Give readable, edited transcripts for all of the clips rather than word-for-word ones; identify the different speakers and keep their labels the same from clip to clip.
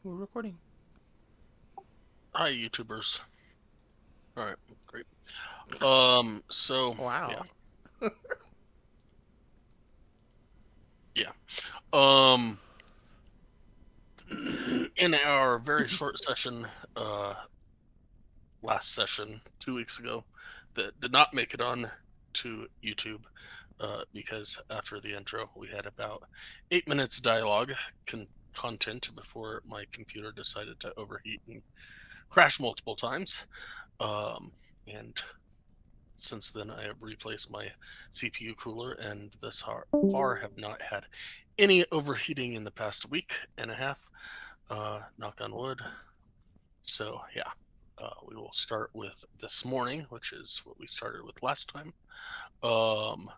Speaker 1: We're recording.
Speaker 2: Hi, YouTubers. All right, great. So yeah,
Speaker 1: Wow.
Speaker 2: yeah. Um, in our very short session, last session 2 weeks ago, that did not make it on to YouTube, because after the intro, we had about 8 minutes of dialogue content before my computer decided to overheat and crash multiple times. And since then, I have replaced my CPU cooler, and thus far have not had any overheating in the past week and a half. Knock on wood. So yeah, we will start with this morning, which is what we started with last time. Um,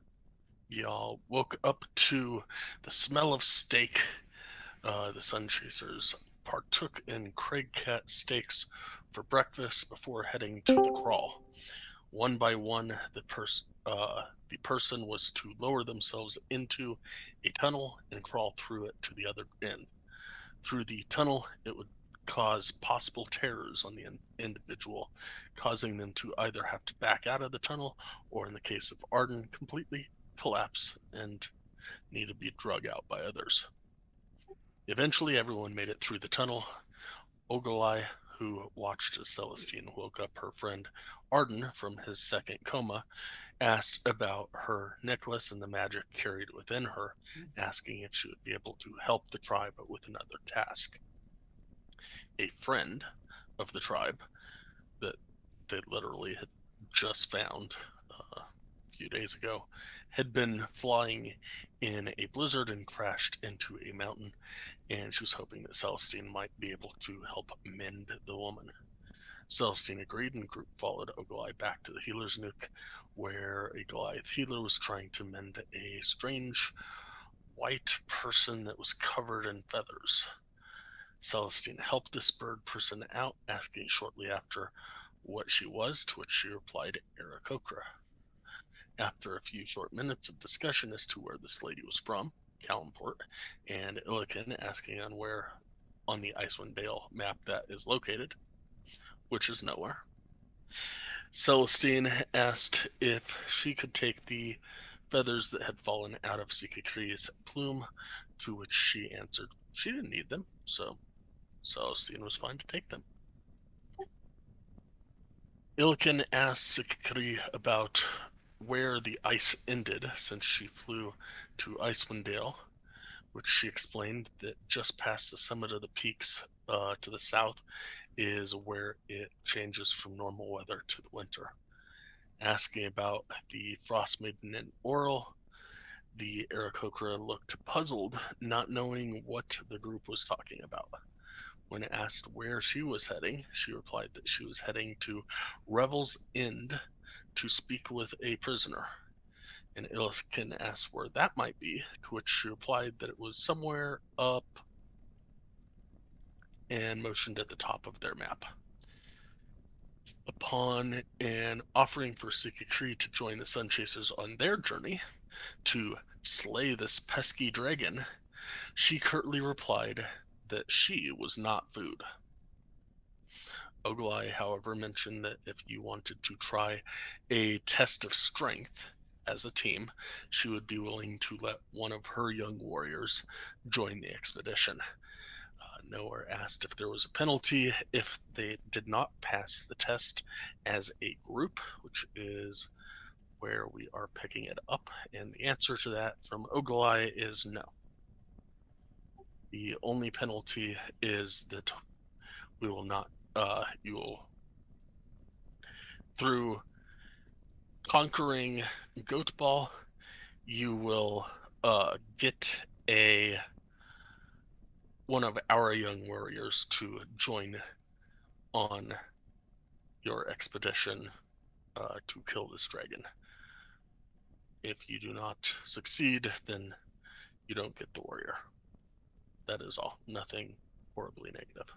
Speaker 2: y'all woke up to the smell of steak. The Sun Chasers partook in Craig Cat steaks for breakfast before heading to the crawl. One by one, the person was to lower themselves into a tunnel and crawl through it to the other end. Through the tunnel, it would cause possible terrors on the individual, causing them to either have to back out of the tunnel, or in the case of Arden, completely collapse and need to be drug out by others. Eventually, everyone made it through the tunnel. Ogilvy, who watched as Celestine woke up her friend Arden from his second coma, asked about her necklace and the magic carried within her, asking if she would be able to help the tribe with another task. A friend of the tribe that they literally had just found a few days ago had been flying in a blizzard and crashed into a mountain, and she was hoping that Celestine might be able to help mend the woman. Celestine agreed, and the group followed Ogilvy back to the healer's nook, where a Goliath healer was trying to mend a strange white person that was covered in feathers. Celestine helped this bird person out, asking shortly after what she was, to which she replied, Aarakocra. After a few short minutes of discussion as to where this lady was from, Calumport, and Illiken asking on where on the Icewind Dale map that is located, which is nowhere, Celestine asked if she could take the feathers that had fallen out of Sikakri's plume, to which she answered she didn't need them, so Celestine was fine to take them. Ilkin asked Sikakri about where the ice ended, since she flew to Icewind Dale, which she explained that just past the summit of the peaks to the south is where it changes from normal weather to the winter. Asking about the Frostmaiden and Oral, the Aarakocra looked puzzled, not knowing what the group was talking about. When asked where she was heading, she replied that she was heading to Revel's End to speak with a prisoner. And Illiken asked where that might be, to which she replied that it was somewhere up and motioned at the top of their map. Upon an offering for Sikakri to join the Sun Chasers on their journey to slay this pesky dragon, she curtly replied that she was not food. Ogilvy, however, mentioned that if you wanted to try a test of strength as a team, she would be willing to let one of her young warriors join the expedition. Nowhere asked if there was a penalty if they did not pass the test as a group, which is where we are picking it up. And the answer to that from Ogilvy is no. The only penalty is that we will not, you will, through conquering Goat Ball, you will get a one of our young warriors to join on your expedition to kill this dragon. If you do not succeed, then you don't get the warrior. That is all. Nothing horribly negative.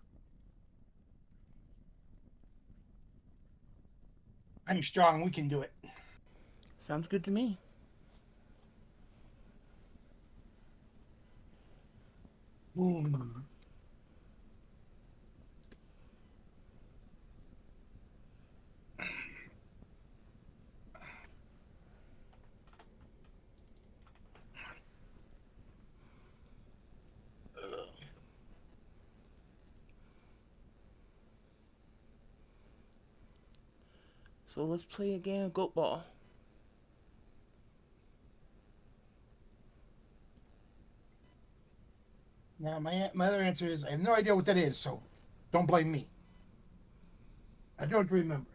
Speaker 3: I'm strong. We can do it.
Speaker 1: Sounds good to me.
Speaker 3: Boom.
Speaker 1: So let's play a game of goat ball.
Speaker 3: Now, my other answer is I have no idea what that is, so don't blame me. I don't remember.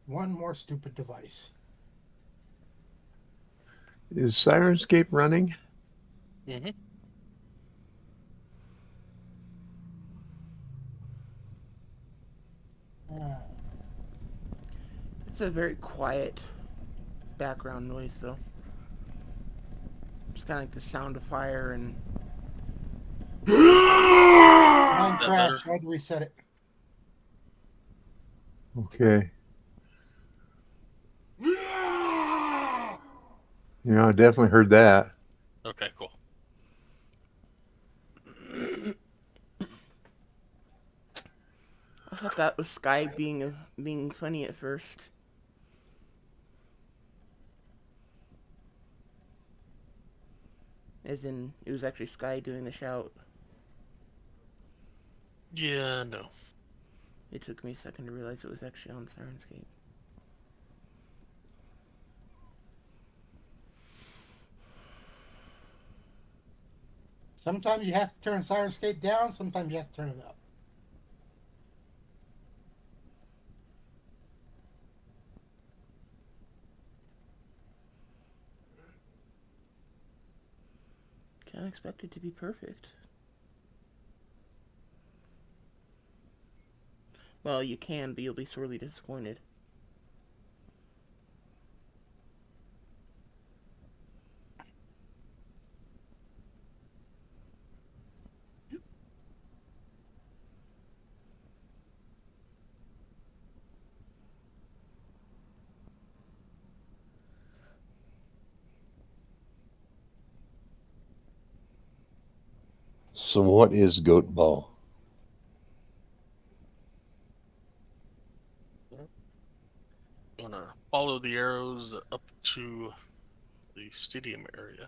Speaker 3: One more stupid device.
Speaker 4: Is Sirenscape running?
Speaker 2: Mm-hmm.
Speaker 1: It's a very quiet background noise, though. It's kind of like the sound of fire and.
Speaker 3: Mine crashed. I had to reset it.
Speaker 4: Okay. Yeah, I definitely heard that.
Speaker 2: Okay, cool.
Speaker 1: I thought that was Sky being funny at first. As in, it was actually Sky doing the shout.
Speaker 2: Yeah, no.
Speaker 1: It took me a second to realize it was actually on Sirenscape.
Speaker 3: Sometimes you have to turn Sirenscape down, sometimes you have to turn it up.
Speaker 1: Can't expect it to be perfect. Well, you can, but you'll be sorely disappointed.
Speaker 4: So what is goat ball?
Speaker 2: You want to follow the arrows up to the stadium area.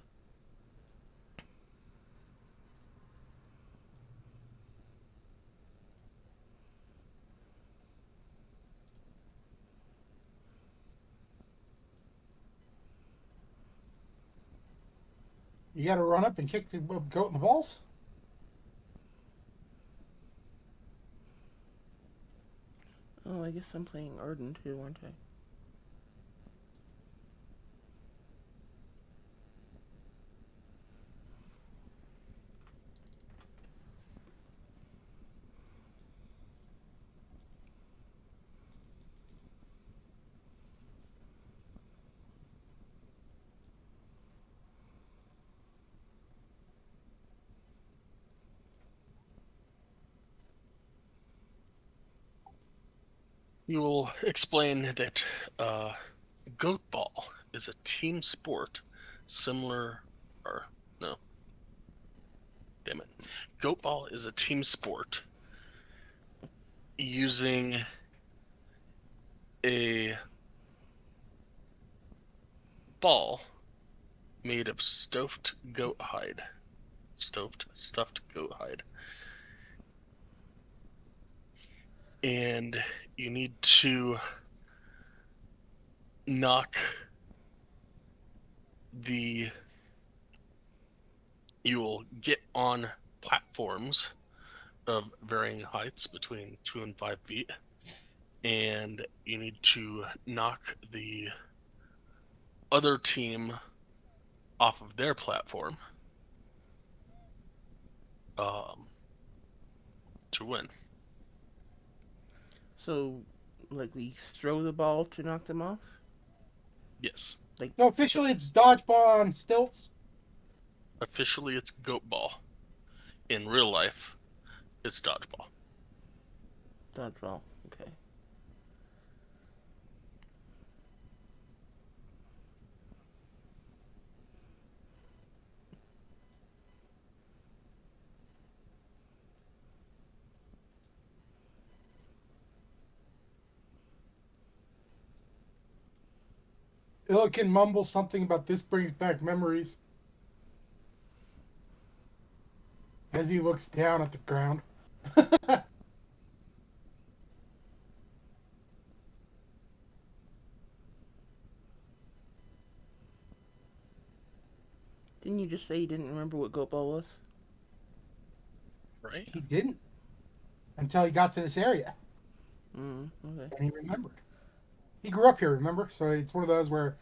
Speaker 3: You got to run up and kick the goat in the balls.
Speaker 1: Oh, I guess I'm playing Arden too, aren't I?
Speaker 2: You will explain that goat ball is a team sport similar, or no, damn it. Goat ball is a team sport using a ball made of stuffed goat hide. Stuffed goat hide. And you need to knock you will get on platforms of varying heights between 2 and 5 feet, and you need to knock the other team off of their platform to win.
Speaker 1: So, like, we throw the ball to knock them off?
Speaker 2: Yes.
Speaker 1: Like,
Speaker 3: No, officially it's dodgeball on stilts.
Speaker 2: Officially, it's goat ball. In real life, it's dodgeball.
Speaker 1: Dodgeball. Okay.
Speaker 3: Illican mumbles something about this brings back memories as he looks down at the ground.
Speaker 1: Didn't you just say you didn't remember what goat ball was?
Speaker 2: Right?
Speaker 3: He didn't until he got to this area,
Speaker 1: Okay.
Speaker 3: and he remembered. He grew up here, remember? So it's one of those where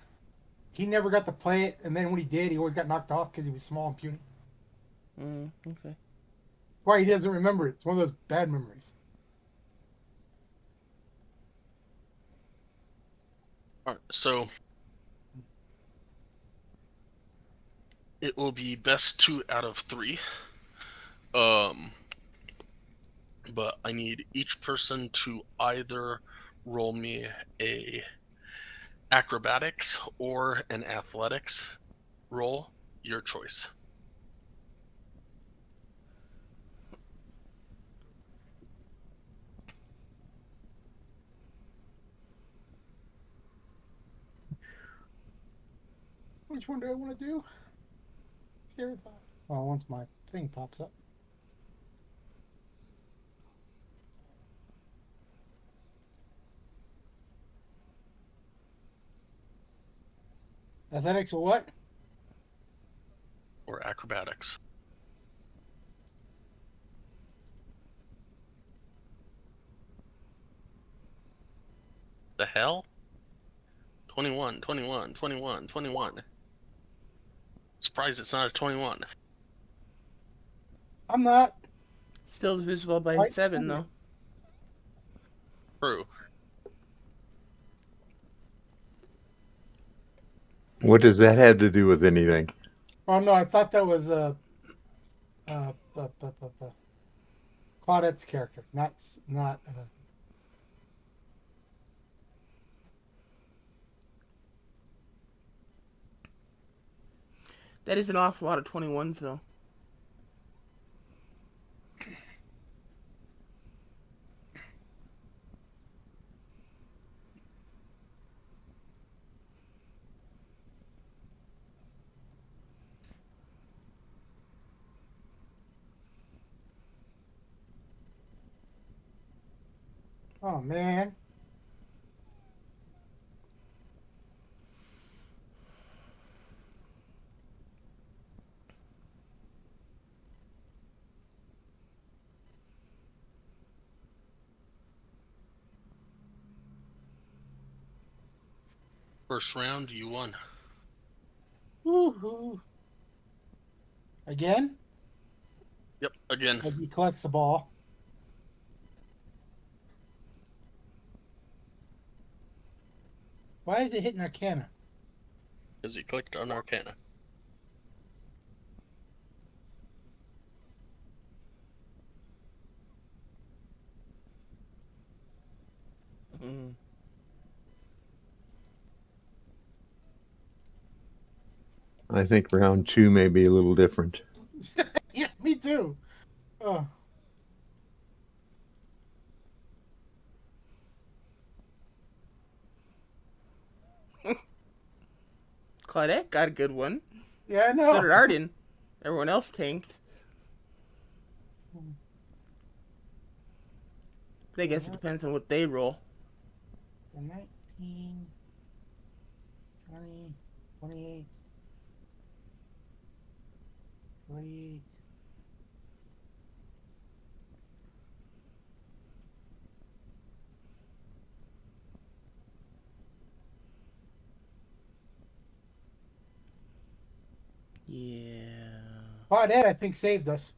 Speaker 3: he never got to play it, and then when he did, he always got knocked off because he was small and puny.
Speaker 1: Okay.
Speaker 3: That's why he doesn't remember it. It's one of those bad memories.
Speaker 2: All right, so it will be best 2 out of 3. But I need each person to either roll me a acrobatics or an athletics roll, your choice.
Speaker 3: Which one do I want to do? Scary thought. Well, once my thing pops up. Athletics or what?
Speaker 2: Or acrobatics. The hell? 21, 21, 21, 21. Surprised it's not a 21.
Speaker 3: I'm not.
Speaker 1: Still divisible by
Speaker 3: Right.
Speaker 1: 7, though.
Speaker 2: True.
Speaker 4: What does that have to do with anything?
Speaker 3: Oh no, I thought that was Claudette's character, not.
Speaker 1: That is an awful lot of 21s, though.
Speaker 3: Oh man.
Speaker 2: First round, you won.
Speaker 3: Woohoo! Again,
Speaker 2: Yep, again.
Speaker 3: as he collects the ball. Why is it hitting Arcana?
Speaker 2: Because he clicked on Arcana.
Speaker 1: Mm.
Speaker 4: I think round 2 may be a little different.
Speaker 3: Yeah, me too. Oh.
Speaker 1: Claudette got a good one.
Speaker 3: Yeah, I know.
Speaker 1: So did Arden. Everyone else tanked. But I guess it depends on what they roll.
Speaker 3: 19, 20, 28, 48.
Speaker 1: Yeah.
Speaker 3: Claudette, I think, saved us.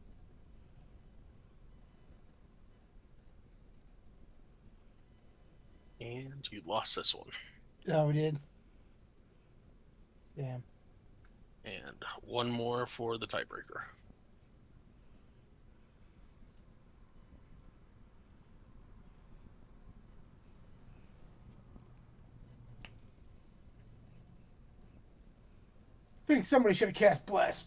Speaker 2: And you lost this one.
Speaker 3: Oh, we did. Damn.
Speaker 2: And one more for the tiebreaker.
Speaker 3: I think somebody should have cast Bless.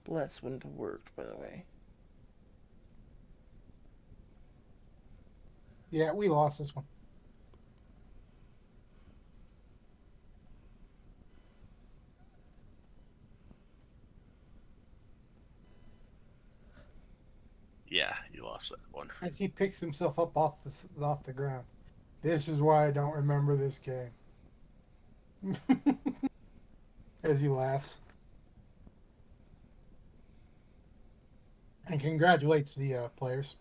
Speaker 1: Bless wouldn't have worked, by the way.
Speaker 3: Yeah, we lost this one.
Speaker 2: Yeah, you lost that one.
Speaker 3: As he picks himself up off the ground. This is why I don't remember this game. As he laughs. And congratulates the players.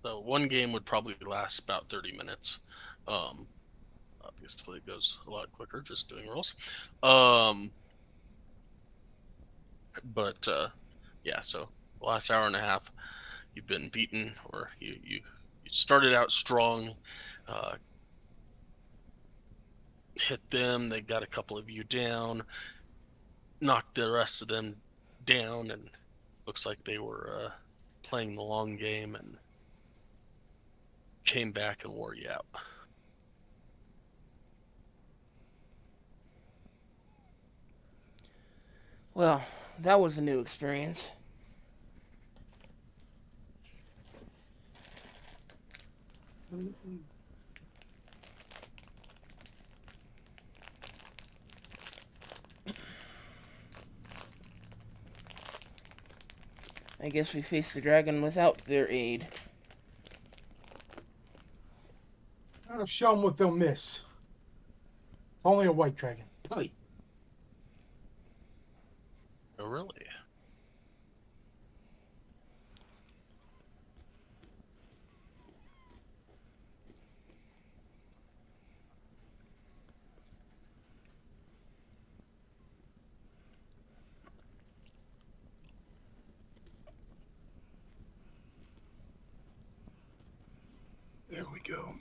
Speaker 2: So one game would probably last about 30 minutes. Obviously, it goes a lot quicker just doing rolls. But yeah, so the last hour and a half, you've been beaten, or you started out strong, hit them. They got a couple of you down, knocked the rest of them down, and looks like they were playing the long game and came back and wore you out.
Speaker 1: Well, that was a new experience. I guess we faced the dragon without their aid.
Speaker 3: I'll show them what they'll miss. It's only a white dragon. Putty.
Speaker 2: Oh, really?
Speaker 3: There we go.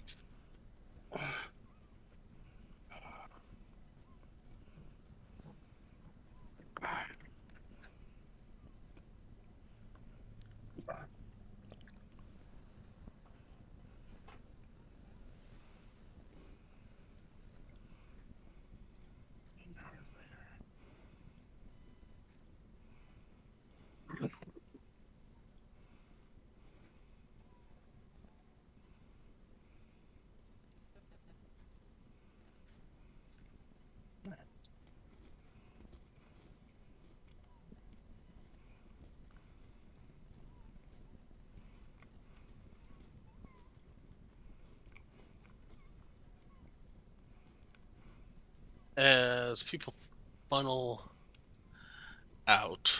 Speaker 2: As people funnel out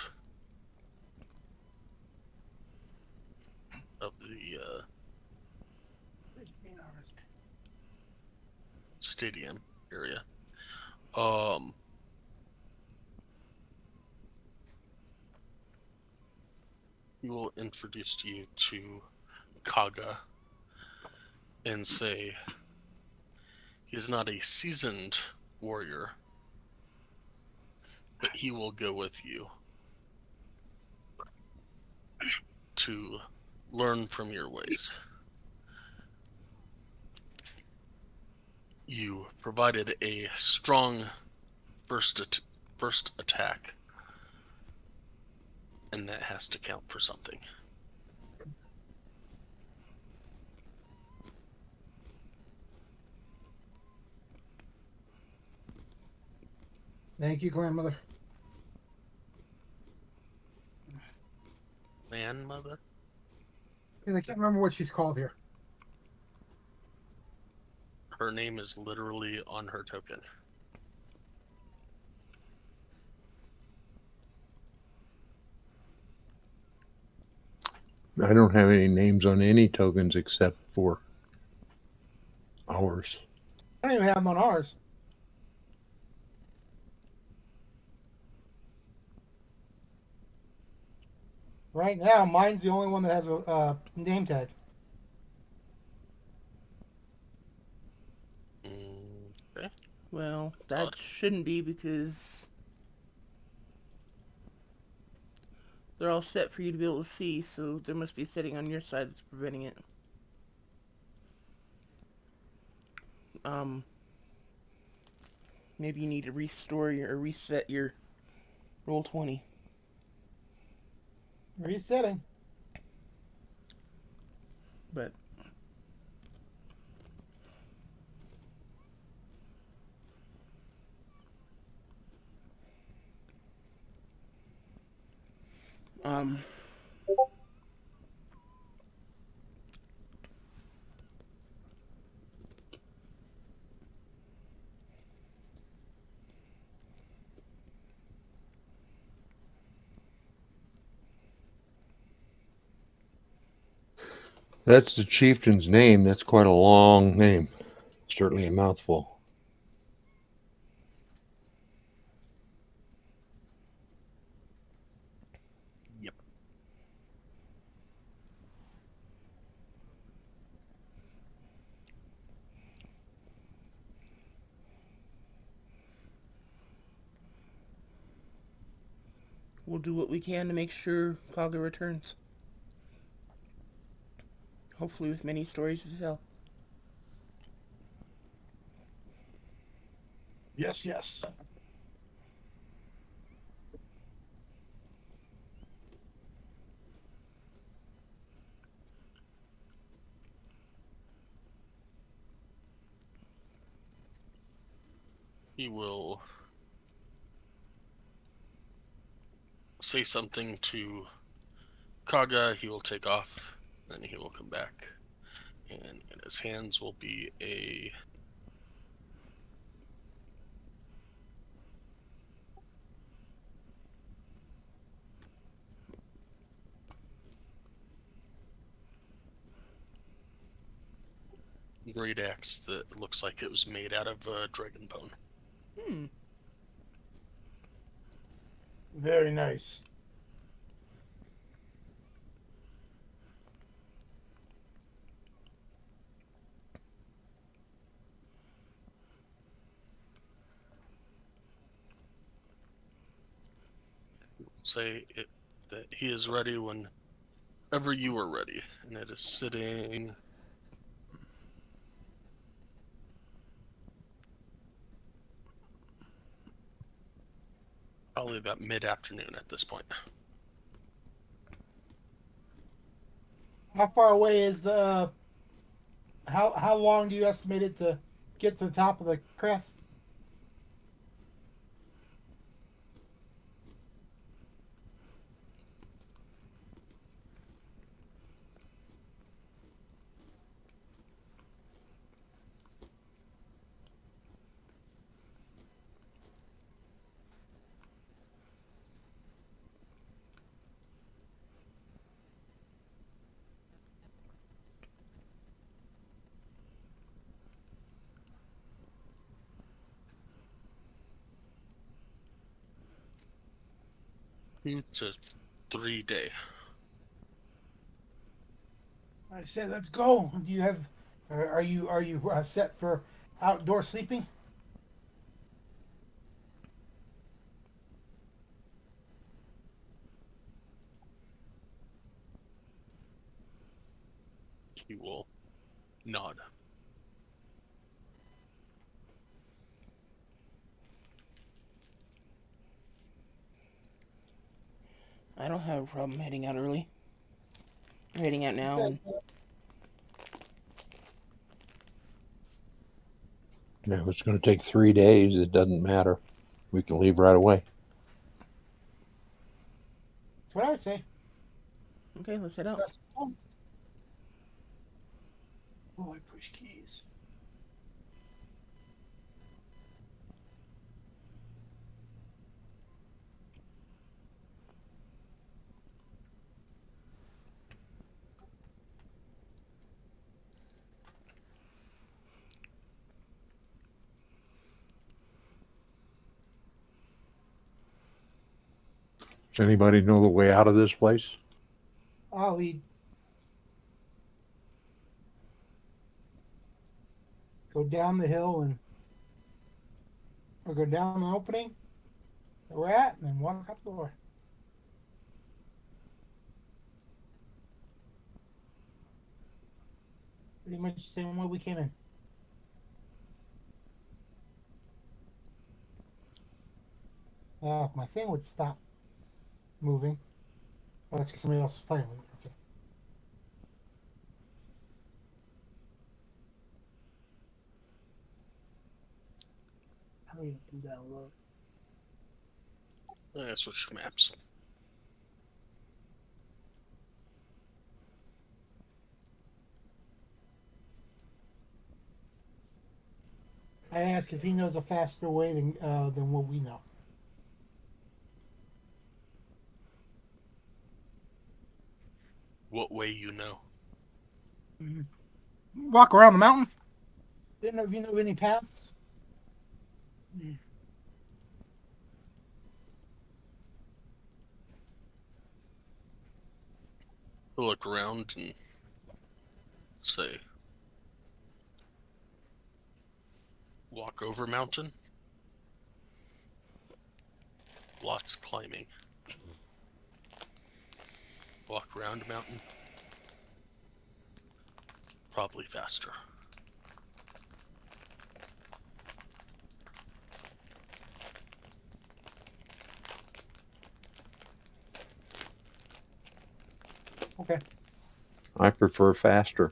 Speaker 2: of the stadium area, he will introduce you to Kaga and say he's not a seasoned warrior, but he will go with you to learn from your ways. You provided a strong first attack, and that has to count for something.
Speaker 3: Thank you, grandmother.
Speaker 2: Grandmother?
Speaker 3: I can't remember what she's called here.
Speaker 2: Her name is literally on her token.
Speaker 4: I don't have any names on any tokens except for ours.
Speaker 3: I don't even have them on ours. Right now, mine's the only one that has a name tag.
Speaker 2: Okay.
Speaker 1: Well, that shouldn't be because they're all set for you to be able to see, so there must be a setting on your side that's preventing it. Maybe you need to restore or reset your Roll20.
Speaker 3: Resetting.
Speaker 1: But
Speaker 4: That's the chieftain's name. That's quite a long name. Certainly a mouthful.
Speaker 2: Yep.
Speaker 1: we'll do what we can to make sure Kaga returns. Hopefully with many stories to tell.
Speaker 3: Yes, yes.
Speaker 2: He will say something to Kaga. He will take off, then he will come back, and in his hands will be a great axe that looks like it was made out of dragon bone.
Speaker 3: Very nice.
Speaker 2: Say it, that he is ready whenever you are ready, and it is sitting probably about mid-afternoon at this point.
Speaker 3: How far away is the? How long do you estimate it to get to the top of the crest?
Speaker 2: It's a 3-day.
Speaker 3: I said, let's go. Do you have? Are you set for outdoor sleeping?
Speaker 2: He will nod.
Speaker 1: I don't have a problem heading out early. We're heading out now. And
Speaker 4: If it's going to take 3 days, it doesn't matter. We can leave right away.
Speaker 3: That's what I say.
Speaker 1: Okay, let's head out.
Speaker 3: Oh, I push keys.
Speaker 4: Does anybody know the way out of this place?
Speaker 3: I'll lead. Go down the hill or go down the opening that we're at, and then walk up the door. Pretty much the same way we came in. If my thing would stop moving. Oh, that's because somebody else is playing with it. Okay. How do you do that alone?
Speaker 2: I'm gonna switch maps.
Speaker 3: I ask if he knows a faster way than what we know.
Speaker 2: What way you know?
Speaker 3: Walk around the mountain. Didn't know if you know any paths.
Speaker 2: I'll look around and say, walk over mountain. Lots climbing. Walk around mountain. Probably faster.
Speaker 3: Okay.
Speaker 4: I prefer faster.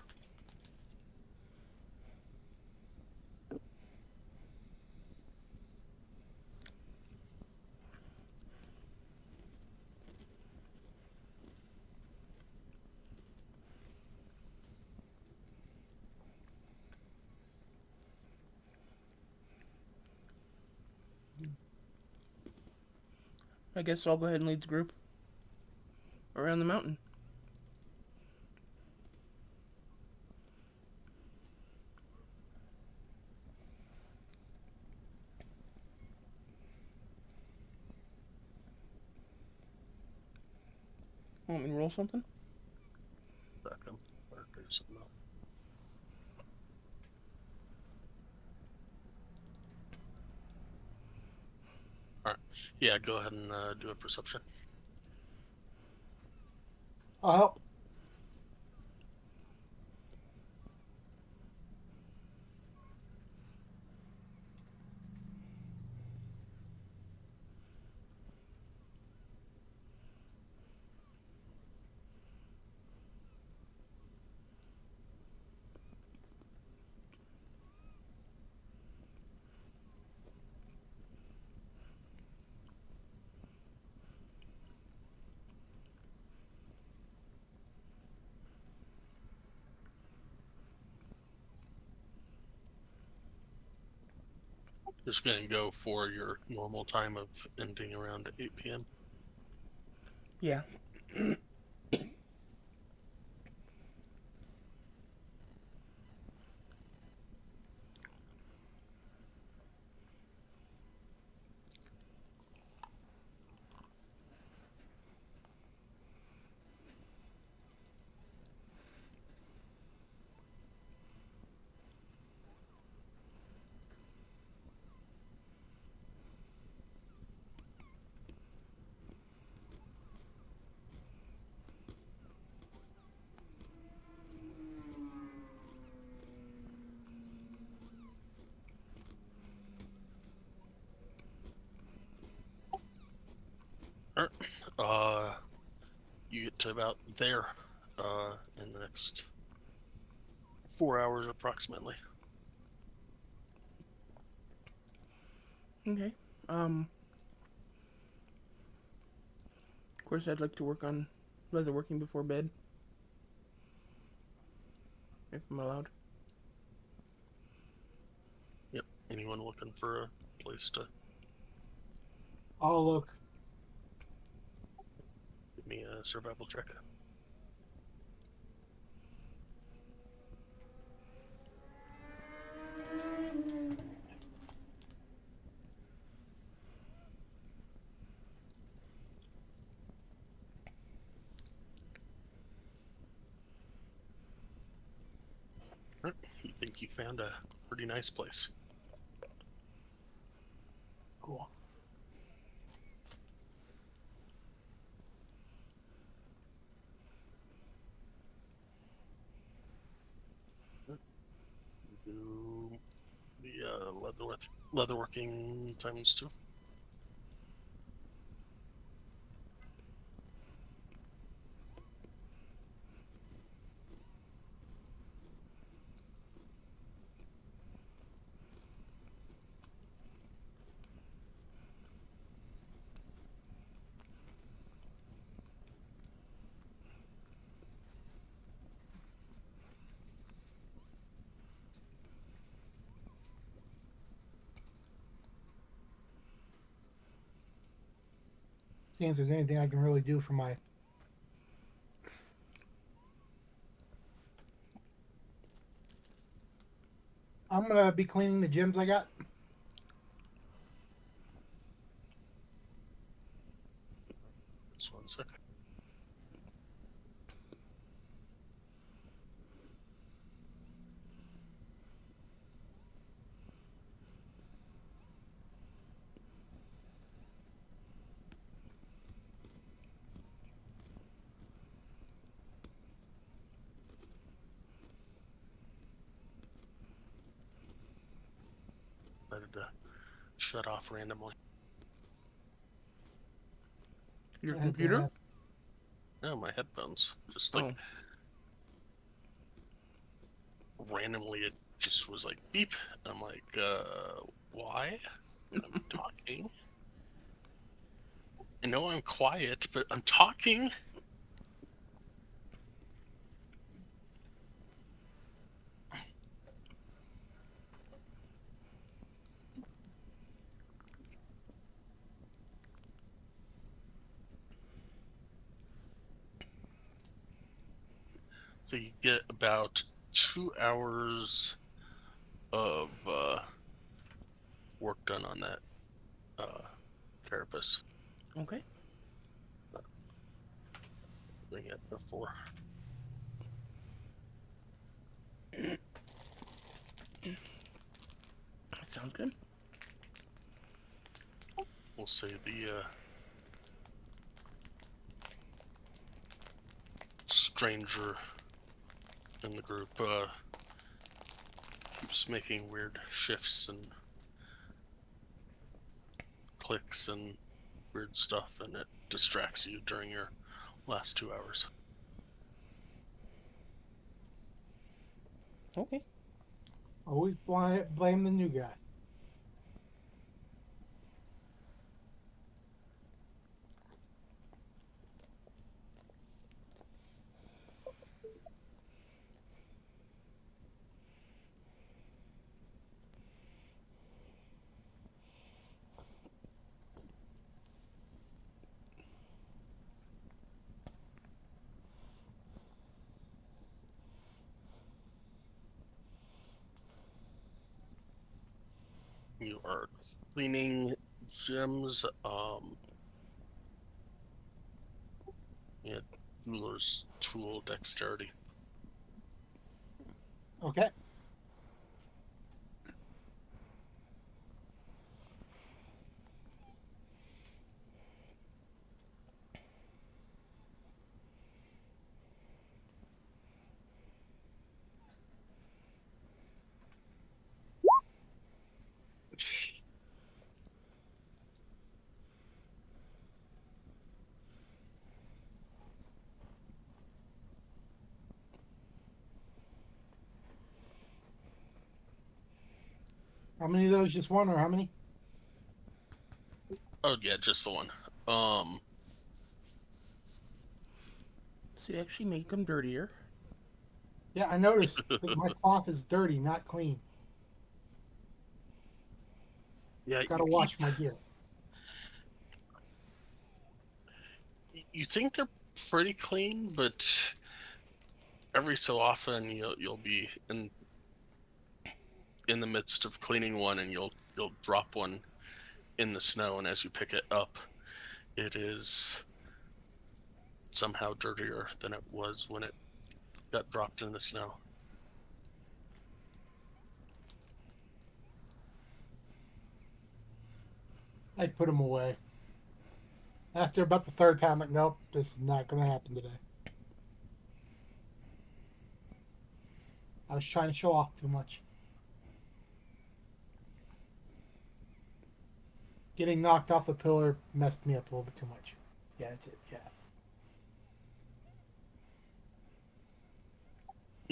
Speaker 1: I guess I'll go ahead and lead the group around the mountain. Want me to roll something?
Speaker 2: Second. Or do something else. Alright. Yeah, go ahead and do a perception.
Speaker 3: I'll help.
Speaker 2: Just gonna go for your normal time of ending around 8 p.m.
Speaker 1: Yeah.
Speaker 2: Alright. You get to about there in the next 4 hours approximately.
Speaker 1: Okay. Of course, I'd like to work on leatherworking before bed, if I'm allowed.
Speaker 2: Yep. Anyone looking for a place to
Speaker 3: I'll look.
Speaker 2: give me a survival check? Alright, you think you found a pretty nice place.
Speaker 3: Cool.
Speaker 2: Do the leatherworking times 2.
Speaker 3: See if there's anything I can really do for my. I'm gonna be cleaning the gyms I got.
Speaker 2: Just 1 second. Decided to shut off randomly.
Speaker 1: Your
Speaker 3: And,
Speaker 1: computer?
Speaker 2: No, my headphones. Just
Speaker 1: Oh,
Speaker 2: randomly it just was like beep. I'm like, why? I'm talking. I know I'm quiet, but I'm talking. So you get about 2 hours of work done on that carapace.
Speaker 1: okay.
Speaker 2: Bring it before.
Speaker 1: That sounds good.
Speaker 2: We'll say the stranger in the group keeps making weird shifts and clicks and weird stuff, and it distracts you during your last 2 hours.
Speaker 1: Okay.
Speaker 3: Always blame the new guy.
Speaker 2: You are cleaning gems. Yeah, jeweler's tool dexterity.
Speaker 3: Okay. How many of those? Just one, or how many?
Speaker 2: Oh yeah, just the one.
Speaker 1: So you actually make them dirtier.
Speaker 3: Yeah, I noticed that my cloth is dirty, not clean.
Speaker 2: Yeah,
Speaker 3: Gotta wash my gear.
Speaker 2: you think they're pretty clean, but every so often you'll be in the midst of cleaning one, and you'll drop one in the snow, and as you pick it up, it is somehow dirtier than it was when it got dropped in the snow.
Speaker 3: I'd put them away. After about the third time, like, nope, this is not going to happen today. I was trying to show off too much. Getting knocked off the pillar messed me up a little bit too much. Yeah, that's it. Yeah.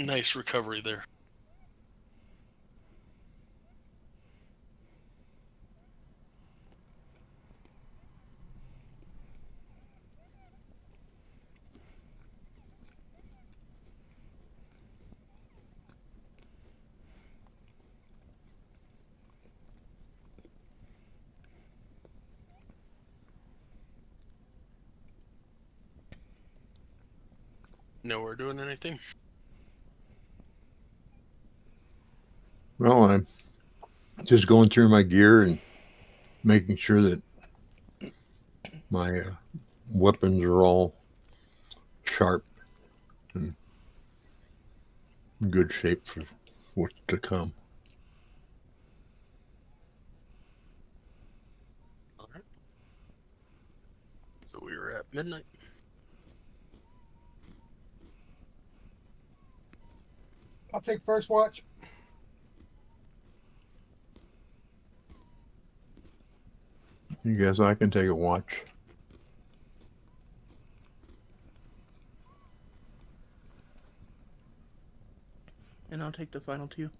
Speaker 2: Nice recovery there. No, we're doing anything.
Speaker 4: Well, I'm just going through my gear and making sure that my weapons are all sharp and in good shape for what's to come.
Speaker 2: All right. So we were at midnight.
Speaker 3: I'll take first watch.
Speaker 4: You guess I can take a watch.
Speaker 1: And I'll take the final two.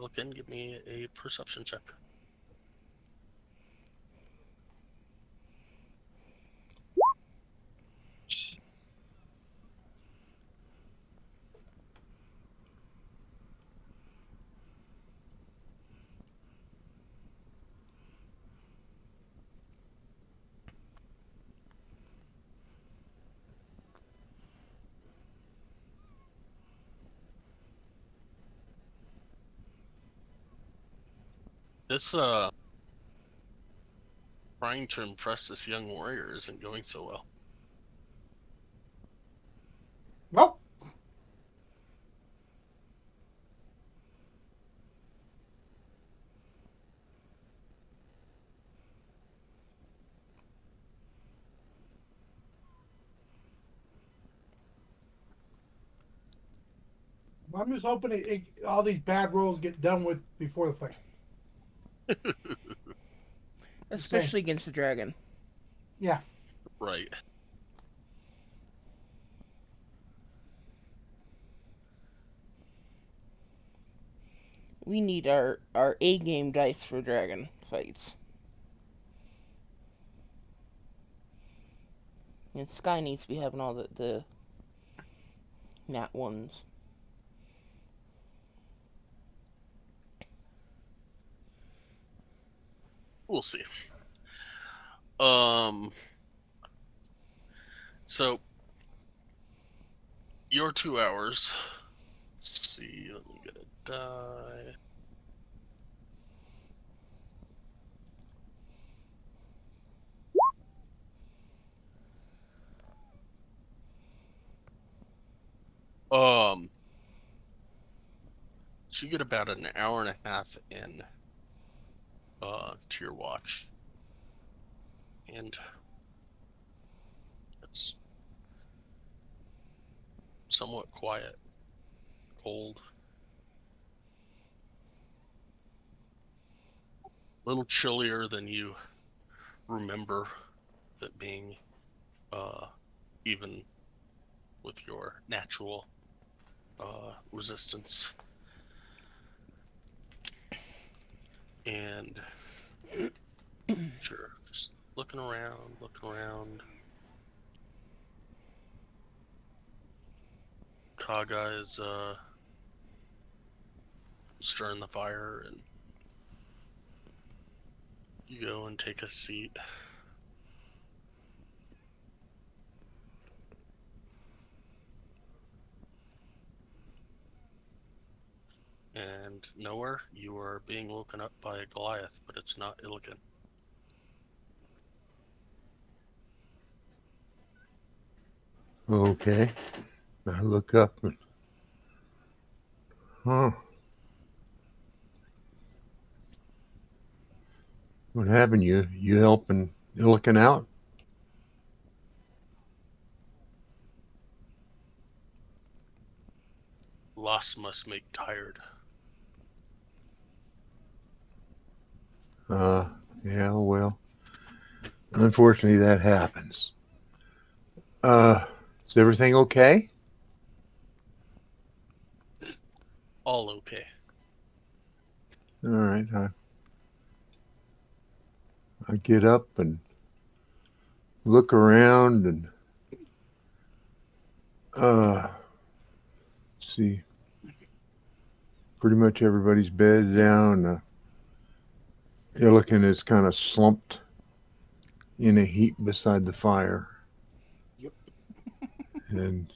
Speaker 2: Look in, give me a perception check. This trying to impress this young warrior isn't going so well.
Speaker 3: Nope. I'm just hoping all these bad rolls get done with before the thing.
Speaker 1: Especially against the dragon.
Speaker 3: Yeah.
Speaker 2: Right.
Speaker 1: We need our A game dice for dragon fights. And Sky needs to be having all the nat ones.
Speaker 2: We'll see. So your 2 hours. Let's see, let me get a die. So you get about an hour and a half in to your watch. And it's somewhat quiet, cold, a little chillier than you remember it being even with your natural resistance. And sure, just looking around. Kaga is stirring the fire, and you go and take a seat. And nowhere, you are being woken up by a Goliath, but it's not Illigan.
Speaker 4: Okay. I look up and, what happened? You helping looking out?
Speaker 2: Loss must make tired.
Speaker 4: Yeah, well, unfortunately that happens. Is everything okay?
Speaker 2: All okay.
Speaker 4: All right. I get up and look around and see pretty much everybody's bed down. Illiken is kind of slumped in a heap beside the fire.
Speaker 1: Yep.
Speaker 4: And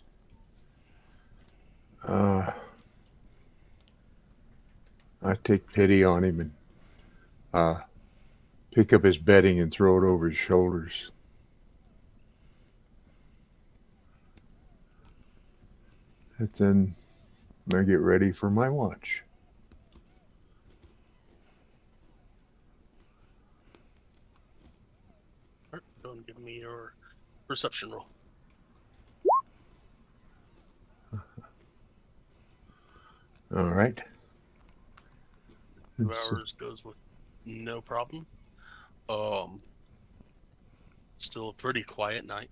Speaker 4: I take pity on him and pick up his bedding and throw it over his shoulders. And then I get ready for my watch.
Speaker 2: All right, go and give me your perception roll.
Speaker 4: All right.
Speaker 2: 2 hours goes with no problem. Still a pretty quiet night.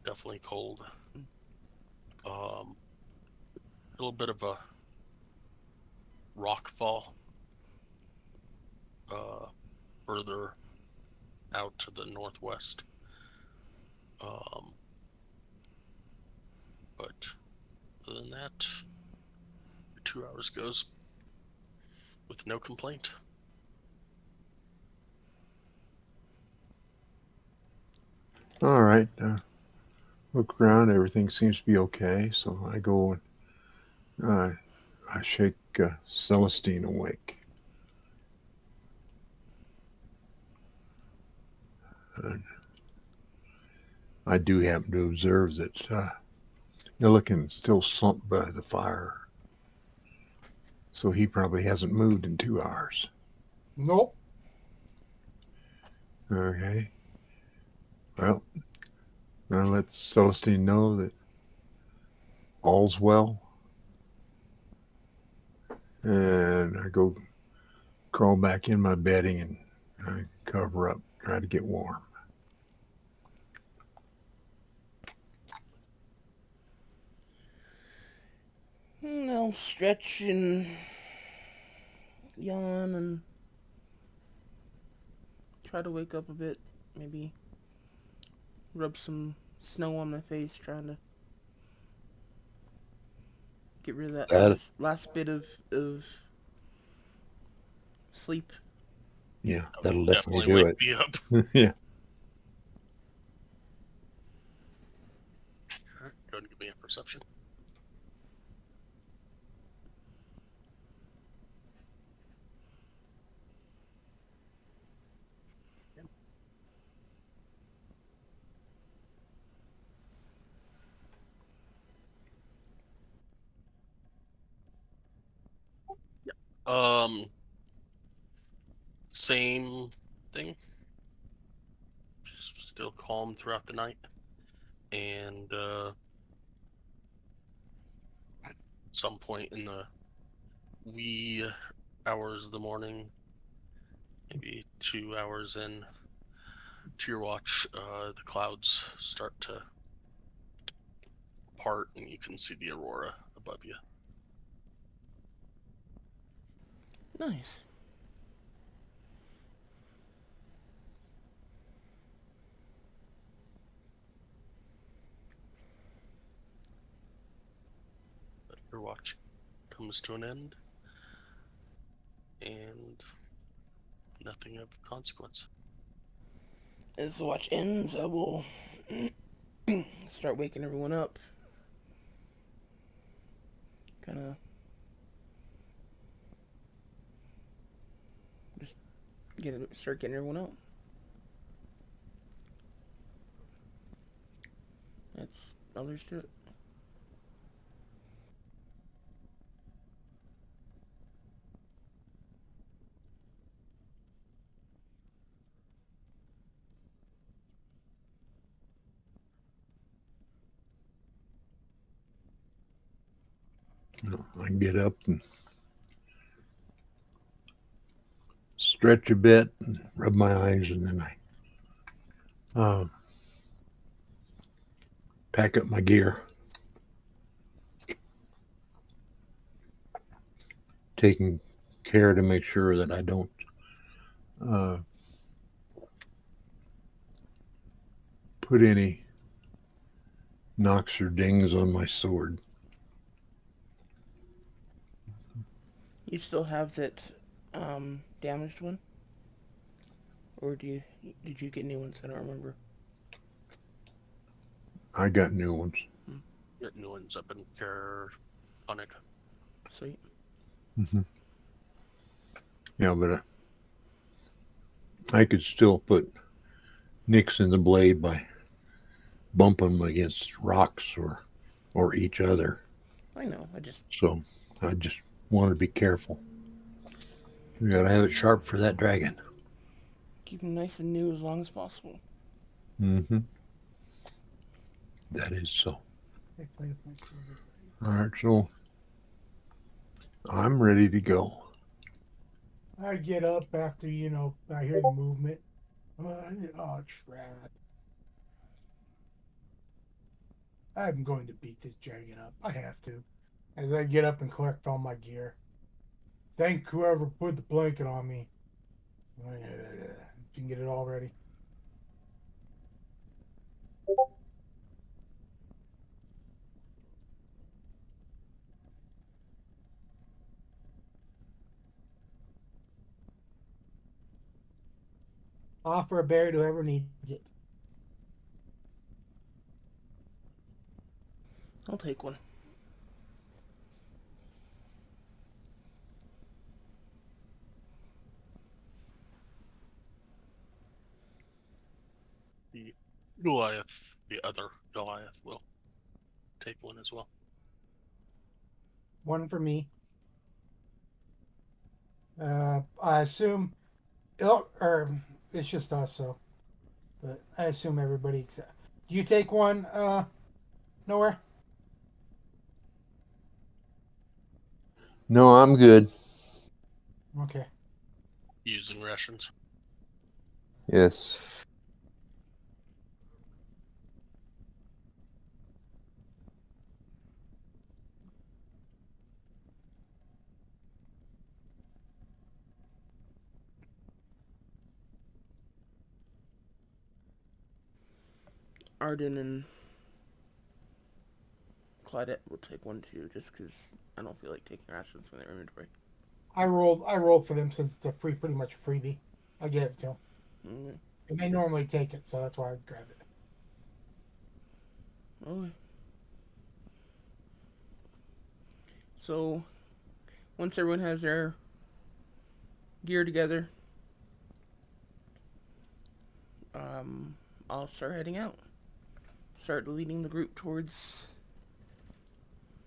Speaker 2: Definitely cold. A little bit of a rock fall further out to the northwest. But other than that, 2 hours goes with no complaint.
Speaker 4: All right. Look around. Everything seems to be okay. So I go and I shake Celestine awake. And I do happen to observe that Illiken's still slumped by the fire. So he probably hasn't moved in 2 hours.
Speaker 3: Nope.
Speaker 4: Okay. Well, I let Celestine know that all's well. And I go crawl back in my bedding and I cover up, try to get warm.
Speaker 1: I'll stretch and yawn and try to wake up a bit. Maybe rub some snow on my face, trying to get rid of that last bit of sleep.
Speaker 4: Yeah, that'll definitely do
Speaker 2: wake
Speaker 4: it.
Speaker 2: me up.
Speaker 4: Yeah.
Speaker 2: All right, go and give me a perception. Same thing. Still calm throughout the night, and some point in the wee hours of the morning, maybe 2 hours in, to your watch, the clouds start to part, and you can see the aurora above you.
Speaker 1: Nice.
Speaker 2: But your watch comes to an end, and nothing of consequence.
Speaker 1: As the watch ends, I will start waking everyone up. Kind of just start getting everyone out. That's all there's to it.
Speaker 4: I get up and stretch a bit and rub my eyes, and then I pack up my gear, taking care to make sure that I don't put any knocks or dings on my sword.
Speaker 1: You still have that damaged one, or did you get new ones? I don't remember.
Speaker 4: I got new ones.
Speaker 2: Get new ones up in Caronic.
Speaker 1: Sweet.
Speaker 4: Yeah, but I could still put nicks in the blade by bumping them against rocks or each other.
Speaker 1: I know.
Speaker 4: So I just want to be careful. We got to have it sharp for that dragon.
Speaker 1: Keep them nice and new as long as possible.
Speaker 4: Mm-hmm. That is so. All right, so I'm ready to go.
Speaker 3: I get up after, I hear the movement. Oh, crap. I'm going to beat this dragon up. I have to. As I get up and collect all my gear. Thank whoever put the blanket on me. You can get it all ready. Offer a berry to whoever needs it.
Speaker 1: I'll take one.
Speaker 2: The Goliath, the other Goliath, will take one as well.
Speaker 3: One for me. I assume, or it's just us, so. But I assume everybody except. Do you take one? Nowhere.
Speaker 4: No, I'm good.
Speaker 3: Okay.
Speaker 2: Using rations.
Speaker 4: Yes.
Speaker 1: Arden and Claudette will take one too, just because I don't feel like taking rations from their inventory.
Speaker 3: I rolled for them since it's a pretty much a freebie. I gave it to them.
Speaker 1: Mm-hmm.
Speaker 3: And they normally take it, so that's why I grabbed it.
Speaker 1: Okay. So, once everyone has their gear together, I'll start heading out. Start leading the group towards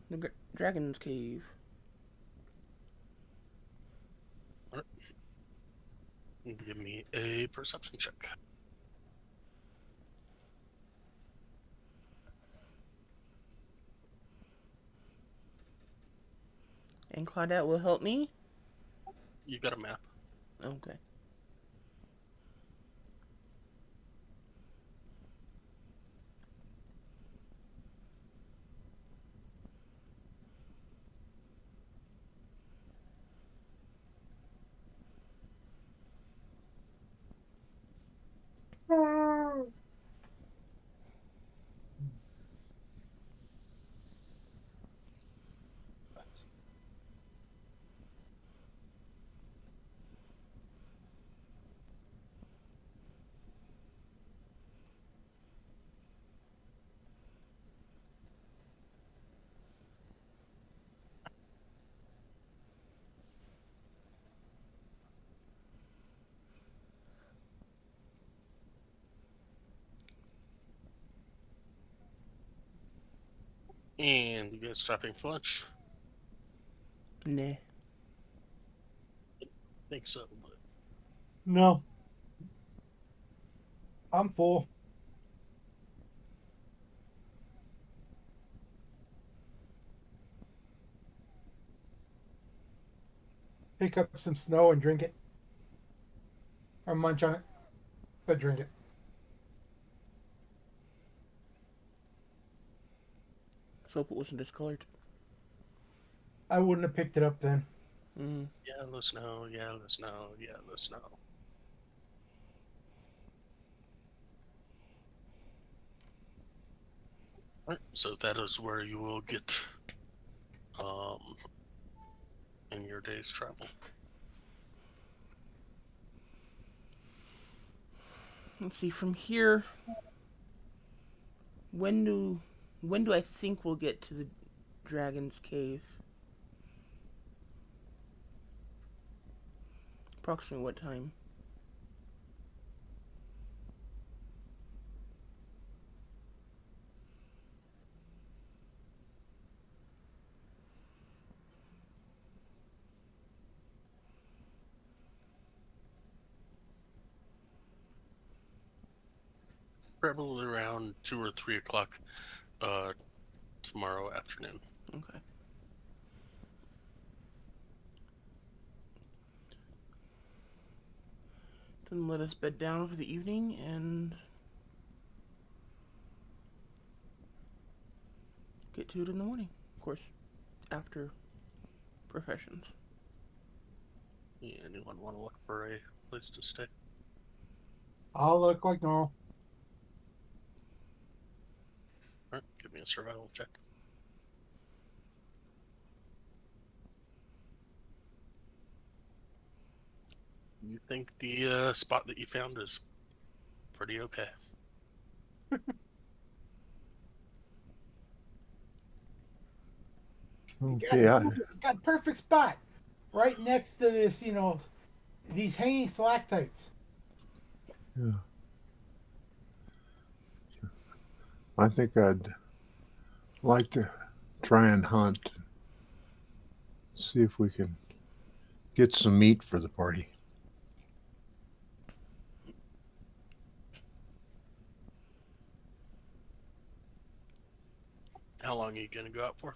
Speaker 1: the dragon's cave.
Speaker 2: All right. Give me a perception check.
Speaker 1: And Claudette will help me?
Speaker 2: You got a map.
Speaker 1: Okay.
Speaker 2: And you guys stopping for lunch?
Speaker 1: Nah.
Speaker 2: Think so, but
Speaker 3: No, I'm full. Pick up some snow and drink it, or munch on it, but drink it.
Speaker 1: So hope it wasn't discolored.
Speaker 3: I wouldn't have picked it up then.
Speaker 1: Mm.
Speaker 2: yellow snow, yellow snow, yellow snow. Alright, so that is where you will get in your day's travel.
Speaker 1: Let's see, from here, when do I think we'll get to the dragon's cave? Approximately what time?
Speaker 2: Probably around 2 or 3 o'clock tomorrow afternoon.
Speaker 1: Okay. Then let us bed down for the evening and get to it in the morning. Of course, after professions.
Speaker 2: Yeah, anyone want to look for a place to stay?
Speaker 3: I'll look like normal.
Speaker 2: Alright, give me a survival check. You think the spot that you found is pretty okay?
Speaker 4: Okay,
Speaker 3: Got perfect spot, right next to this. These hanging stalactites.
Speaker 4: yeah. I think I'd like to try and hunt, see if we can get some meat for the party.
Speaker 2: How long are you going to go out for?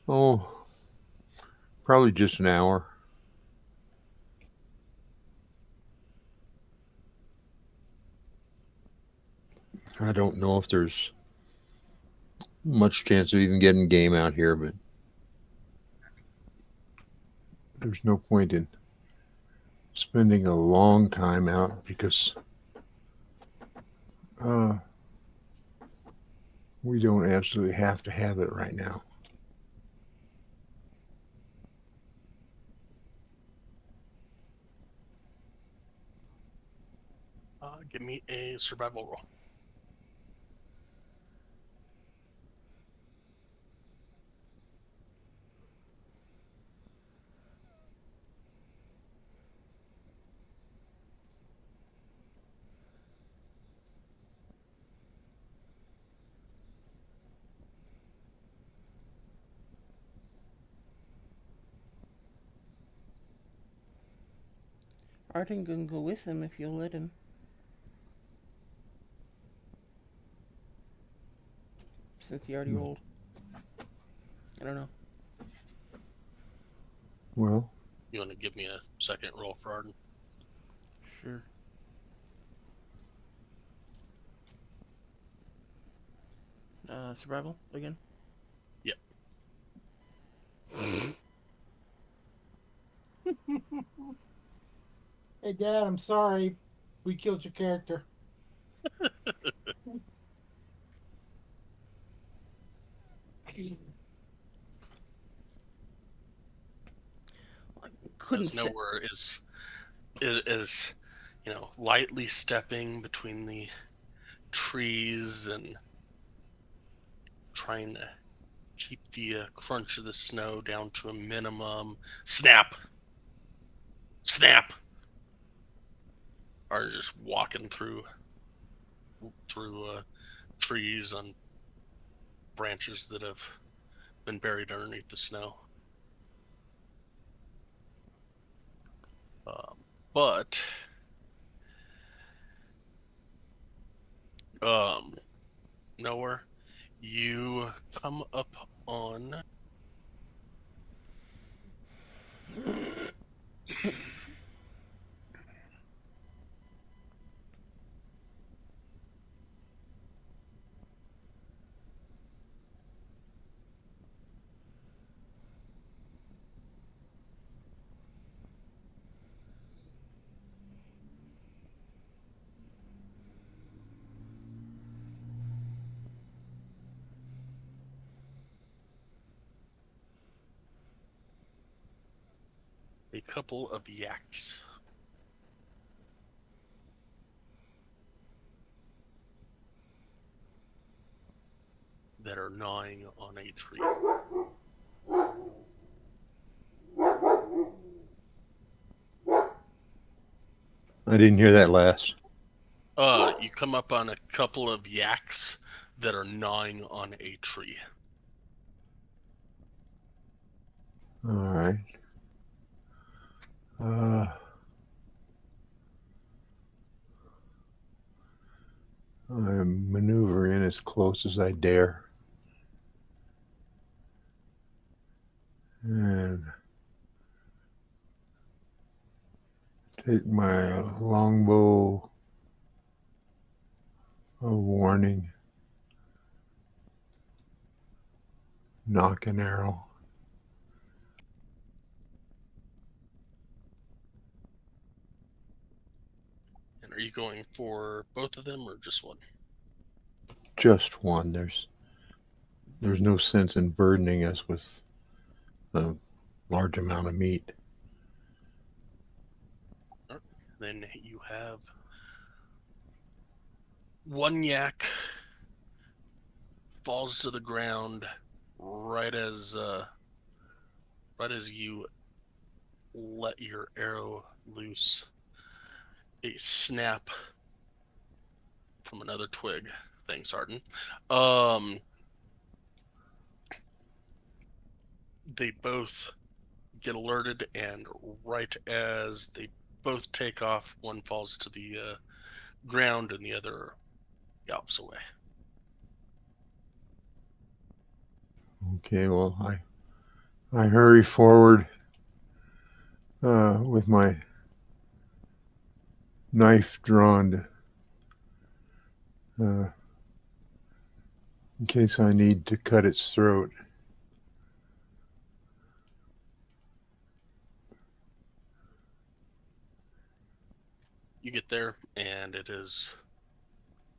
Speaker 4: Oh, probably just an hour. I don't know if there's much chance of even getting game out here, but there's no point in spending a long time out because we don't absolutely have to have it right now.
Speaker 2: Give me a survival roll.
Speaker 1: Arden can go with him if you'll let him. Since he already rolled. I don't know.
Speaker 4: Well,
Speaker 2: You want to give me a second roll for Arden?
Speaker 1: Sure. Survival again?
Speaker 2: Yep.
Speaker 3: Hey, Dad, I'm sorry. We killed your character.
Speaker 1: Couldn't
Speaker 2: As
Speaker 1: say.
Speaker 2: nowhere is lightly stepping between the trees and trying to keep the crunch of the snow down to a minimum. Snap! Snap! Are just walking through trees on branches that have been buried underneath the snow. But nowhere. You come up on a couple of yaks. That are gnawing on a tree.
Speaker 4: I didn't hear that last.
Speaker 2: You come up on a couple of yaks that are gnawing on a tree.
Speaker 4: All right. I'm maneuvering as close as I dare. And take my longbow of warning, nock an arrow.
Speaker 2: And are you going for both of them or just one?
Speaker 4: Just one. There's no sense in burdening us with a large amount of meat.
Speaker 2: Then you have one yak falls to the ground right as you let your arrow loose. A snap from another twig. Thanks, Arden. They both get alerted, and right as they both take off, one falls to the ground and the other gallops away.
Speaker 4: Okay, well, I hurry forward with my knife drawn in case I need to cut its throat.
Speaker 2: You get there, and it is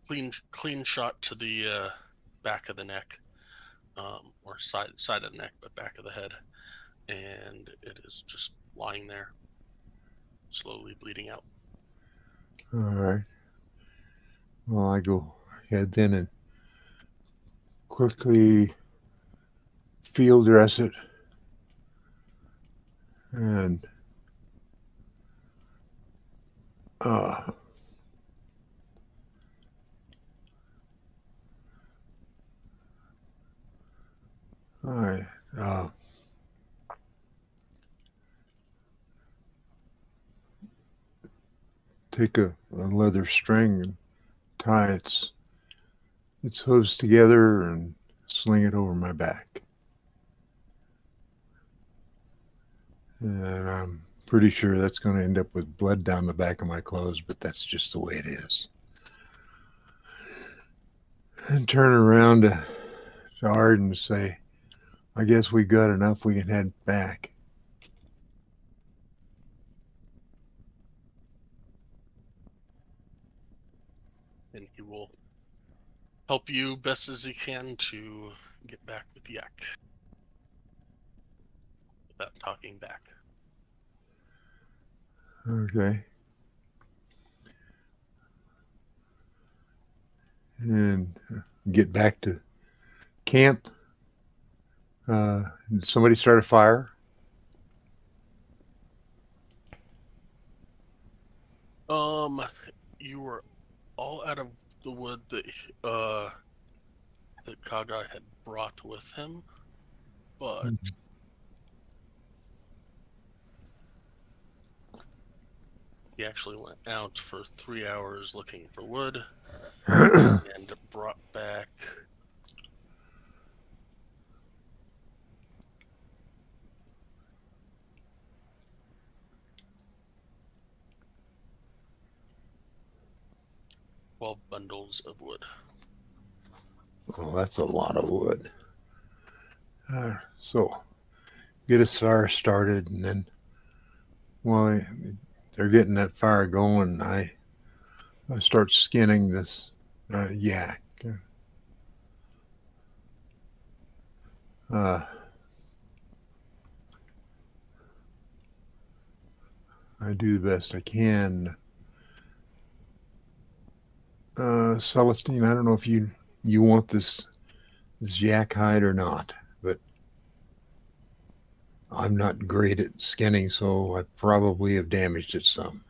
Speaker 2: clean shot to the back of the neck, or side of the neck, but back of the head, and it is just lying there, slowly bleeding out.
Speaker 4: All right. Well, I go ahead then and quickly field dress it and I take a leather string and tie its hooves together and sling it over my back. And I'm pretty sure that's going to end up with blood down the back of my clothes, but that's just the way it is. And turn around to Arden and say, I guess we got enough, we can head back.
Speaker 2: And he will help you best as he can to get back with Yak without talking back.
Speaker 4: Okay. And get back to camp. Did somebody start a fire?
Speaker 2: You were all out of the wood that that Kaga had brought with him, but he actually went out for 3 hours looking for wood and brought back bundles of wood.
Speaker 4: Oh, that's a lot of wood. So get a fire started, and then while they're getting that fire going, I start skinning this yak. I do the best I can. Celestine, I don't know if you want this yak hide or not, but I'm not great at skinning, so I probably have damaged it some.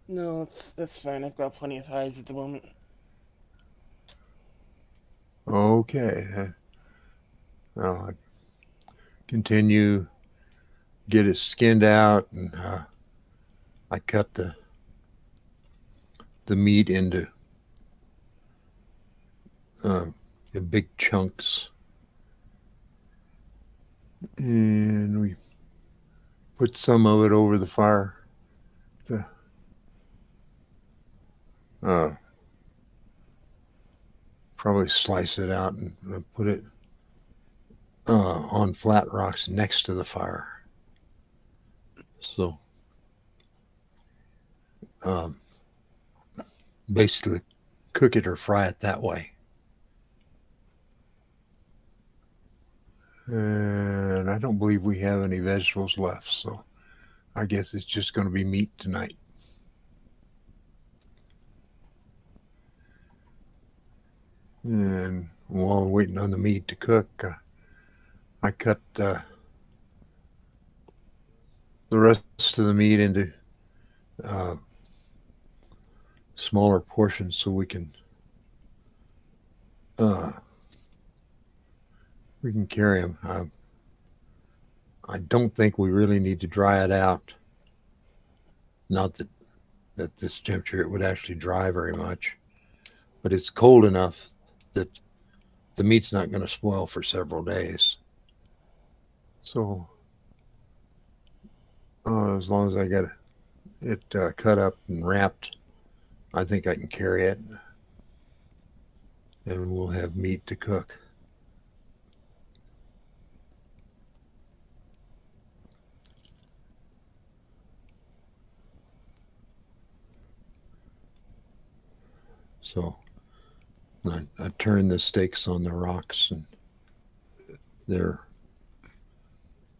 Speaker 1: No, that's fine. I've got plenty of hides at the moment.
Speaker 4: Okay. Well, I continue, get it skinned out, and I cut the meat into in big chunks, and we put some of it over the fire to probably slice it out and put it on flat rocks next to the fire. So basically cook it or fry it that way. And I don't believe we have any vegetables left, so I guess it's just going to be meat tonight. And while waiting on the meat to cook, I cut the rest of the meat into smaller portions so we can carry them. I don't think we really need to dry it out. Not that at this temperature it would actually dry very much, but it's cold enough that the meat's not going to spoil for several days. So as long as I get it cut up and wrapped, I think I can carry it, and we'll have meat to cook. So I turn the steaks on the rocks, and they're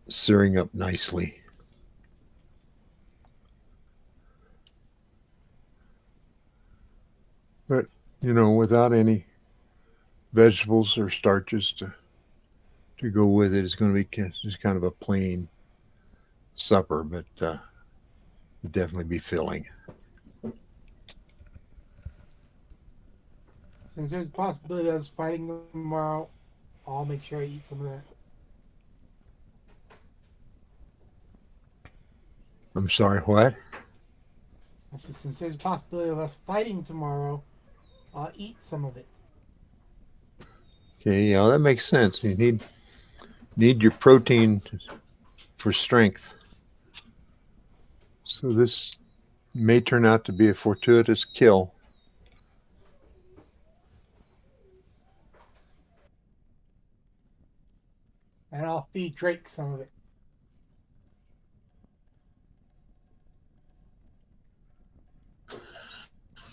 Speaker 4: searing up nicely. But, without any vegetables or starches to go with it, it's going to be just kind of a plain supper, but it'll definitely be filling.
Speaker 3: Since there's a possibility of us fighting tomorrow, I'll make sure I eat some of that.
Speaker 4: I'm sorry, what?
Speaker 3: I said, since there's a possibility of us fighting tomorrow, I'll eat some of it.
Speaker 4: Okay, yeah, that makes sense. You need your protein for strength. So this may turn out to be a fortuitous kill.
Speaker 3: And I'll feed Drake some of it.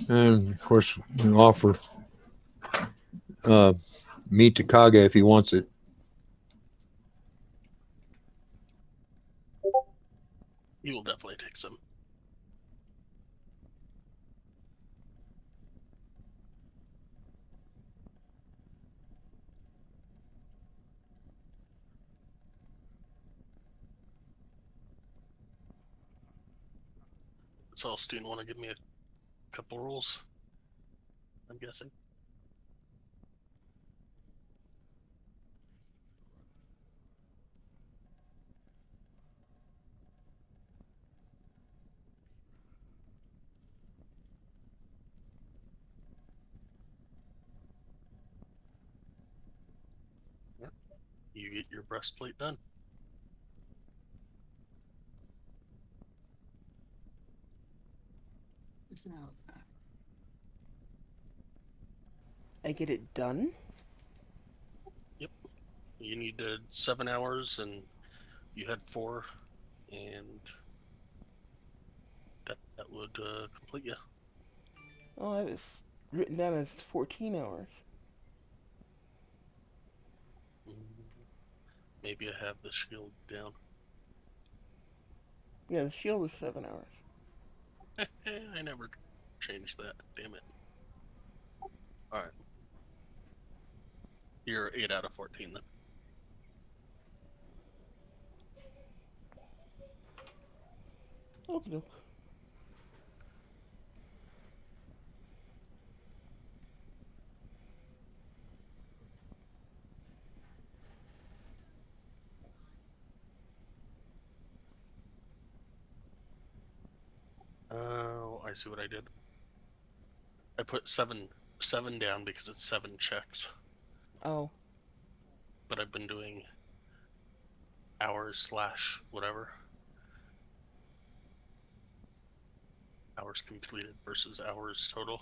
Speaker 4: And of course, we offer meat to Kage if he wants it.
Speaker 2: He will definitely take some. Celestine want to give me a couple rolls? I'm guessing. you get your breastplate done.
Speaker 1: I get it done?
Speaker 2: Yep. You needed 7 hours, and you had 4, and that would complete you.
Speaker 1: Oh, I was written down as 14 hours.
Speaker 2: Maybe I have the shield down.
Speaker 1: Yeah, the shield was 7 hours.
Speaker 2: I never changed that. Damn it. All right. You're 8 out of 14 then.
Speaker 1: Okie doke.
Speaker 2: Oh, I see what I did. I put 7 down because it's 7 checks.
Speaker 1: Oh.
Speaker 2: But I've been doing hours / whatever. Hours completed versus hours total.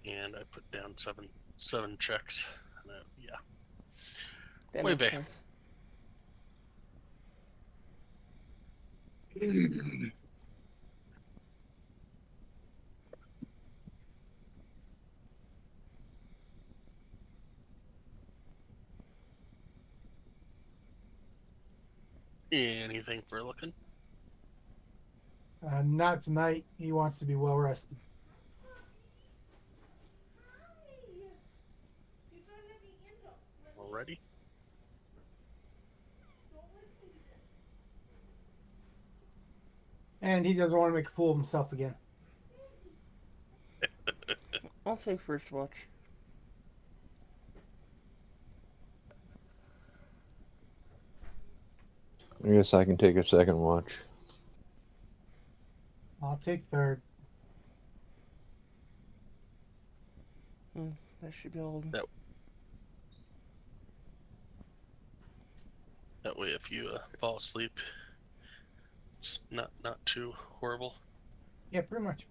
Speaker 2: And I put down 7 checks. Yeah.
Speaker 1: That
Speaker 2: Muy
Speaker 1: makes
Speaker 2: bien.
Speaker 1: sense.
Speaker 2: Anything for looking?
Speaker 3: Not tonight. He wants to be well rested.
Speaker 2: Already?
Speaker 3: And he doesn't want to make a fool of himself again.
Speaker 1: I'll take first watch.
Speaker 4: I guess I can take a second watch.
Speaker 3: I'll take third.
Speaker 1: That should be all.
Speaker 2: That way, if you fall asleep, it's not too horrible.
Speaker 3: Yeah, pretty much.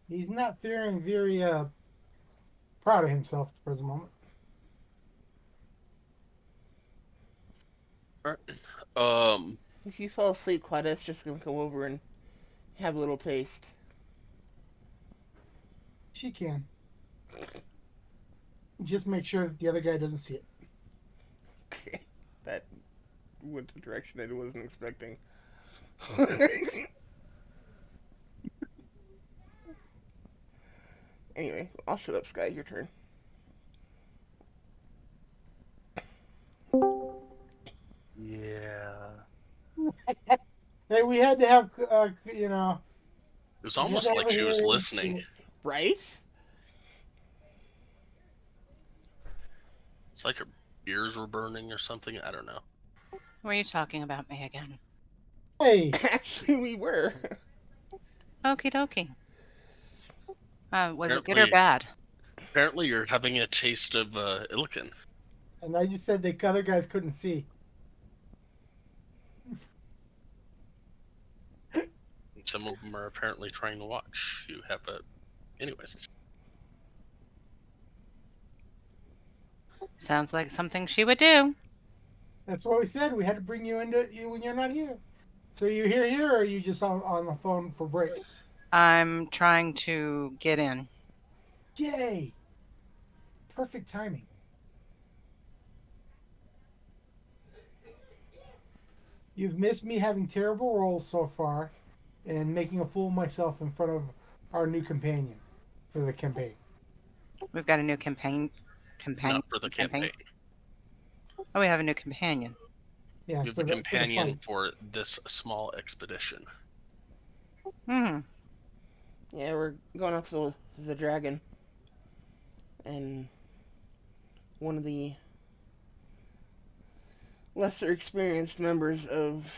Speaker 3: He's not feeling very proud of himself at the present moment.
Speaker 2: Alright.
Speaker 1: If you fall asleep, Claudette's just gonna come over and have a little taste.
Speaker 3: She can. Just make sure that the other guy doesn't see it.
Speaker 1: Okay. That went the direction I wasn't expecting. Anyway, I'll shut up, Sky. Your turn.
Speaker 2: Yeah.
Speaker 3: Hey, we had to have,
Speaker 2: It was almost like she was listening.
Speaker 1: Right?
Speaker 2: It's like her ears were burning or something. I don't know.
Speaker 5: Were you talking about me again?
Speaker 3: Hey.
Speaker 1: Actually, we were.
Speaker 5: Okie dokie. Was it good or bad?
Speaker 2: Apparently, you're having a taste of Illiken.
Speaker 3: And I just said the other guys couldn't see.
Speaker 2: And some of them are apparently trying to watch. You have a... Anyways.
Speaker 5: Sounds like something she would do.
Speaker 3: That's what we said. We had to bring you into you when you're not here. So you here, or are you just on the phone for break?
Speaker 5: I'm trying to get in.
Speaker 3: Yay! Perfect timing. You've missed me having terrible roles so far and making a fool of myself in front of our new companion for the campaign.
Speaker 5: We've got a new companion.
Speaker 2: Not for the campaign.
Speaker 5: Oh, we have a new companion.
Speaker 3: Yeah,
Speaker 2: you have the companion for this small expedition.
Speaker 5: Hmm.
Speaker 1: Yeah, we're going up to the dragon. And one of the lesser experienced members of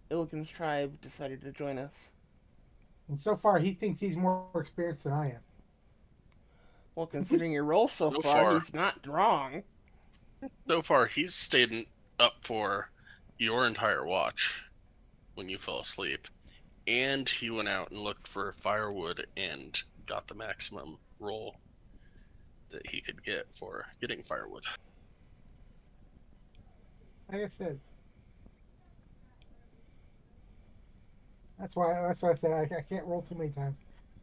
Speaker 1: Illiken's tribe decided to join us.
Speaker 3: And so far, he thinks he's more experienced than I am.
Speaker 1: Well, considering your role so
Speaker 2: So
Speaker 1: far,
Speaker 2: far,
Speaker 1: he's not wrong.
Speaker 2: he's stayed up for your entire watch when you fell asleep, and he went out and looked for firewood and got the maximum roll that he could get for getting firewood.
Speaker 3: Like I said, that's why I said I can't roll too many times.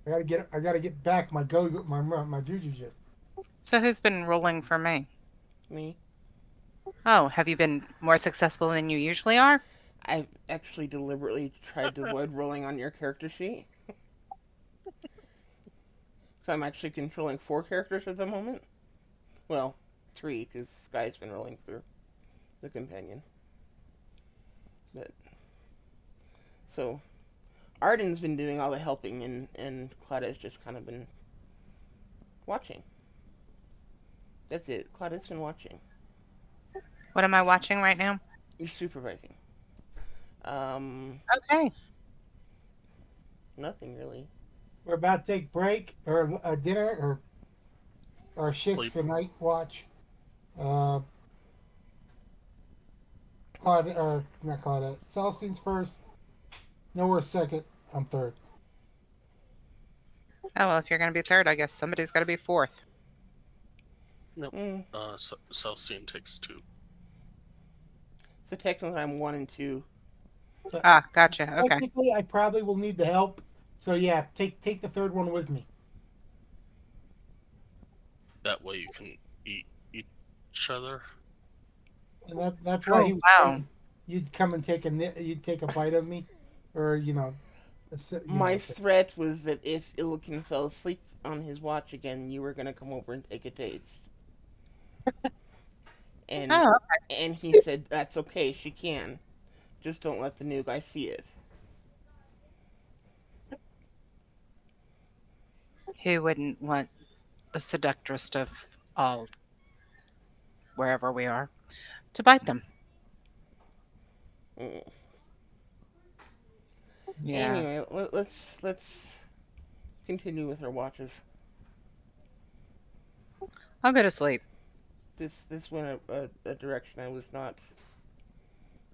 Speaker 3: I gotta get back my juju jet.
Speaker 5: So who's been rolling for me?
Speaker 1: Me,
Speaker 5: Oh, have you been more successful than you usually are?
Speaker 1: I actually deliberately tried to avoid rolling on your character sheet. So I'm actually controlling 4 characters at the moment. Well, 3, because Sky's been rolling for the companion. But so Arden's been doing all the helping, and Claudia's just kind of been watching. That's it. Claudia's been watching.
Speaker 5: What am I watching right now?
Speaker 1: You're supervising. Um,
Speaker 5: Okay.
Speaker 1: Nothing really.
Speaker 3: We're about to take break or a dinner or shifts
Speaker 2: Sleep.
Speaker 3: for night watch. Uh, Claudia, or not Claudia. Celestine's first. Nowhere second. I'm third.
Speaker 5: Oh, well, if you're going to be third, I guess somebody's got to be fourth.
Speaker 2: Nope.
Speaker 1: Mm.
Speaker 2: Celestine takes 2.
Speaker 1: So technically, I'm 1 and 2.
Speaker 3: But
Speaker 5: Ah, gotcha. Okay.
Speaker 3: technically, I probably will need the help. So yeah, take the third one with me.
Speaker 2: That way you can eat each other.
Speaker 3: And that's why
Speaker 5: Oh,
Speaker 3: he was
Speaker 5: wow.
Speaker 3: saying you'd come and you'd take a bite of me, or
Speaker 1: My threat was that if Illikin fell asleep on his watch again, you were gonna come over and take a taste. And
Speaker 5: Oh,
Speaker 1: and he said that's okay, she can. Just don't let the new guy see it.
Speaker 5: who wouldn't want the seductress of all, wherever we are, to bite them?
Speaker 1: Mm.
Speaker 5: Yeah.
Speaker 1: Anyway, let's continue with our watches.
Speaker 5: I'll go to sleep.
Speaker 1: This went a direction I was not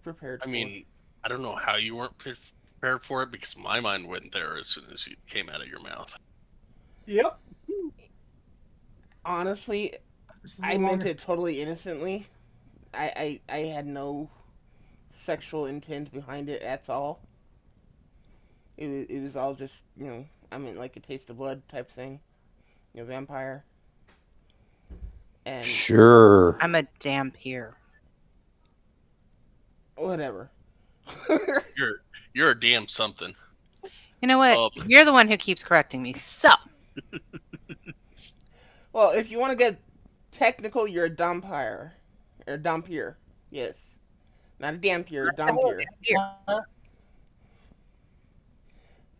Speaker 1: prepared
Speaker 2: I
Speaker 1: for.
Speaker 2: mean, I don't know how you weren't prepared for it because my mind went there as soon as it came out of your mouth.
Speaker 3: Yep.
Speaker 1: Honestly,
Speaker 3: This is the
Speaker 1: I meant
Speaker 3: longest.
Speaker 1: it totally innocently. I had no sexual intent behind it at all. It was all just, I mean, like a taste of blood type thing. Vampire. And
Speaker 4: Sure.
Speaker 5: I'm a dampier.
Speaker 1: whatever.
Speaker 2: You're a damn something.
Speaker 5: You know what?
Speaker 2: Um,
Speaker 5: You're the one who keeps correcting me. So,
Speaker 1: Well, if you want to get technical, you're a Dompire. Or Dompier. Yes. Not a Dampier, a Dompier.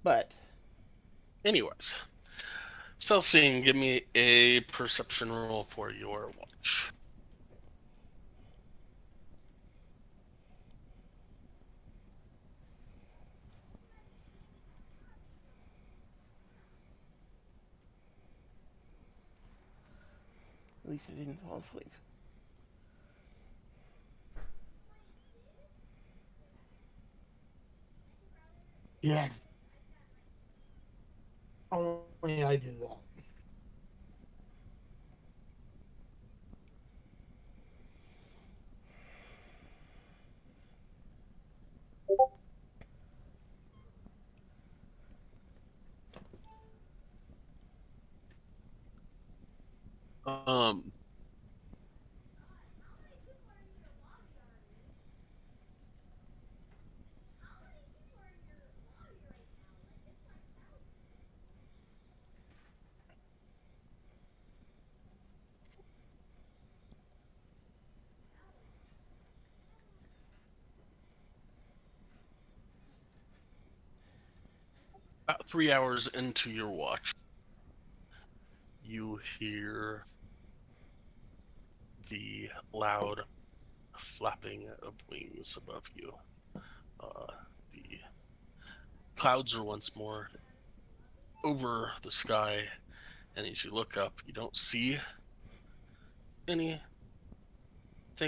Speaker 1: But,
Speaker 2: Anyways, Celestine, give me a perception roll for your watch.
Speaker 1: at least I didn't fall asleep.
Speaker 3: Yeah. Only I do that.
Speaker 2: Um, about 3 hours into your watch, you hear the loud flapping of wings above you. The clouds are once more over the sky, and as you look up, you don't see anything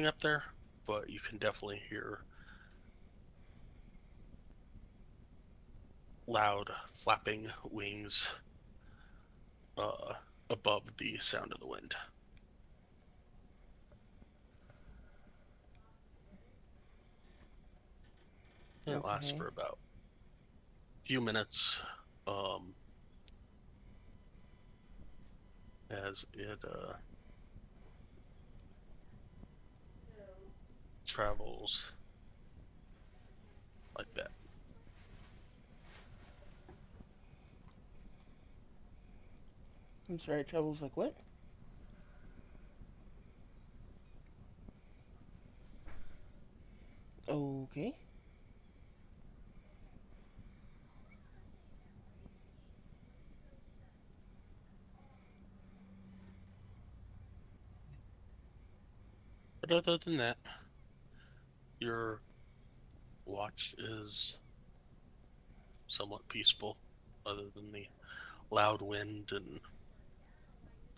Speaker 2: up there, but you can definitely hear loud flapping wings above the sound of the wind. It lasts
Speaker 1: Okay.
Speaker 2: for about a few minutes as it travels like that.
Speaker 1: I'm sorry, Trouble's like what? Okay.
Speaker 2: But other than that, your watch is somewhat peaceful, other than the loud wind and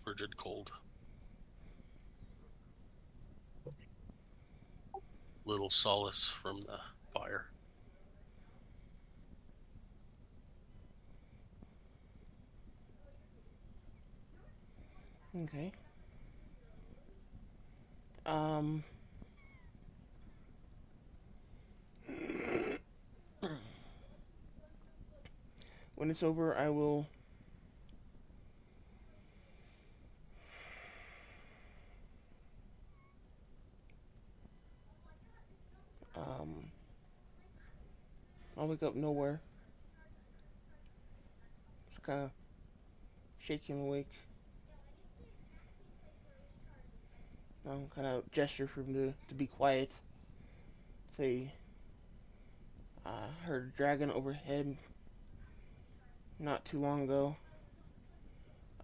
Speaker 2: frigid cold. Little solace from the fire.
Speaker 1: Okay. Um. When it's over, I will. Um. I'll wake up nowhere. Just kind of shake him awake. Kind of gesture for him to be quiet. Say, I heard a dragon overhead not too long ago.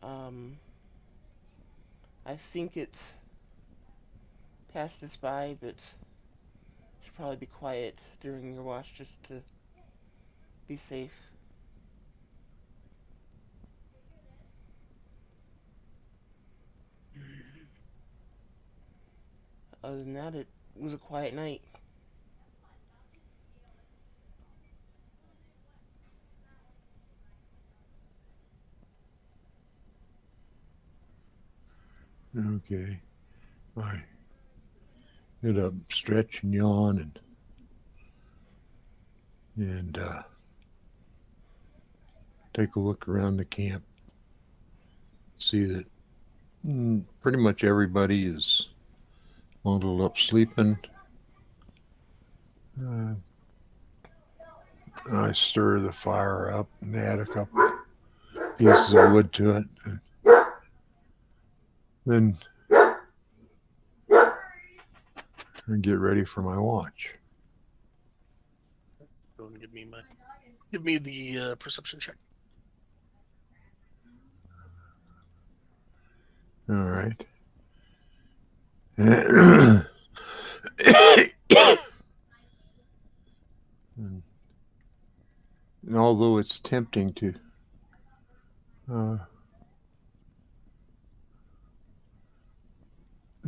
Speaker 1: Um, I think it passed us by, but should probably be quiet during your watch just to be safe. Other than that, it was a quiet night.
Speaker 4: Okay. I get up, stretch and yawn, and take a look around the camp. See that pretty much everybody is bundled up sleeping. I stir the fire up and add a couple pieces of wood to it. Then I get ready for my watch.
Speaker 2: Go and give me the perception check.
Speaker 4: All right. And although it's tempting to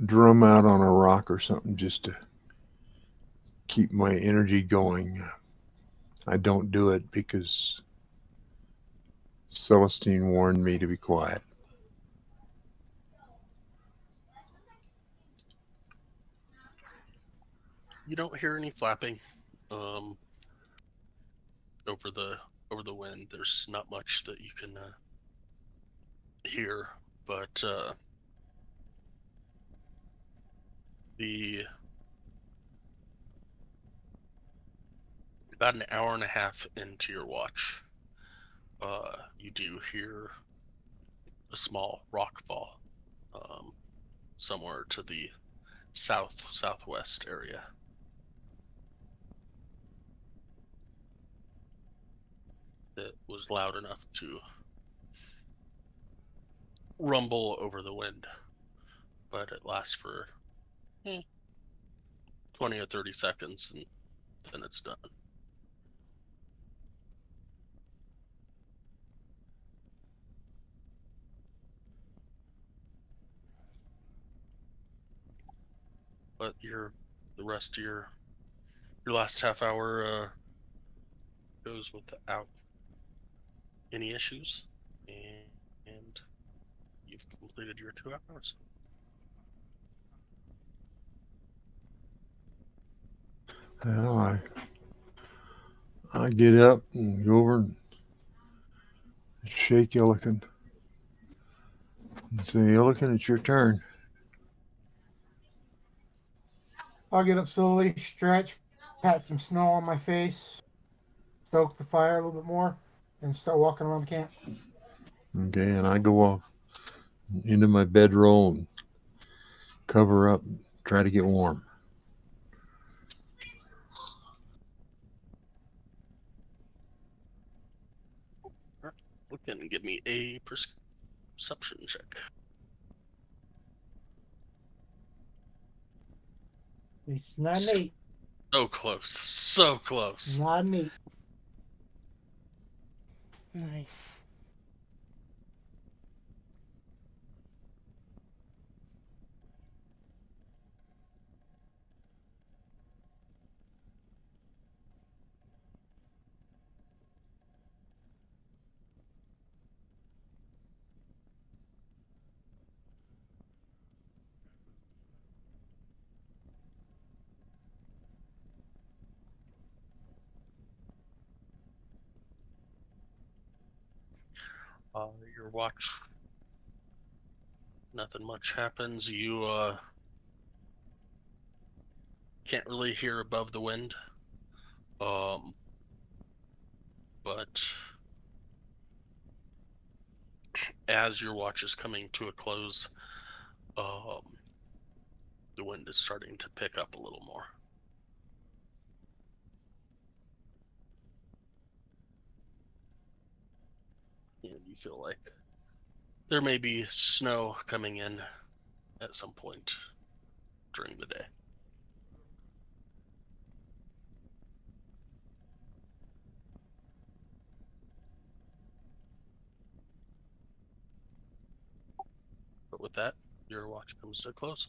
Speaker 4: drum out on a rock or something just to keep my energy going, I don't do it because Celestine warned me to be quiet.
Speaker 2: You don't hear any flapping over the wind. There's not much that you can hear, but the about an hour and a half into your watch, you do hear a small rock fall somewhere to the southwest area. It was loud enough to rumble over the wind, but it lasts for 20 or 30 seconds, and then it's done. let the rest of your last half hour goes without any issues, and you've completed your 2 hours.
Speaker 4: Well, I get up and go over and shake Illiken and say, Illiken, it's your turn.
Speaker 3: I'll get up slowly, stretch, pat some snow on my face, stoke the fire a little bit more, and start walking around the camp.
Speaker 4: Okay, and I go off into my bedroll and cover up and try to get warm.
Speaker 2: Look and give me a perception check.
Speaker 3: It's not an 8.
Speaker 2: So close. So close.
Speaker 3: Not an 8.
Speaker 1: Nice.
Speaker 2: Your watch. Nothing much happens. You can't really hear above the wind. But as your watch is coming to a close, the wind is starting to pick up a little more. And you feel like there may be snow coming in at some point during the day. But with that, your watch comes to a close.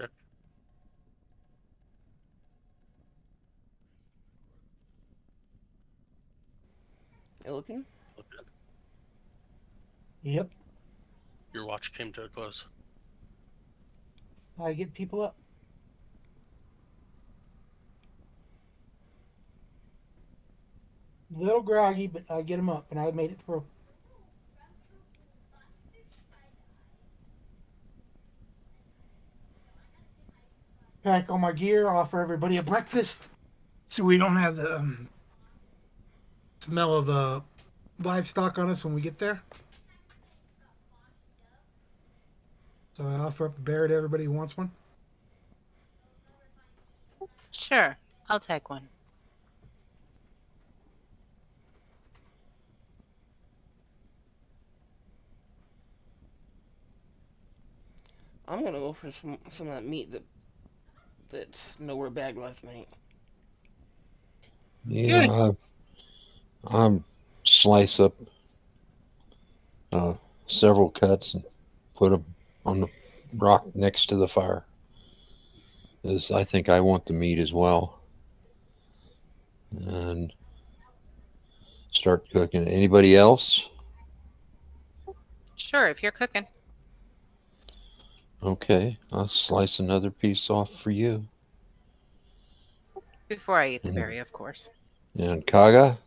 Speaker 2: Okay.
Speaker 1: Illiken?
Speaker 2: Okay.
Speaker 3: Yep.
Speaker 2: Your watch came to a close.
Speaker 3: I get people up. A little groggy, but I get them up, and I made it through. Pack all my gear, offer everybody a breakfast, so we don't have the smell of livestock on us when we get there. So I offer up a bear to everybody who wants one.
Speaker 5: Sure, I'll take one.
Speaker 1: I'm gonna go for some of that meat that's nowhere bagged last night.
Speaker 4: Yeah, I slice up several cuts and put them on the rock next to the fire. As I think I want the meat as well, and start cooking. Anybody else?
Speaker 5: Sure, if you're cooking.
Speaker 4: Okay, I'll slice another piece off for you.
Speaker 5: Before I eat the
Speaker 4: And,
Speaker 5: berry, of course.
Speaker 4: and Kaga,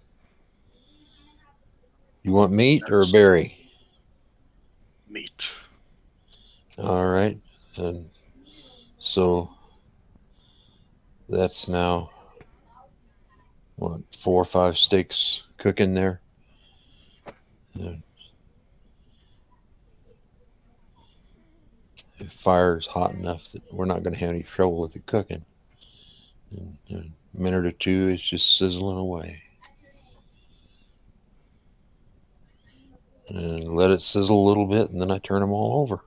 Speaker 4: you want meat or a
Speaker 2: Yes.
Speaker 4: berry?
Speaker 2: Meat.
Speaker 4: All right, and so that's now what 4 or 5 steaks cooking there. And the fire's hot enough that we're not going to have any trouble with it cooking. In a minute or two, it's just sizzling away. and let it sizzle a little bit, and then I turn them all over.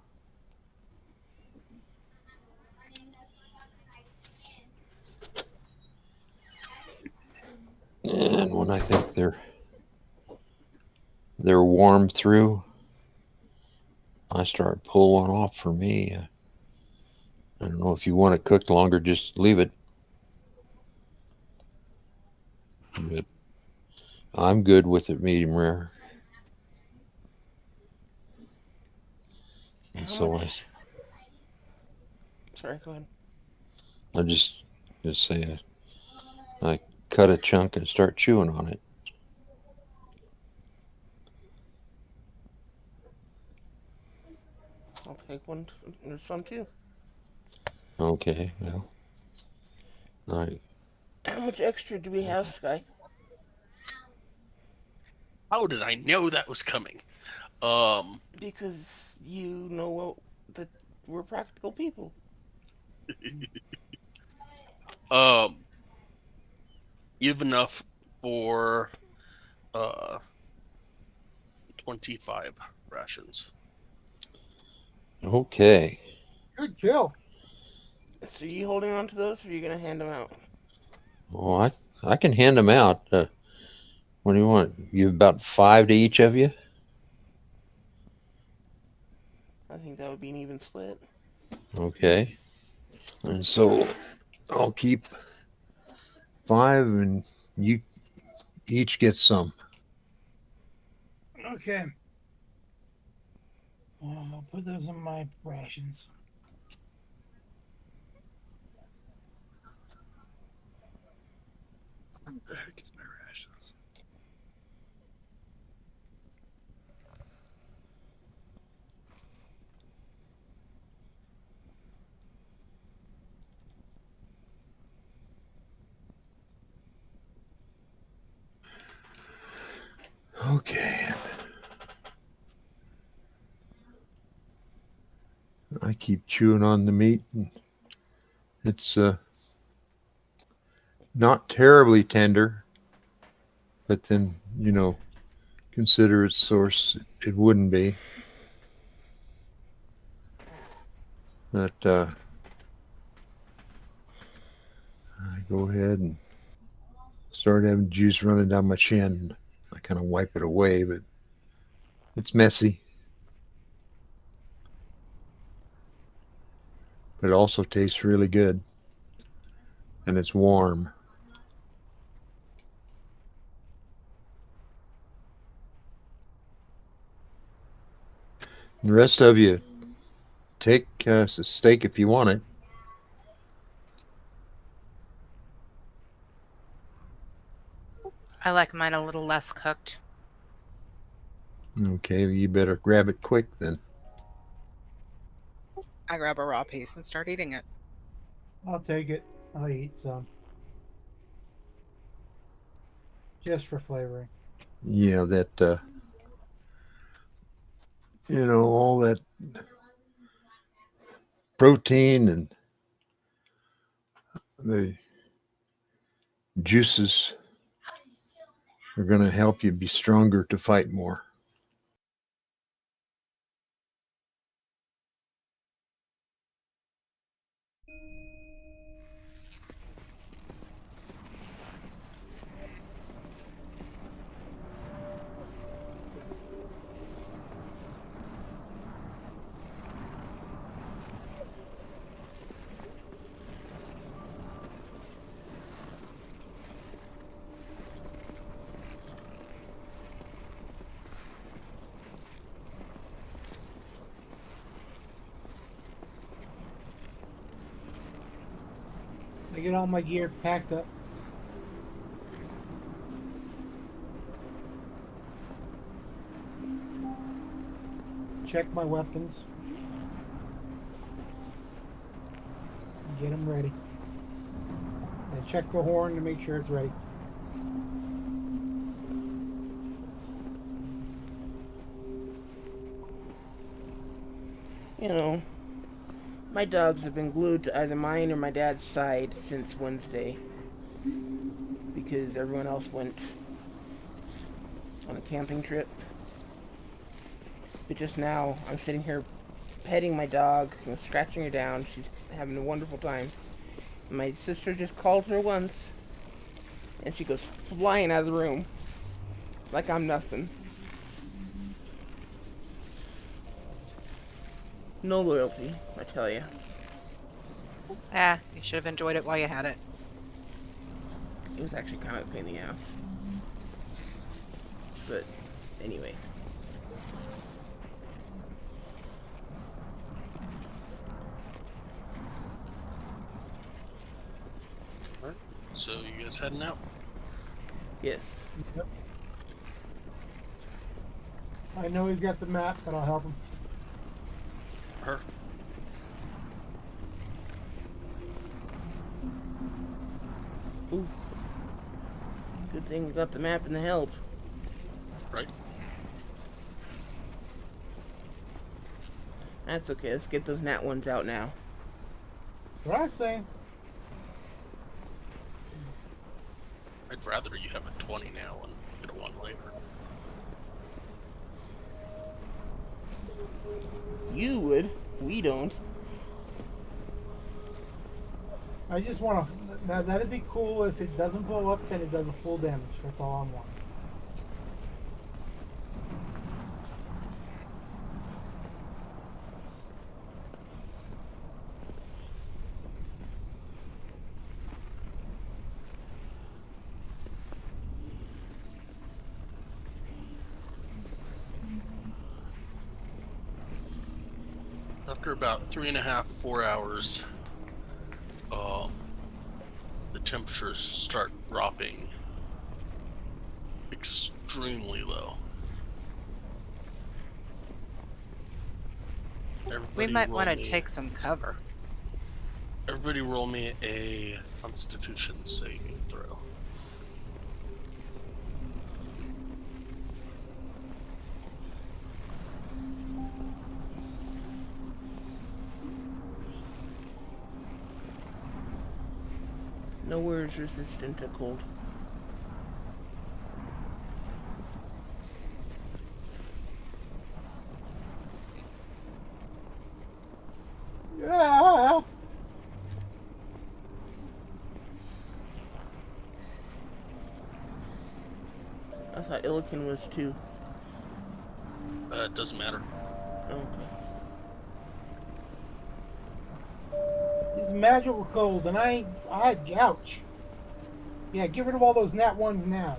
Speaker 4: And when I think they're warm through, I start pulling off. For me, I don't know if you want it cooked longer, just leave it. But I'm good with it medium rare. And
Speaker 1: How
Speaker 4: so
Speaker 1: much? Sorry, go ahead.
Speaker 4: I just say I cut a chunk and start chewing on it.
Speaker 1: I'll take one. There's some too.
Speaker 4: Okay, well,
Speaker 1: How much extra do we have, Sky?
Speaker 2: How did I know that was coming?
Speaker 1: Because you know that we're practical people.
Speaker 2: You have enough for 25 rations.
Speaker 4: okay.
Speaker 3: Good kill.
Speaker 1: So are you holding on to those, or are you gonna hand them out?
Speaker 4: Well, I can hand them out. What do you want? You have about 5 to each of you?
Speaker 1: I think that would be an even split.
Speaker 4: Okay. And so I'll keep 5, and you each get some.
Speaker 3: Okay. I'll put those in my rations. What the heck is my rations?
Speaker 4: Okay. I keep chewing on the meat, and it's not terribly tender, but then, consider its source, it wouldn't be. But I go ahead and start having juice running down my chin. I kind of wipe it away, but it's messy. But it also tastes really good, and it's warm. The rest of you take a steak if you want it.
Speaker 5: I like mine a little less cooked.
Speaker 4: Okay, you better grab it quick then.
Speaker 5: I grab a raw piece and start eating it.
Speaker 3: I'll take it. I'll eat some. Just for flavoring.
Speaker 4: Yeah, that, all that protein and the juices are going to help you be stronger to fight more.
Speaker 3: I get all my gear packed up. Check my weapons. Get them ready. And check the horn to make sure it's ready.
Speaker 1: You know, my dogs have been glued to either mine or my dad's side since Wednesday. Because everyone else went on a camping trip. But just now, I'm sitting here petting my dog, scratching her down. She's having a wonderful time. My sister just called her once, and she goes flying out of the room like I'm nothing. No loyalty, I tell you.
Speaker 5: You should have enjoyed it while you had it.
Speaker 1: It was actually kind of a pain in the ass. But anyway.
Speaker 2: Alright, so you guys heading out?
Speaker 1: Yes.
Speaker 3: Yep. I know he's got the map, but I'll help him.
Speaker 2: Her.
Speaker 1: Ooh. Good thing we got the map and the help.
Speaker 2: Right.
Speaker 1: That's okay. Let's get those nat ones out now.
Speaker 3: What I say?
Speaker 2: I'd rather you have a 20 now and get a 1 later.
Speaker 1: You would. We don't.
Speaker 3: I just want to. Now that'd be cool if it doesn't blow up and it does a full damage. That's all I'm wanting.
Speaker 2: After about 3.5, 4 hours, the temperatures start dropping extremely low.
Speaker 5: We
Speaker 2: Everybody
Speaker 5: might
Speaker 2: roll
Speaker 5: want to
Speaker 2: me-
Speaker 5: take some cover.
Speaker 2: Everybody roll me a Constitution saving throw.
Speaker 1: Nowhere is resistant to cold.
Speaker 3: Yeah.
Speaker 1: I thought Illiken was too.
Speaker 2: It doesn't matter.
Speaker 1: Okay.
Speaker 3: It's magical cold, and I ouch. Yeah, get rid of all those nat ones now.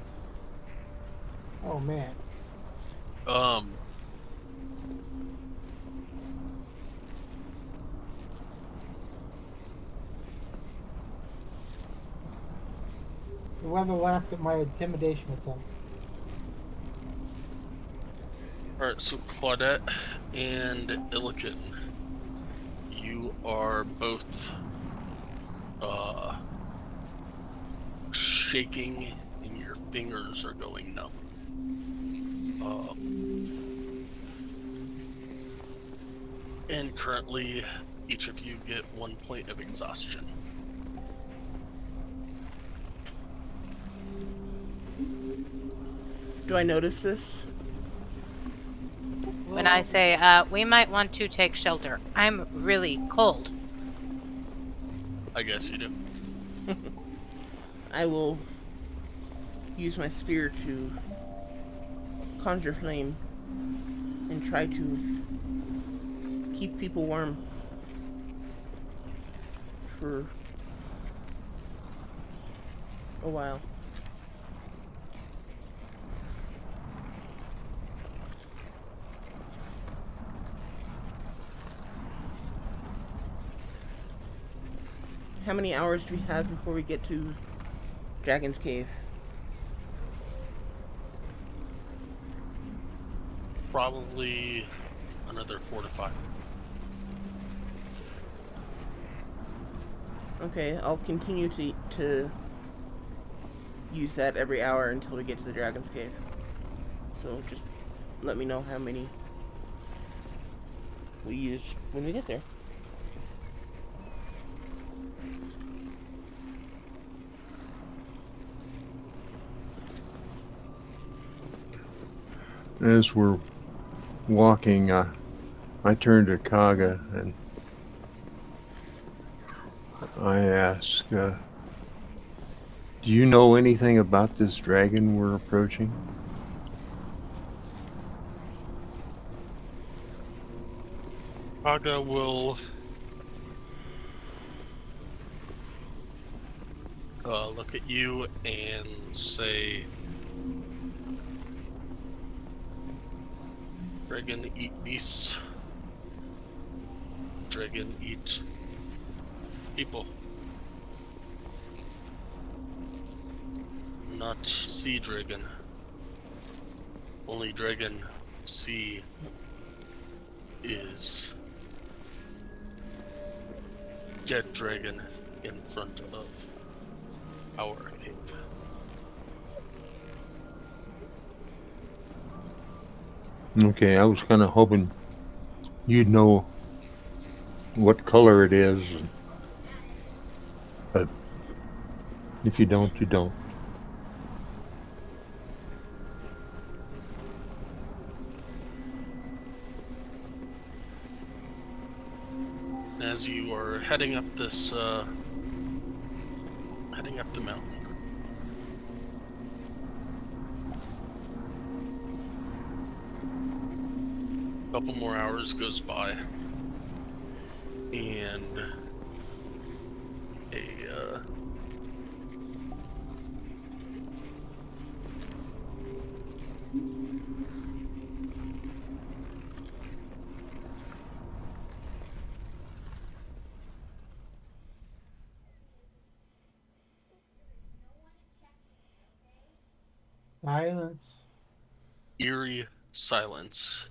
Speaker 3: Oh man. The weather laughed at my intimidation attempt.
Speaker 2: Alright, so Claudette and Illiken, you are both shaking and your fingers are going numb. And currently, each of you get 1 point of exhaustion.
Speaker 1: Do I notice this?
Speaker 5: When I say, we might want to take shelter. I'm really cold.
Speaker 2: I guess you do.
Speaker 1: I will use my spear to conjure flame and try to keep people warm for a while. How many hours do we have before we get to Dragon's Cave?
Speaker 2: Probably another 4 to 5.
Speaker 1: Okay, I'll continue to use that every hour until we get to the Dragon's Cave. So just let me know how many we use when we get there.
Speaker 4: As we're walking, I turned to Kaga and I asked, "Do you know anything about this dragon we're approaching?"
Speaker 2: Kaga will look at you and say, "Dragon eat beasts. Dragon eat people. Not sea dragon. Only dragon sea is dead dragon in front of our cave."
Speaker 4: Okay, I was kind of hoping you'd know what color it is, but if you don't, you don't.
Speaker 2: As you are heading up this, heading up the mountain, a couple more hours goes by, and a
Speaker 3: Silence.
Speaker 2: eerie silence.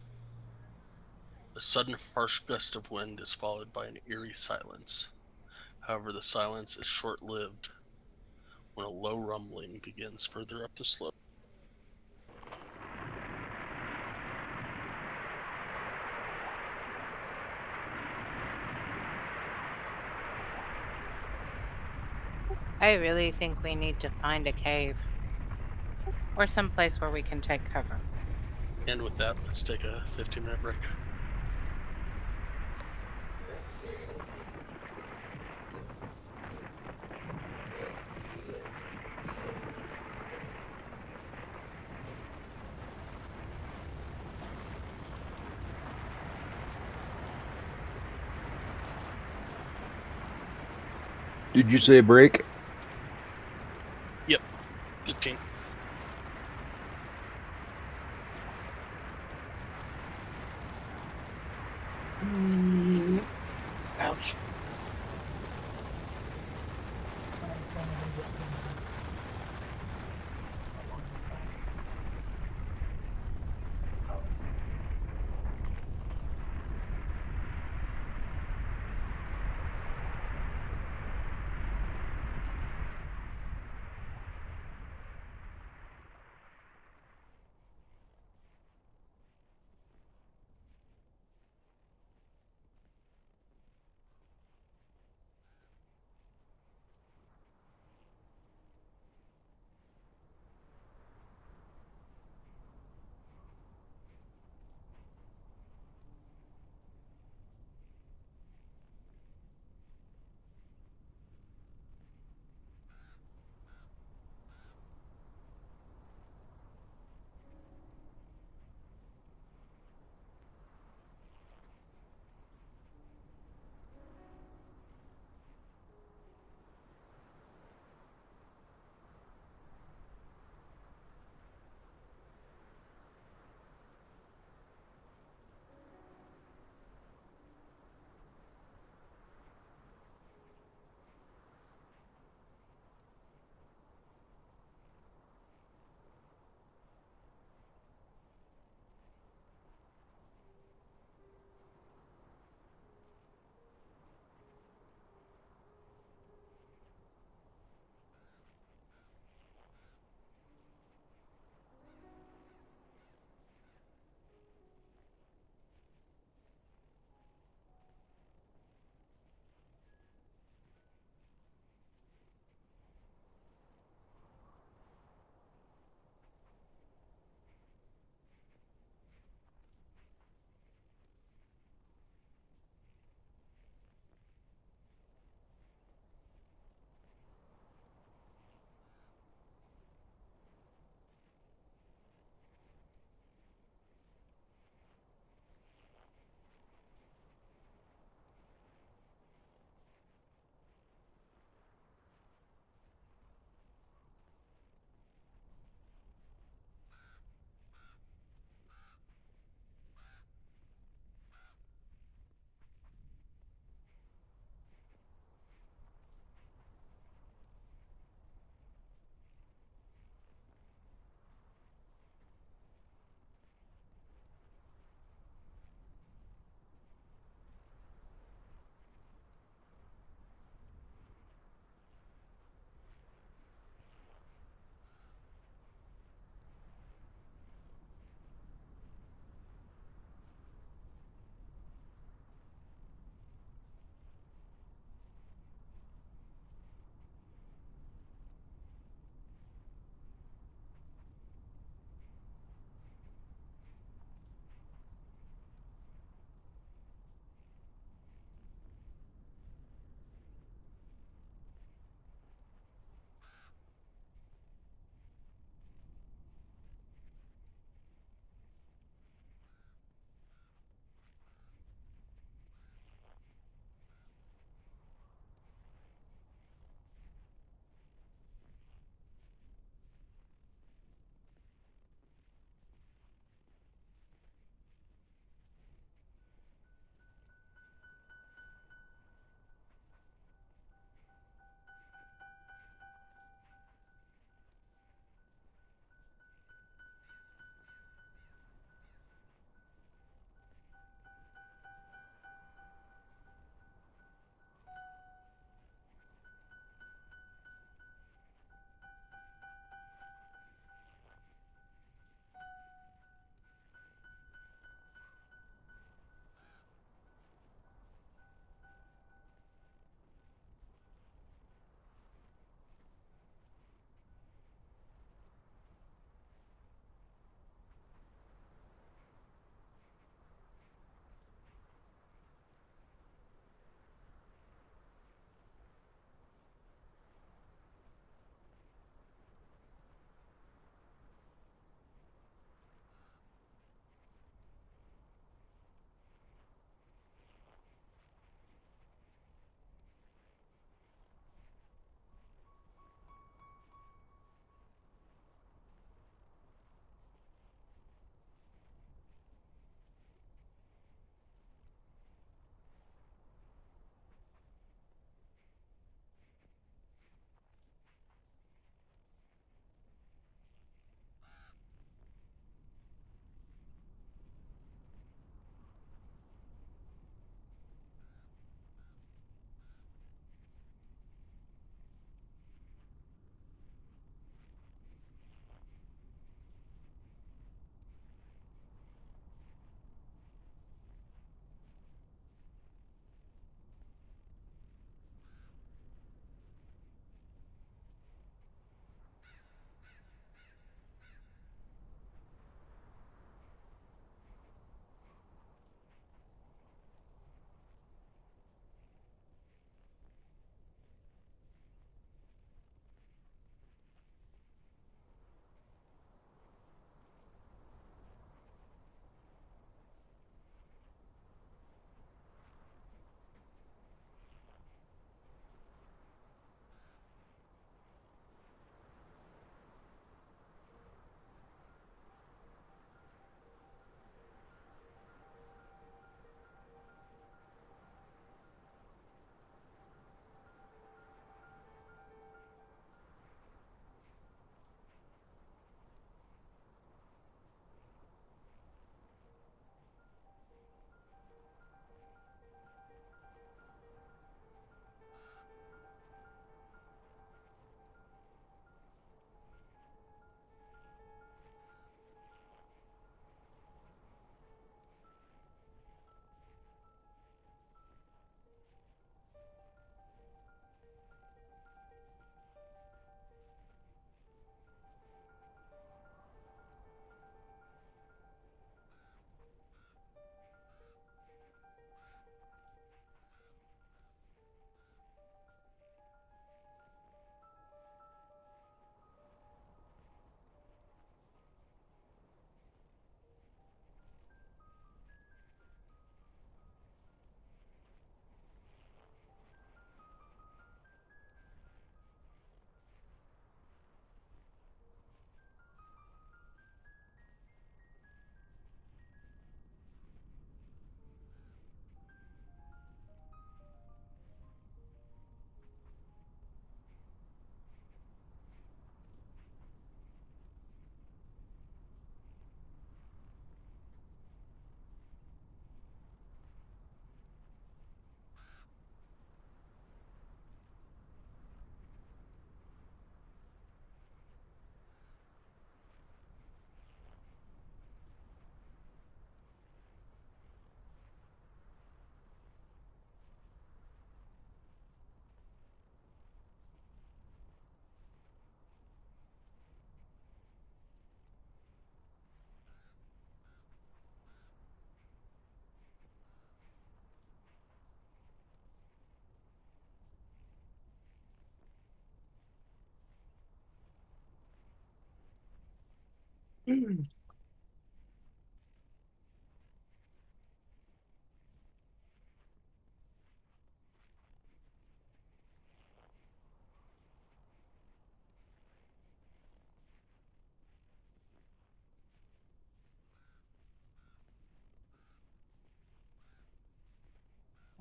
Speaker 2: A sudden harsh gust of wind is followed by an eerie silence. However, the silence is short-lived when a low rumbling begins further up the slope.
Speaker 5: I really think we need to find a cave or some place where we can take cover.
Speaker 2: And with that, let's take a 15-minute break.
Speaker 4: Did you say break?
Speaker 2: Yep, 15.
Speaker 3: Ouch.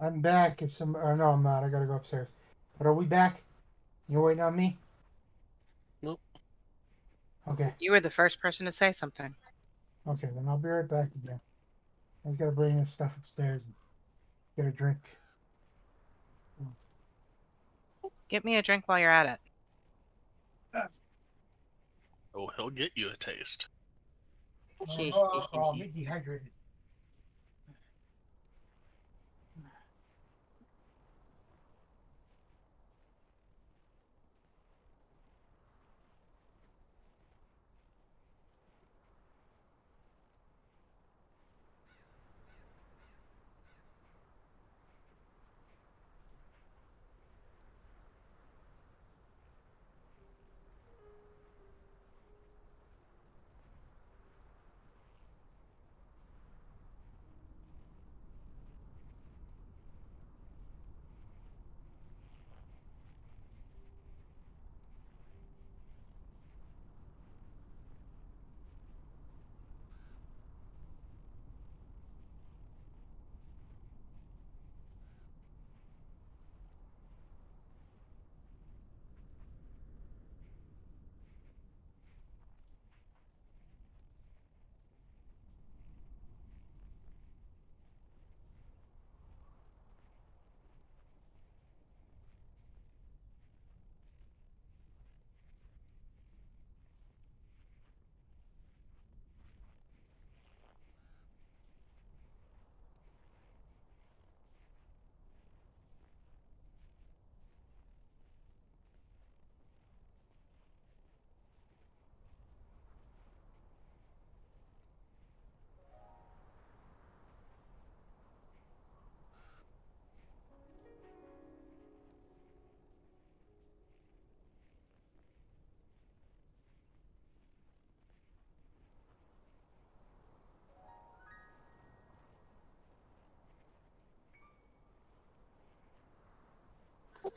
Speaker 3: I'm back. If some, oh no, I'm not. I gotta go upstairs. But are we back? You're waiting on me?
Speaker 2: Nope.
Speaker 3: Okay.
Speaker 5: You were the first person to say something.
Speaker 3: Okay, then I'll be right back again. I just gotta bring this stuff upstairs and get a drink.
Speaker 5: Get me a drink while you're at it.
Speaker 2: Oh, he'll get you a taste.
Speaker 3: No alcohol. I'll be dehydrated.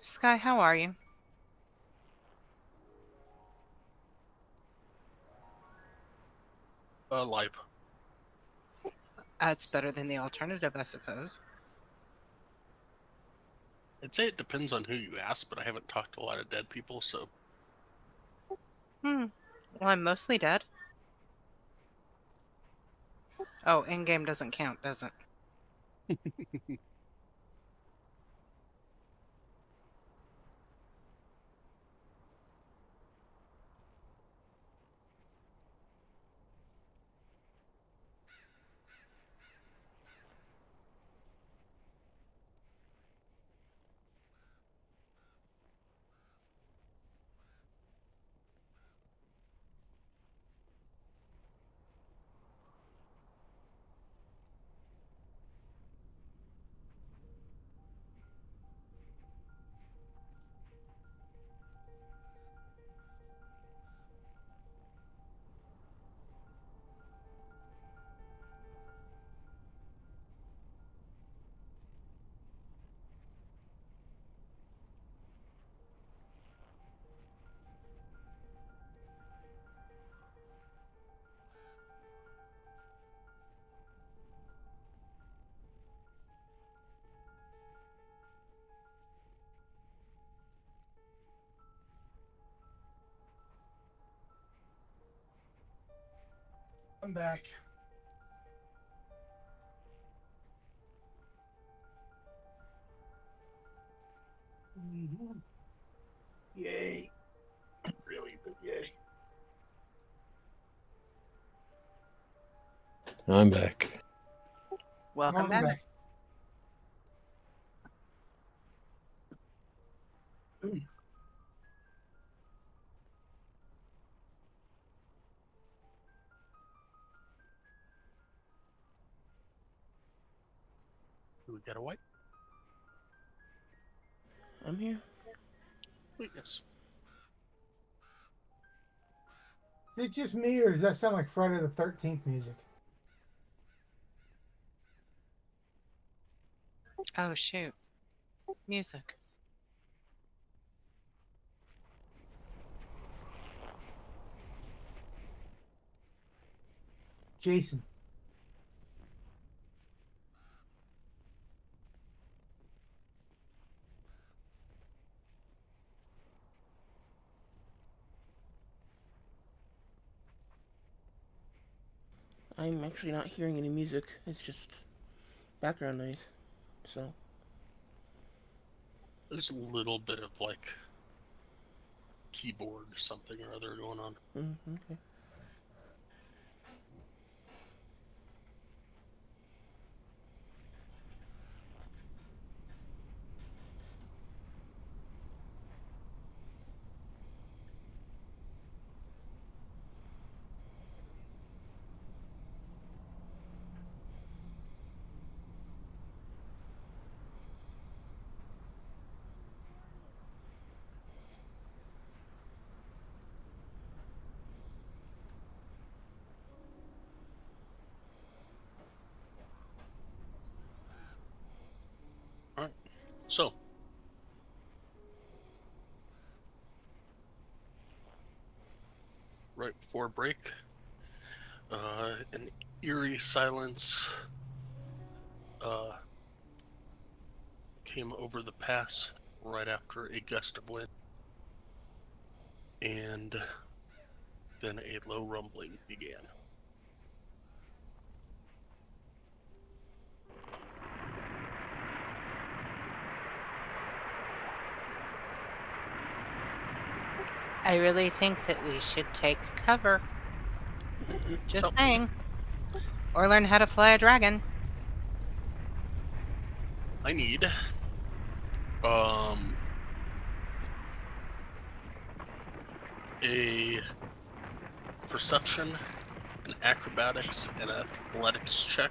Speaker 5: Sky, how are you?
Speaker 2: Life.
Speaker 5: That's better than the alternative, I suppose.
Speaker 2: I'd say it depends on who you ask, but I haven't talked to a lot of dead people, so
Speaker 5: Well, I'm mostly dead. Oh, in-game doesn't count, does it?
Speaker 3: I'm back. Yay. Really good yay.
Speaker 4: I'm back.
Speaker 5: Welcome back.
Speaker 2: do we get a white?
Speaker 1: I'm here.
Speaker 2: Wait, yes.
Speaker 3: Is it just me, or does that sound like Friday the 13th music?
Speaker 5: Oh, shoot. Music.
Speaker 3: Jason.
Speaker 1: I'm actually not hearing any music. It's just background noise. So,
Speaker 2: There's a little bit of like keyboard something or other going on.
Speaker 1: okay.
Speaker 2: All right. So, right before break, an eerie silence came over the pass right after a gust of wind, and then a low rumbling began.
Speaker 5: I really think that we should take cover. Just
Speaker 2: So-
Speaker 5: saying. Or learn how to fly a dragon.
Speaker 2: I need a perception, an acrobatics, and a athletics check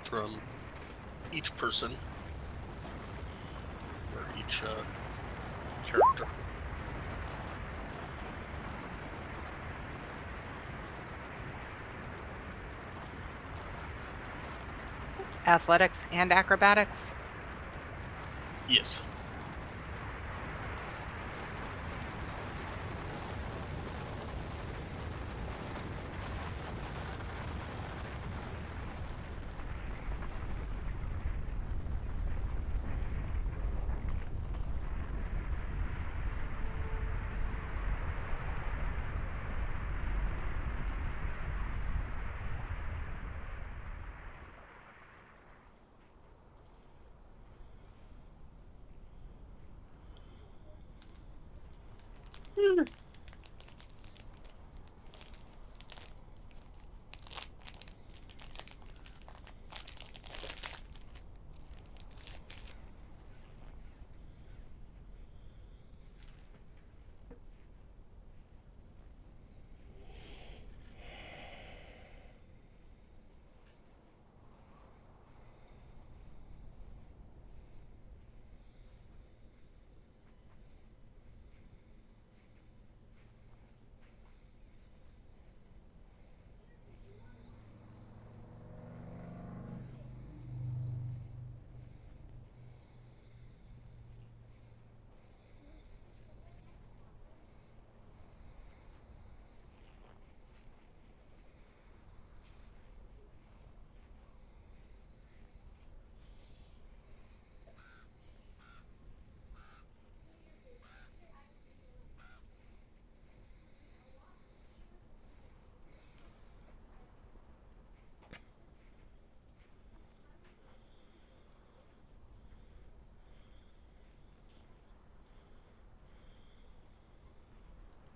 Speaker 2: from each person or each character.
Speaker 5: Athletics and acrobatics.
Speaker 2: Yes.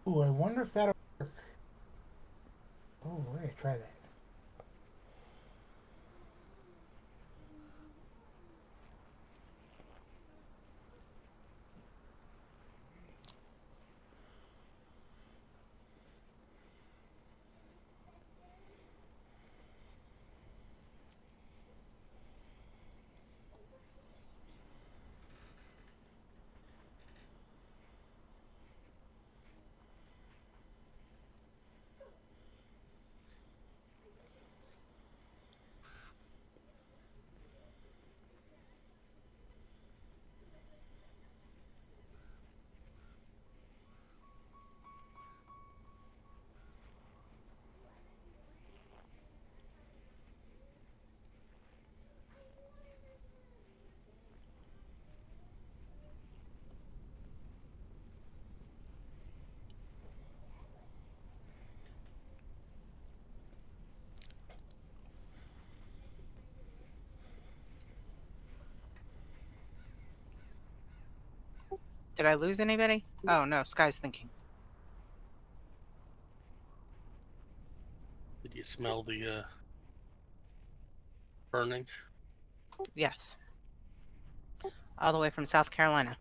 Speaker 3: Ooh, I wonder if that'll work. Oh, we're gonna try that.
Speaker 5: Did I lose anybody? Oh no, Sky's thinking.
Speaker 2: Did you smell the burning?
Speaker 5: Yes. All the way from South Carolina.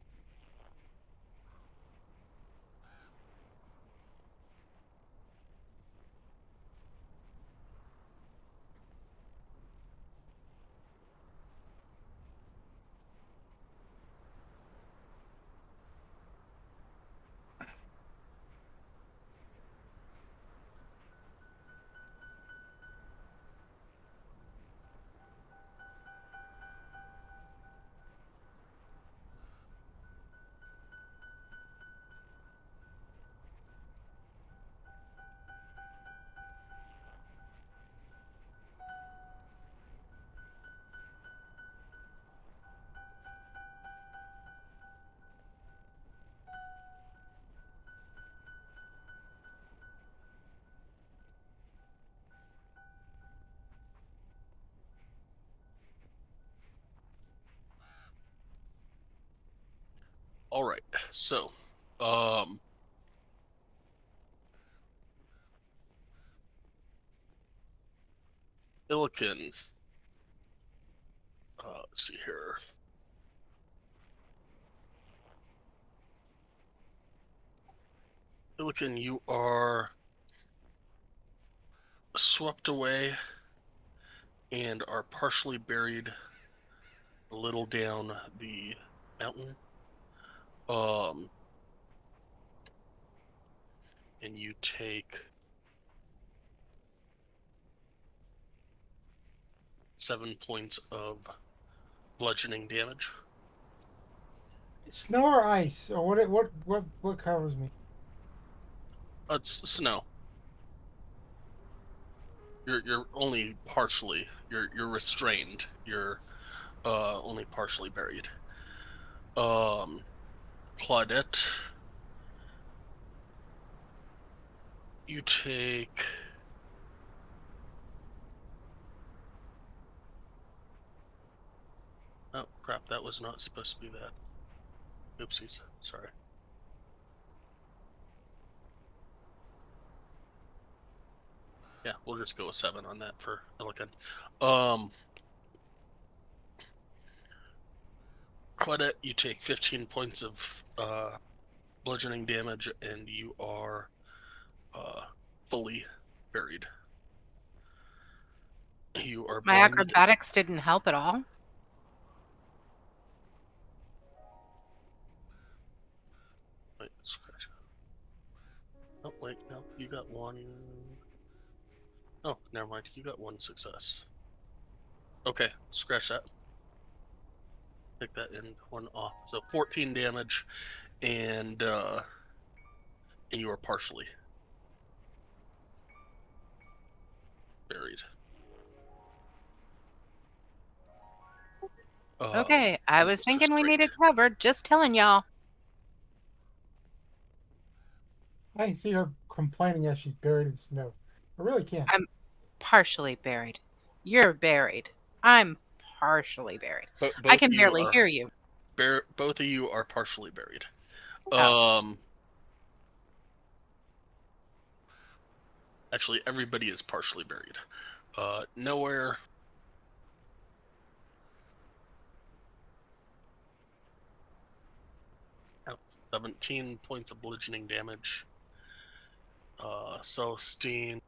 Speaker 2: All right. So, Illiken. Let's see here. Illiken, you are swept away and are partially buried a little down the mountain. And you take 7 points of bludgeoning damage.
Speaker 3: Snow or ice, or what covers me?
Speaker 2: It's snow. You're only partially. You're restrained. You're only partially buried. Claudette, you take oh crap, that was not supposed to be that. Oopsies, sorry. Yeah, we'll just go with 7 on that for Illiken. Claudette, you take 15 points of bludgeoning damage, and you are fully buried. You are
Speaker 5: My
Speaker 2: blinded.
Speaker 5: acrobatics didn't help at all.
Speaker 2: Wait, scratch. Oh wait, no, you got 1. Oh, never mind. You got 1 success. Okay, scratch that. Take that and 1 off. So 14 damage, and you are partially buried.
Speaker 5: Okay, I was
Speaker 2: just
Speaker 5: thinking we
Speaker 2: straight.
Speaker 5: needed cover. Just telling y'all.
Speaker 3: I can see her complaining as she's buried in snow. I really can't.
Speaker 5: I'm partially buried. You're buried. I'm partially buried.
Speaker 2: But
Speaker 5: I
Speaker 2: both
Speaker 5: can
Speaker 2: of you
Speaker 5: barely
Speaker 2: are
Speaker 5: hear you.
Speaker 2: both of you are partially buried.
Speaker 5: Oh.
Speaker 2: Actually, everybody is partially buried. Nowhere. Oh, 17 points of bludgeoning damage. Celestine,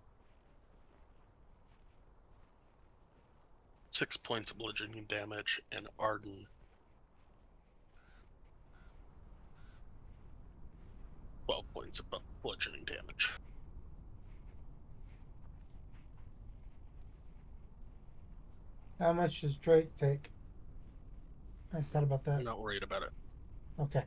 Speaker 2: 6 points of bludgeoning damage, and Arden, 12 points of bludgeoning damage.
Speaker 3: How much does Drake take? I said about that.
Speaker 2: I'm not worried about it.
Speaker 3: Okay.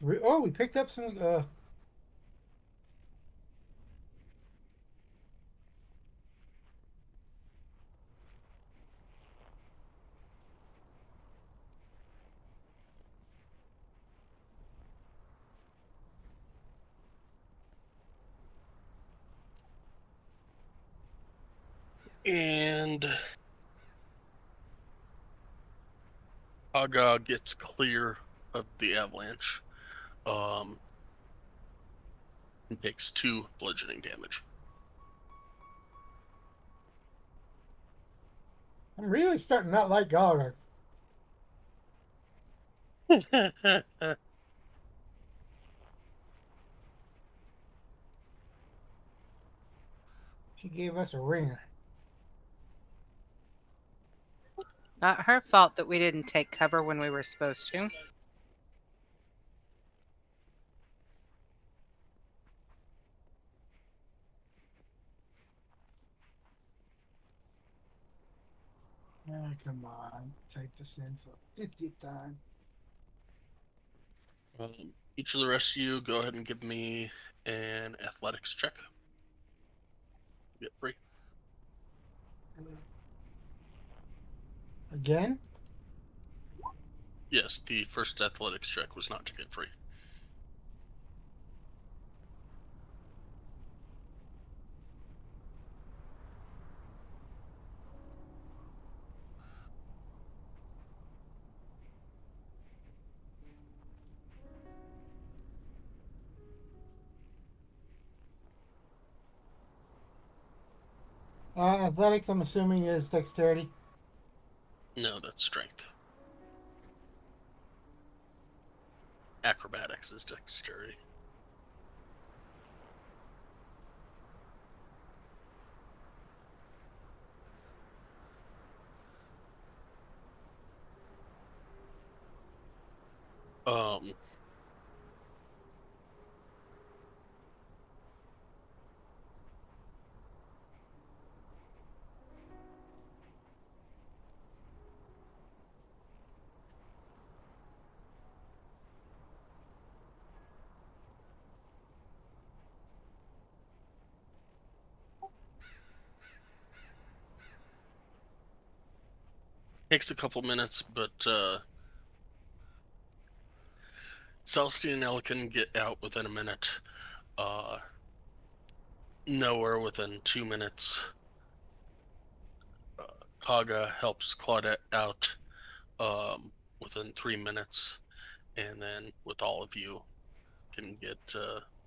Speaker 3: We picked up some.
Speaker 2: And Aga gets clear of the avalanche. And takes 2 bludgeoning damage.
Speaker 3: I'm really starting to not like Gallagher. She gave us a ringer.
Speaker 5: Not her fault that we didn't take cover when we were supposed to.
Speaker 3: Oh, come on. Type this in for the 50th time.
Speaker 2: Each of the rest of you, go ahead and give me an athletics check. Get free.
Speaker 3: Again?
Speaker 2: Yes, the first athletics check was not to get free.
Speaker 3: Athletics, I'm assuming, is dexterity.
Speaker 2: No, that's strength. Acrobatics is dexterity. Um, Takes a couple minutes, but Celestine and Elkin get out within a minute. Nowhere within 2 minutes. Kaga helps Claudette out within 3 minutes, and then with all of you can get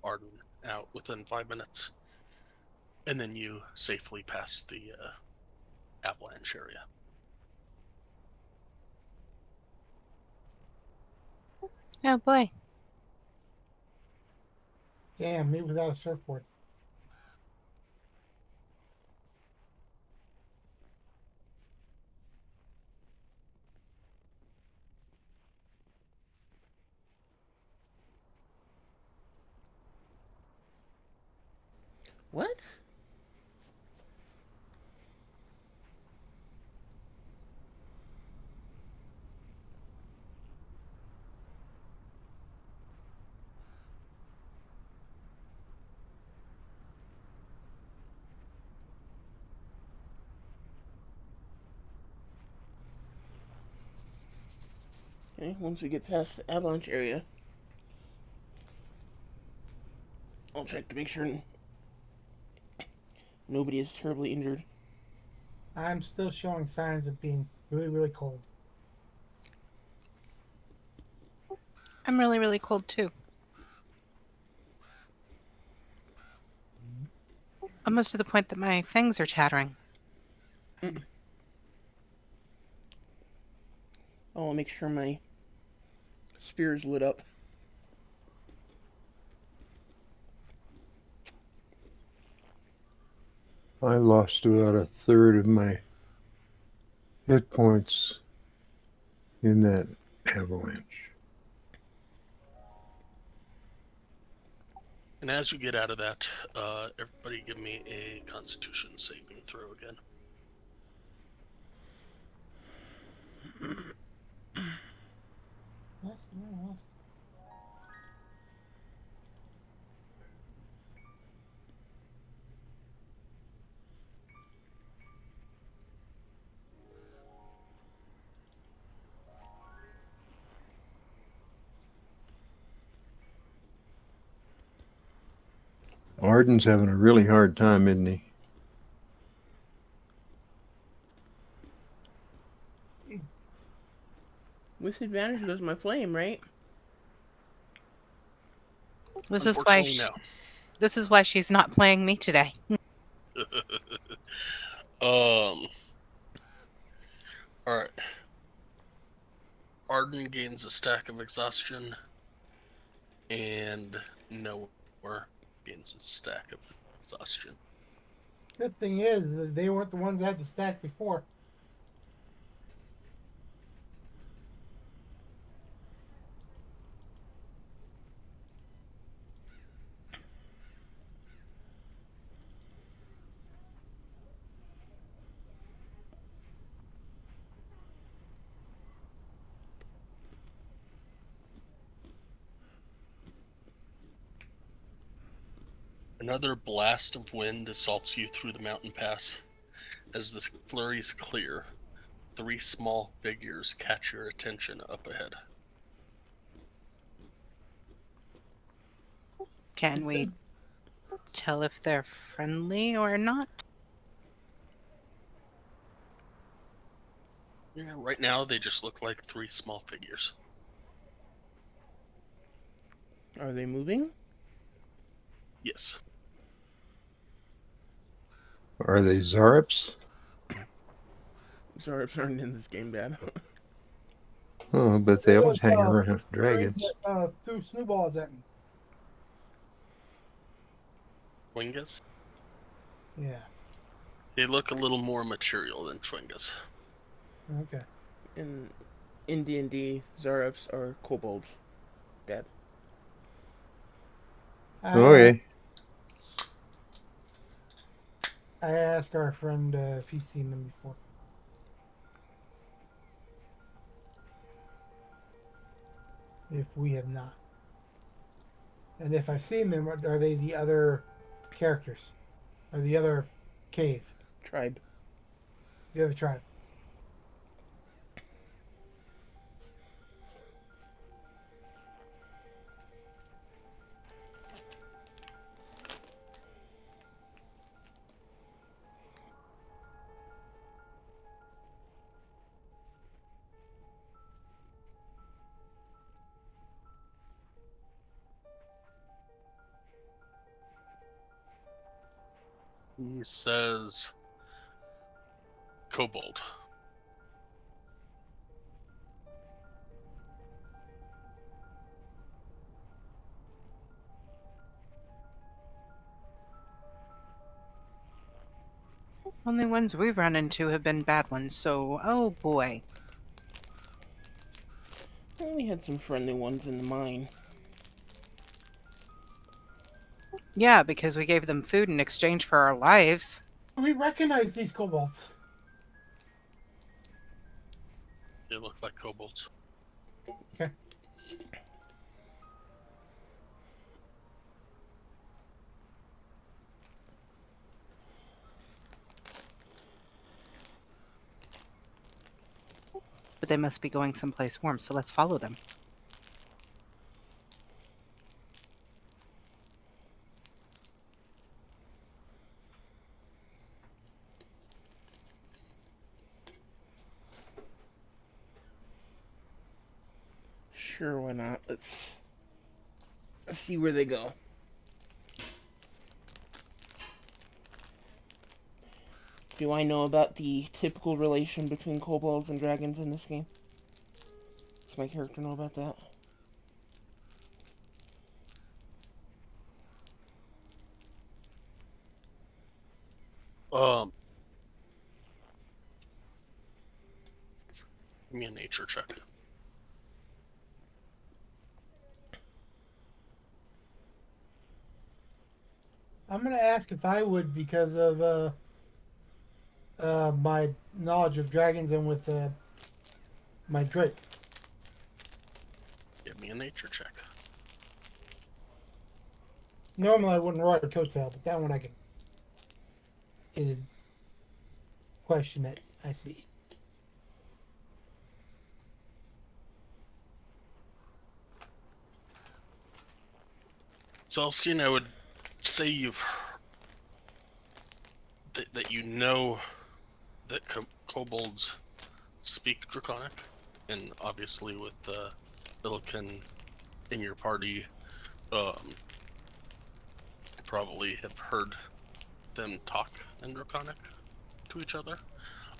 Speaker 2: Arden out within 5 minutes, and then you safely pass the avalanche area.
Speaker 5: Oh boy.
Speaker 3: Damn, me without a surfboard.
Speaker 1: What? Okay, once we get past the avalanche area, I'll check to make sure nobody is terribly injured.
Speaker 3: I'm still showing signs of being really, really cold.
Speaker 5: I'm really, really cold too. Almost to the point that my fangs are chattering.
Speaker 1: I'll make sure my spear is lit up.
Speaker 4: I lost about a third of my hit points in that avalanche.
Speaker 2: And as you get out of that, everybody give me a Constitution saving throw again.
Speaker 4: Arden's having a really hard time, isn't he?
Speaker 1: With advantage goes my flame, right?
Speaker 5: This is why
Speaker 2: Unfortunately,
Speaker 5: this is why she's not playing me today.
Speaker 2: no. All right. Arden gains a stack of exhaustion, and Nowhere gains a stack of exhaustion.
Speaker 3: Good thing is that they weren't the ones that had the stack before.
Speaker 2: Another blast of wind assaults you through the mountain pass. As the flurries clear, 3 small figures catch your attention up ahead.
Speaker 5: Can we tell if they're friendly or not?
Speaker 2: Yeah, right now they just look like 3 small figures.
Speaker 1: Are they moving?
Speaker 2: Yes.
Speaker 4: Are they Zarups?
Speaker 1: Zorps aren't in this game bad.
Speaker 4: Oh, but they always hang around dragons.
Speaker 3: Threw snowballs at me.
Speaker 2: Chwingas?
Speaker 3: Yeah.
Speaker 2: They look a little more material than Chwingas.
Speaker 3: Okay.
Speaker 1: In D&D, Zorps are kobolds. Bad.
Speaker 4: Okay.
Speaker 3: I asked our friend if he's seen them before. If we have not. And if I've seen them, are they the other characters? Or the other cave?
Speaker 1: Tribe.
Speaker 3: The other tribe?
Speaker 2: He says kobold.
Speaker 5: Only ones we've run into have been bad ones, so oh boy.
Speaker 1: Well, we had some friendly ones in the mine.
Speaker 5: Yeah, because we gave them food in exchange for our lives.
Speaker 3: We recognize these kobolds.
Speaker 2: They look like kobolds.
Speaker 3: Okay.
Speaker 5: But they must be going someplace warm, so let's follow them.
Speaker 1: Sure, why not? Let's see where they go. Do I know about the typical relation between kobolds and dragons in this game? Does my character know about that?
Speaker 2: Give me a nature check.
Speaker 3: I'm going to ask if I would because of my knowledge of dragons and with my Drake.
Speaker 2: Give me a nature check.
Speaker 3: Normally I wouldn't ride a coattail, but that one I can. Is a question that I see.
Speaker 2: Celestine, I would say that you know that kobolds speak Draconic, and obviously with Illican in your party, probably have heard them talk in Draconic to each other.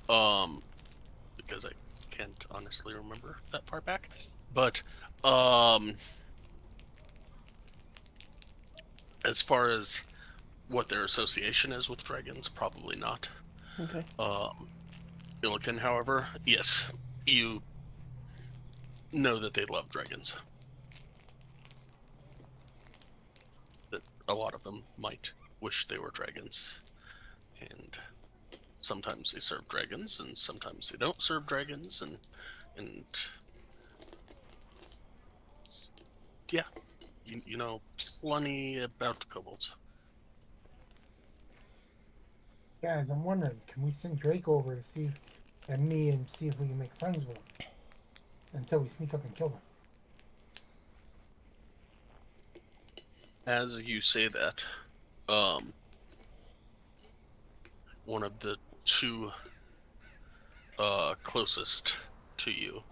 Speaker 2: Because I can't honestly remember that part back. But as far as what their association is with dragons, probably not.
Speaker 1: Okay.
Speaker 2: Illican, however, yes, you know that they love dragons. That a lot of them might wish they were dragons. And sometimes they serve dragons, and sometimes they don't serve dragons, and yeah, you know plenty about kobolds.
Speaker 3: Guys, I'm wondering, can we send Drake over to see and me and see if we can make friends with him until we sneak up and kill him?
Speaker 2: As you say that, one of the two closest to you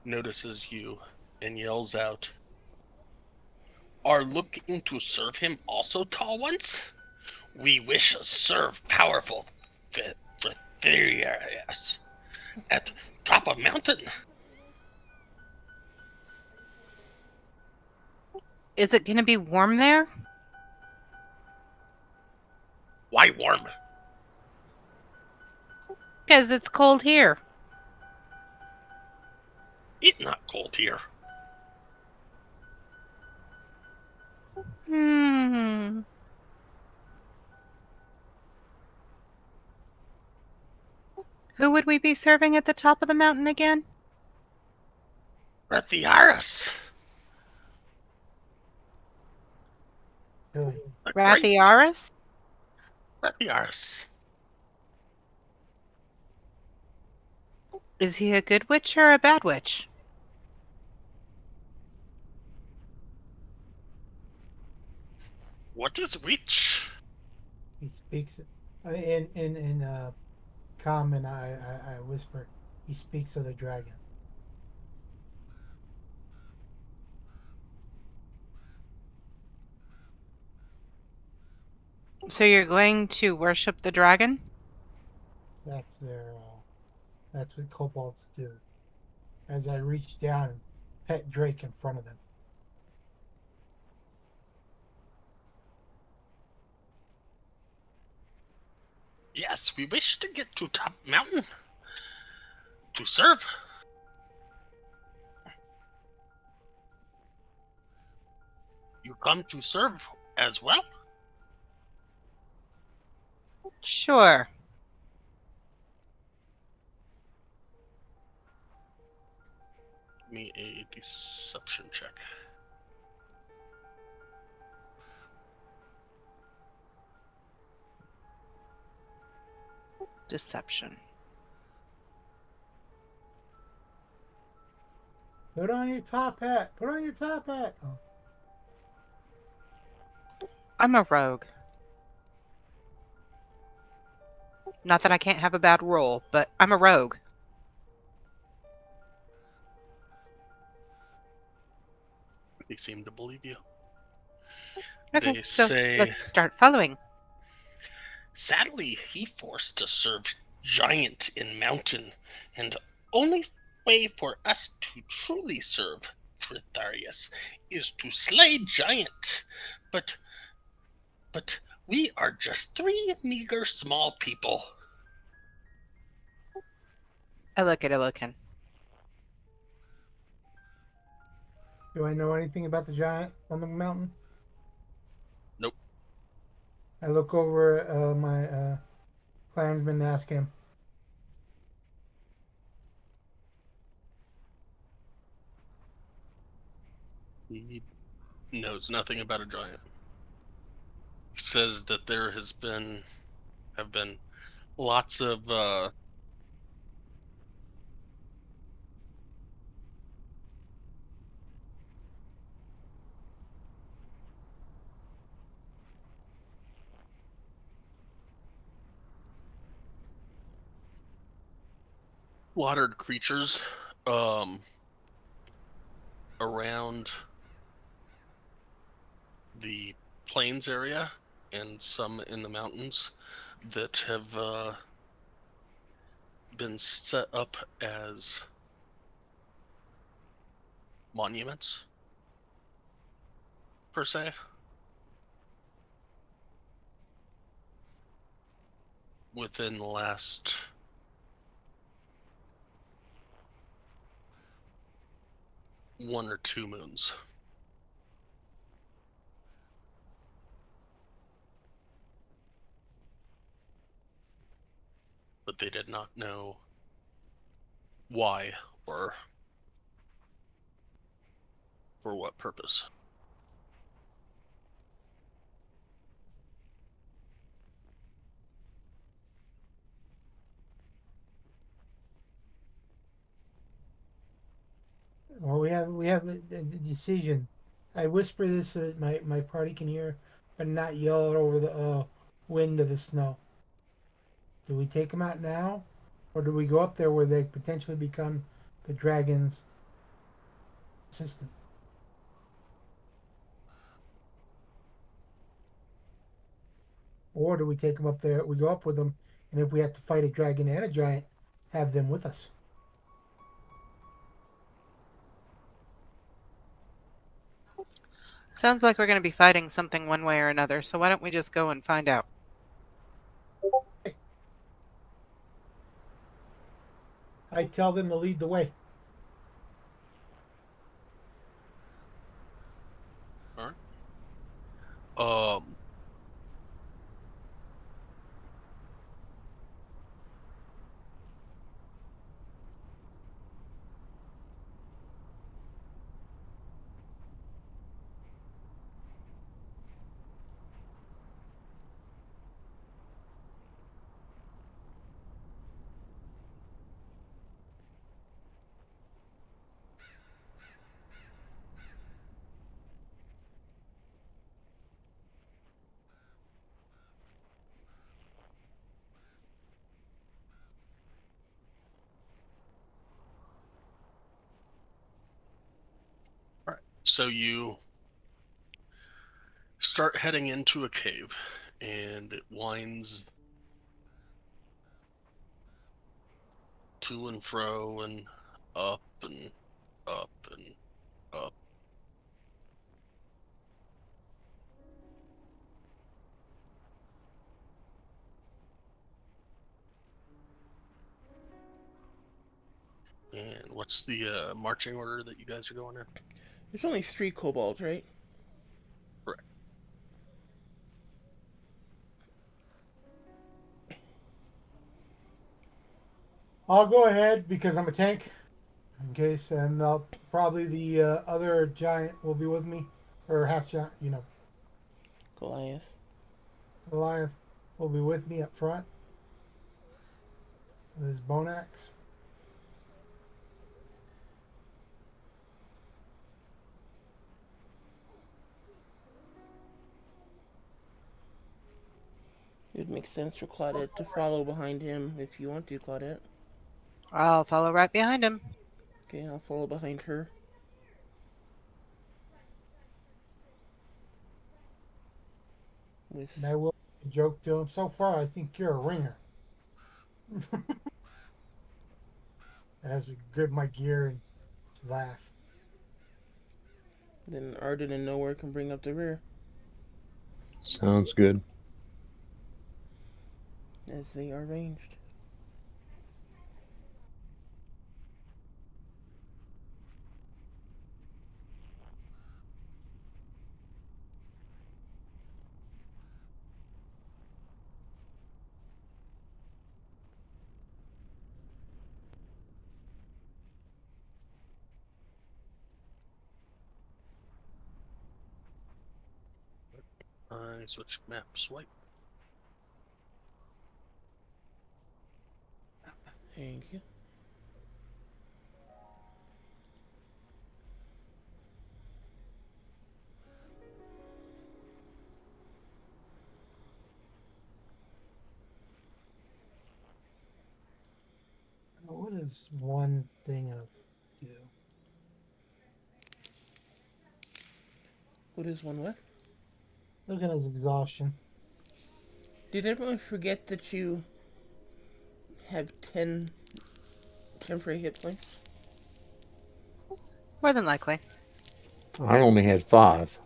Speaker 2: notices you and yells out, "Are looking to serve him also, tall ones? We wish to serve powerful Fritherias at top of mountain."
Speaker 5: Is it going to be warm there?
Speaker 2: Why warm?
Speaker 5: Because it's cold here.
Speaker 2: It's not cold here.
Speaker 5: Hmm. Who would we be serving at the top of the mountain again?
Speaker 2: Fritherias.
Speaker 3: Really?
Speaker 5: Rathiaris?
Speaker 2: Fritherias.
Speaker 5: Is he a good witch or a bad witch?
Speaker 2: What is witch?
Speaker 3: He speaks in common. I whisper. He speaks of the dragon.
Speaker 5: So you're going to worship the dragon?
Speaker 3: That's their. That's what kobolds do. As I reach down and pet Drake in front of them.
Speaker 2: Yes, we wish to get to top mountain to serve. You come to serve as well?
Speaker 5: Sure.
Speaker 2: Give me a deception check.
Speaker 5: Deception.
Speaker 3: Put on your top hat. Put on your top hat. Oh.
Speaker 5: I'm a rogue. Not that I can't have a bad roll, but I'm a rogue.
Speaker 2: They seem to believe you.
Speaker 5: Okay,
Speaker 2: They
Speaker 5: so
Speaker 2: say,
Speaker 5: let's start following.
Speaker 2: sadly, he forced to serve giant in mountain, and only way for us to truly serve Tritharius is to slay giant. But we are just 3 meager small people.
Speaker 5: I look at Illican.
Speaker 3: Do I know anything about the giant on the mountain?
Speaker 2: Nope.
Speaker 3: I look over my clansman and ask him.
Speaker 2: He knows nothing about a giant. He says that there have been lots of watered creatures around the plains area and some in the mountains that have been set up as monuments, per se. Within the last 1 or 2 moons. But they did not know why or for what purpose.
Speaker 3: Well, we have a decision. I whisper this so that my party can hear, but not yell it over the wind or the snow. Do we take them out now, or do we go up there where they potentially become the dragon's assistant? Or do we take them up there? We go up with them, and if we have to fight a dragon and a giant, have them with us.
Speaker 5: Sounds like we're going to be fighting something one way or another, so why don't we just go and find out?
Speaker 3: I tell them to lead the way.
Speaker 2: All right. All right. So you start heading into a cave, and it winds to and fro and up and up and up. And what's the marching order that you guys are going in?
Speaker 1: There's only 3 kobolds, right?
Speaker 2: Correct.
Speaker 3: I'll go ahead because I'm a tank, in case, and probably the other giant will be with me, or half giant,
Speaker 1: Goliath.
Speaker 3: Goliath will be with me up front with his bone axe.
Speaker 1: It would make sense for Claudette to follow behind him if you want to, Claudette.
Speaker 5: I'll follow right behind him.
Speaker 1: Okay, I'll follow behind her.
Speaker 3: And I will joke to him, so far I think you're a ringer. As we grip my gear and laugh.
Speaker 1: Then Arden and Nowhere can bring up the rear,
Speaker 4: Sounds good.
Speaker 1: as they are ranged.
Speaker 2: I switch maps. White.
Speaker 1: Thank you.
Speaker 3: What is is one thing I'll do.
Speaker 1: What is one what?
Speaker 3: Look at his exhaustion.
Speaker 1: Did everyone forget that you have 10 temporary hit points?
Speaker 5: More than likely.
Speaker 4: I only had 5.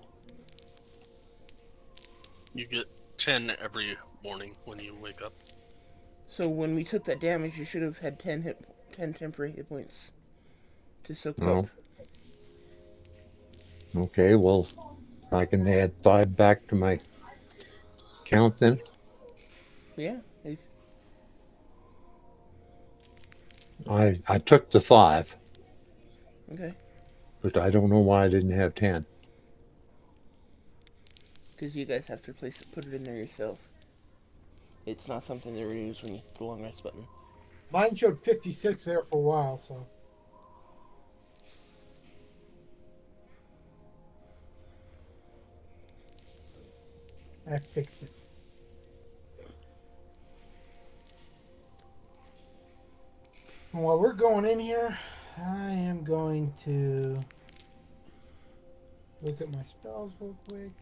Speaker 2: You get 10 every morning when you wake up.
Speaker 1: So when we took that damage, you should have had 10 temporary hit points to soak up.
Speaker 4: No. Okay, well, I can add 5 back to my count then.
Speaker 1: Yeah. If,
Speaker 4: I took the 5,
Speaker 1: okay.
Speaker 4: but I don't know why I didn't have 10.
Speaker 1: Because you guys have to put it in there yourself. It's not something that renews when you hit the long rest button.
Speaker 3: Mine showed 56 there for a while, so. I fixed it. While we're going in here, I am going to look at my spells real quick.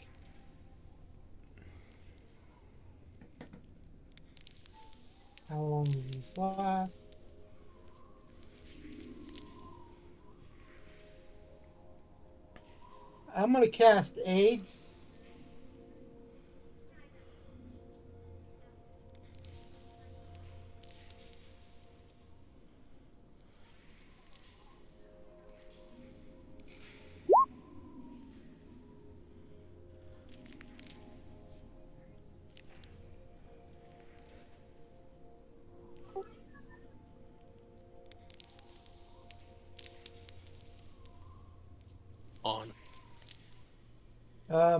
Speaker 3: How long do these last? I'm going to cast Aid.
Speaker 2: On.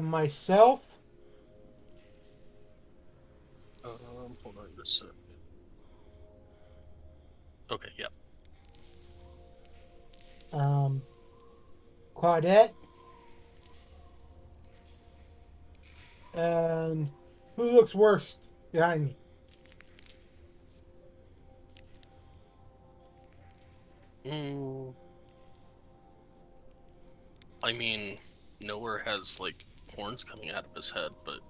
Speaker 3: Myself.
Speaker 2: Hold on just a sec. Okay, yeah.
Speaker 3: Claudette. And who looks worse behind me?
Speaker 2: I mean, Nowhere has like horns coming out of his head, but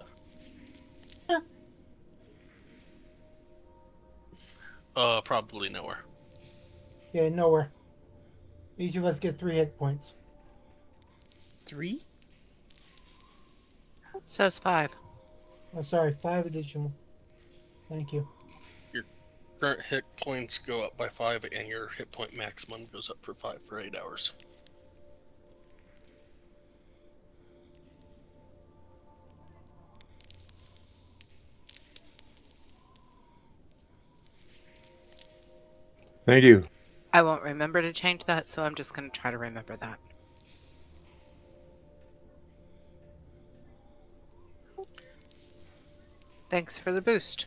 Speaker 2: probably Nowhere.
Speaker 3: Yeah, nowhere. Each of us get 3 hit points.
Speaker 1: 3?
Speaker 5: So it's 5.
Speaker 3: Oh, sorry, 5 additional. Thank you.
Speaker 2: Your current hit points go up by 5, and your hit point maximum goes up for 5 for 8 hours.
Speaker 4: Thank you.
Speaker 5: I won't remember to change that, so I'm just going to try to remember that. Thanks for the boost.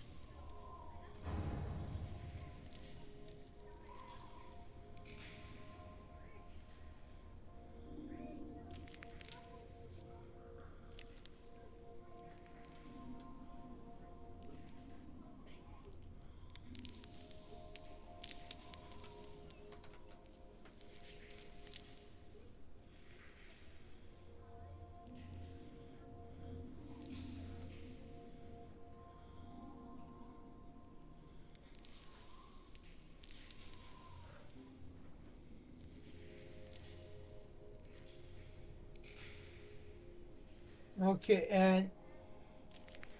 Speaker 3: Okay, and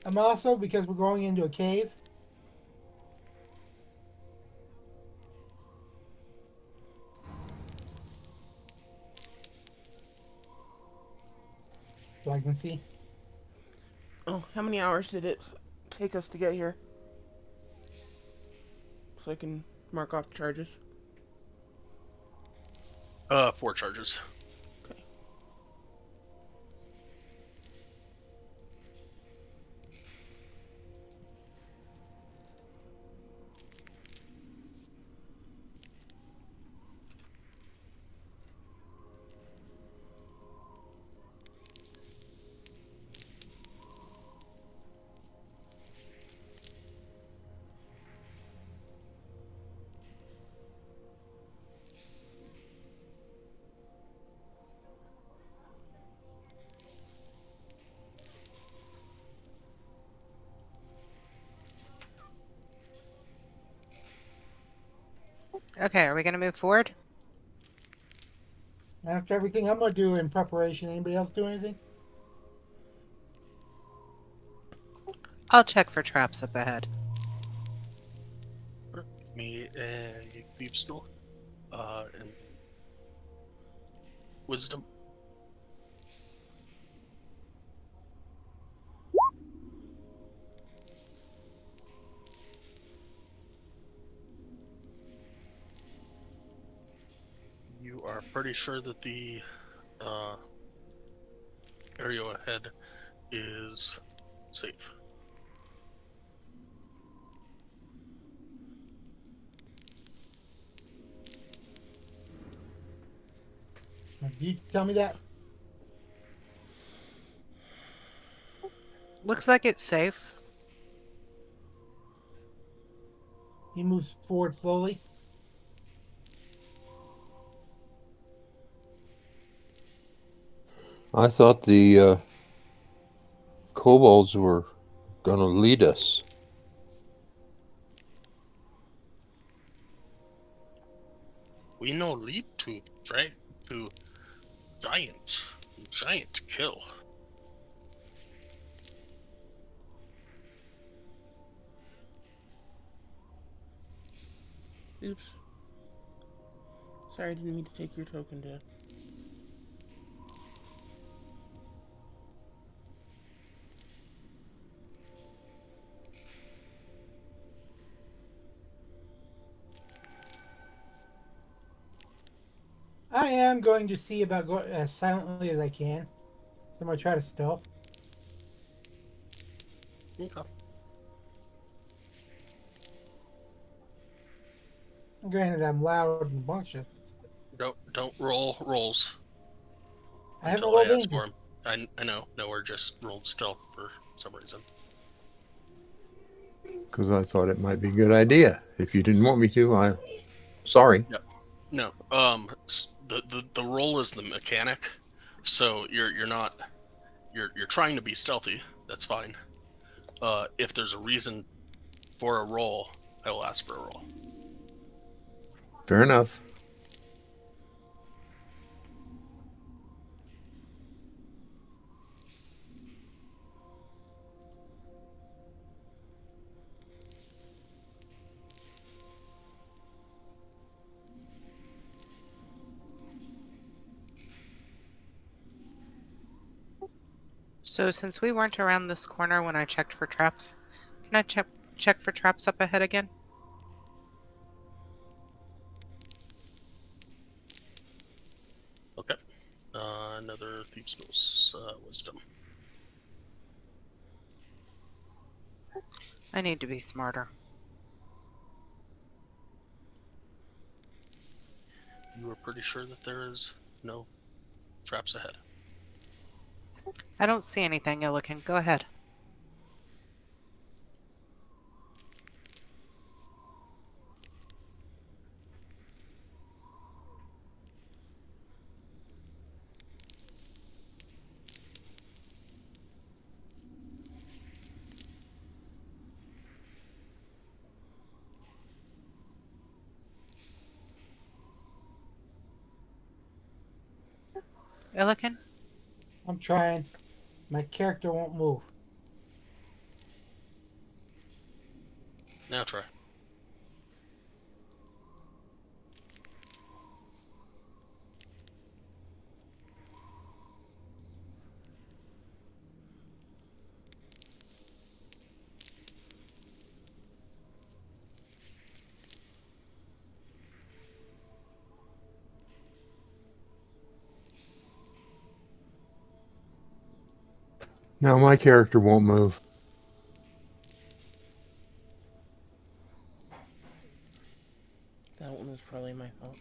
Speaker 3: I'm also, because we're going into a cave, so I can see.
Speaker 1: Oh, how many hours did it take us to get here? So I can mark off charges.
Speaker 2: 4 charges.
Speaker 1: Okay.
Speaker 5: Okay, are we going to move forward?
Speaker 3: After everything I'm gonna do in preparation, anybody else do anything?
Speaker 5: I'll check for traps up ahead.
Speaker 2: Give me a thieves tool. And wisdom. You are pretty sure that the uh, area ahead is safe.
Speaker 3: Did you tell me that?
Speaker 5: Looks like it's safe.
Speaker 3: He moves forward slowly.
Speaker 4: I thought the kobolds were going to lead us.
Speaker 2: We know lead to giant kill.
Speaker 1: Oops. Sorry, I didn't mean to take your token, Dad.
Speaker 3: I am going to see about going as silently as I can. So I'm gonna try to stealth.
Speaker 2: Okay.
Speaker 3: Granted, I'm loud and bumptious.
Speaker 2: Don't roll rolls
Speaker 3: I haven't
Speaker 2: until I
Speaker 3: rolled
Speaker 2: ask
Speaker 3: anything.
Speaker 2: for them. I know. No, we're just rolled stealth for some reason.
Speaker 4: Because I thought it might be a good idea. If you didn't want me to, sorry.
Speaker 2: No. The roll is the mechanic, so you're not you're trying to be stealthy. That's fine. If there's a reason for a roll, I will ask for a roll.
Speaker 4: Fair enough.
Speaker 5: So since we weren't around this corner when I checked for traps, can I check for traps up ahead again?
Speaker 2: Okay. Another thieves' wisdom.
Speaker 5: I need to be smarter.
Speaker 2: You are pretty sure that there is no traps ahead.
Speaker 5: I don't see anything, Illican. Go ahead. Illican?
Speaker 3: I'm trying. My character won't move.
Speaker 2: Now try.
Speaker 4: Now my character won't move.
Speaker 1: That one was probably my fault.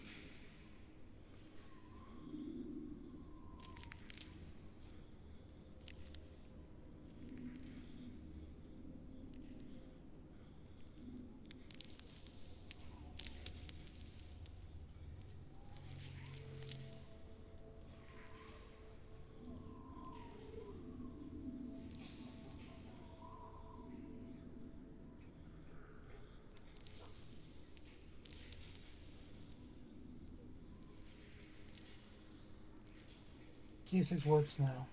Speaker 3: see if this works now.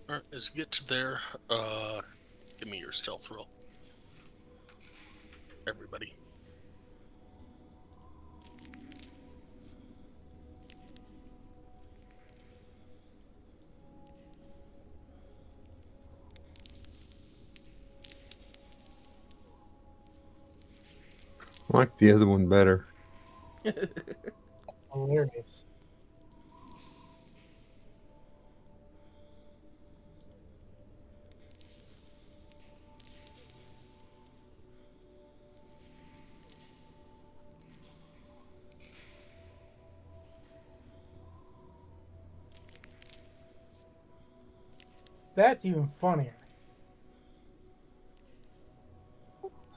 Speaker 2: All right, as you get to there, give me your stealth roll. Everybody.
Speaker 4: I like the other one better.
Speaker 3: Hilarious. That's even funnier.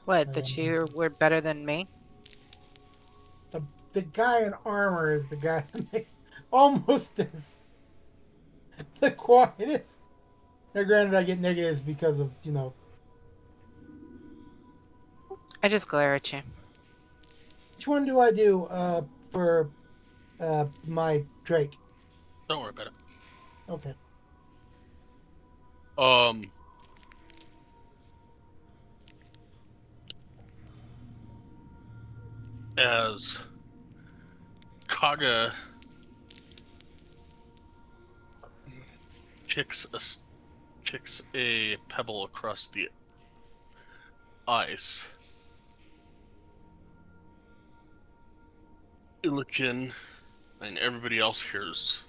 Speaker 5: What, that you were better than me?
Speaker 3: The guy in armor is the guy that makes almost as the quietest. Now, granted, I get negatives because of,
Speaker 5: I just glare at you.
Speaker 3: Which one do I do for my Drake?
Speaker 2: Don't worry about it.
Speaker 3: Okay.
Speaker 2: As Kaga kicks a pebble across the ice, Illikin and everybody else hears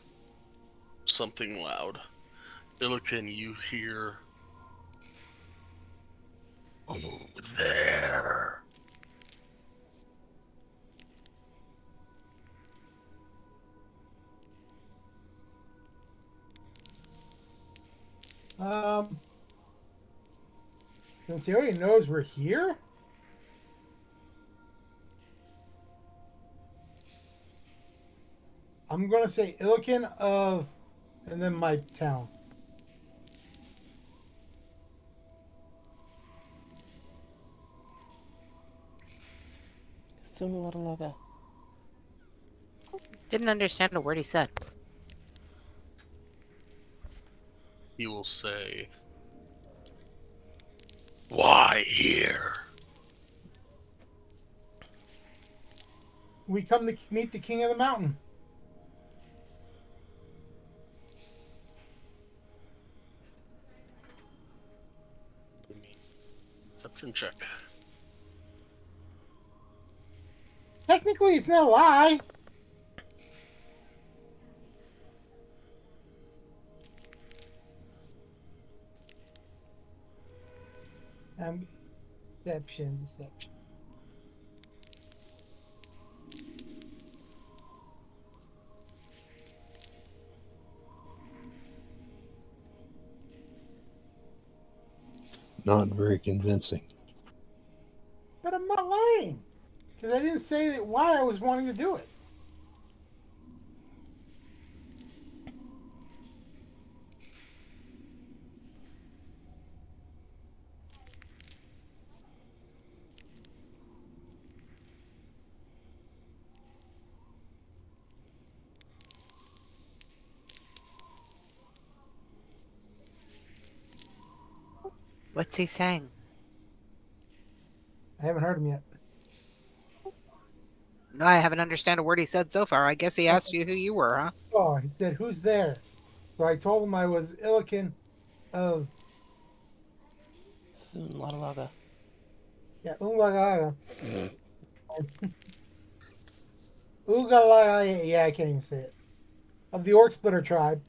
Speaker 2: something loud. Illikin, you hear, "Oh, there."
Speaker 3: Since he already knows we're here, I'm gonna say Illikin of, and then my town.
Speaker 1: Sunlalaga.
Speaker 5: Didn't understand a word he said.
Speaker 2: He will say, "Why here?"
Speaker 3: We come to meet the king of the mountain.
Speaker 2: Give me a perception check.
Speaker 3: Technically, it's not a lie. Deception.
Speaker 4: Not very convincing.
Speaker 3: But I'm not lying. Because I didn't say that why I was wanting to do it.
Speaker 5: What's he saying?
Speaker 3: I haven't heard him yet.
Speaker 5: No, I haven't understand a word he said so far. I guess he asked you who you were, huh?
Speaker 3: Oh, he said, "Who's there?" So I told him I was Illikin of,
Speaker 1: Sunlalaga.
Speaker 3: yeah, Ungalaga. Ungalaga, yeah, I can't even say it. Of the Orc Splitter tribe.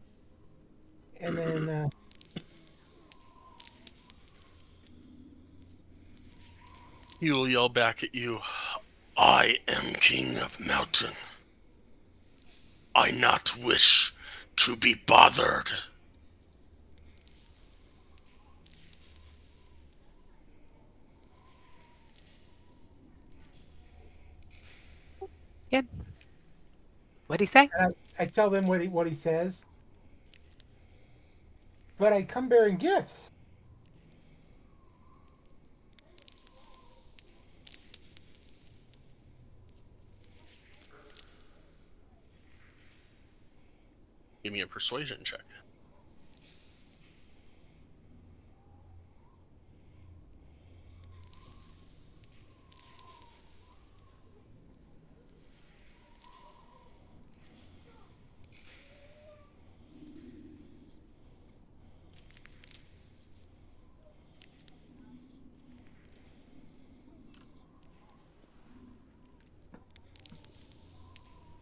Speaker 3: And then,
Speaker 2: He will yell back at you, "I am king of mountain. I not wish to be bothered."
Speaker 5: Good. What'd he say?
Speaker 3: And I tell them what he says. But I come bearing gifts.
Speaker 2: Give me a persuasion check.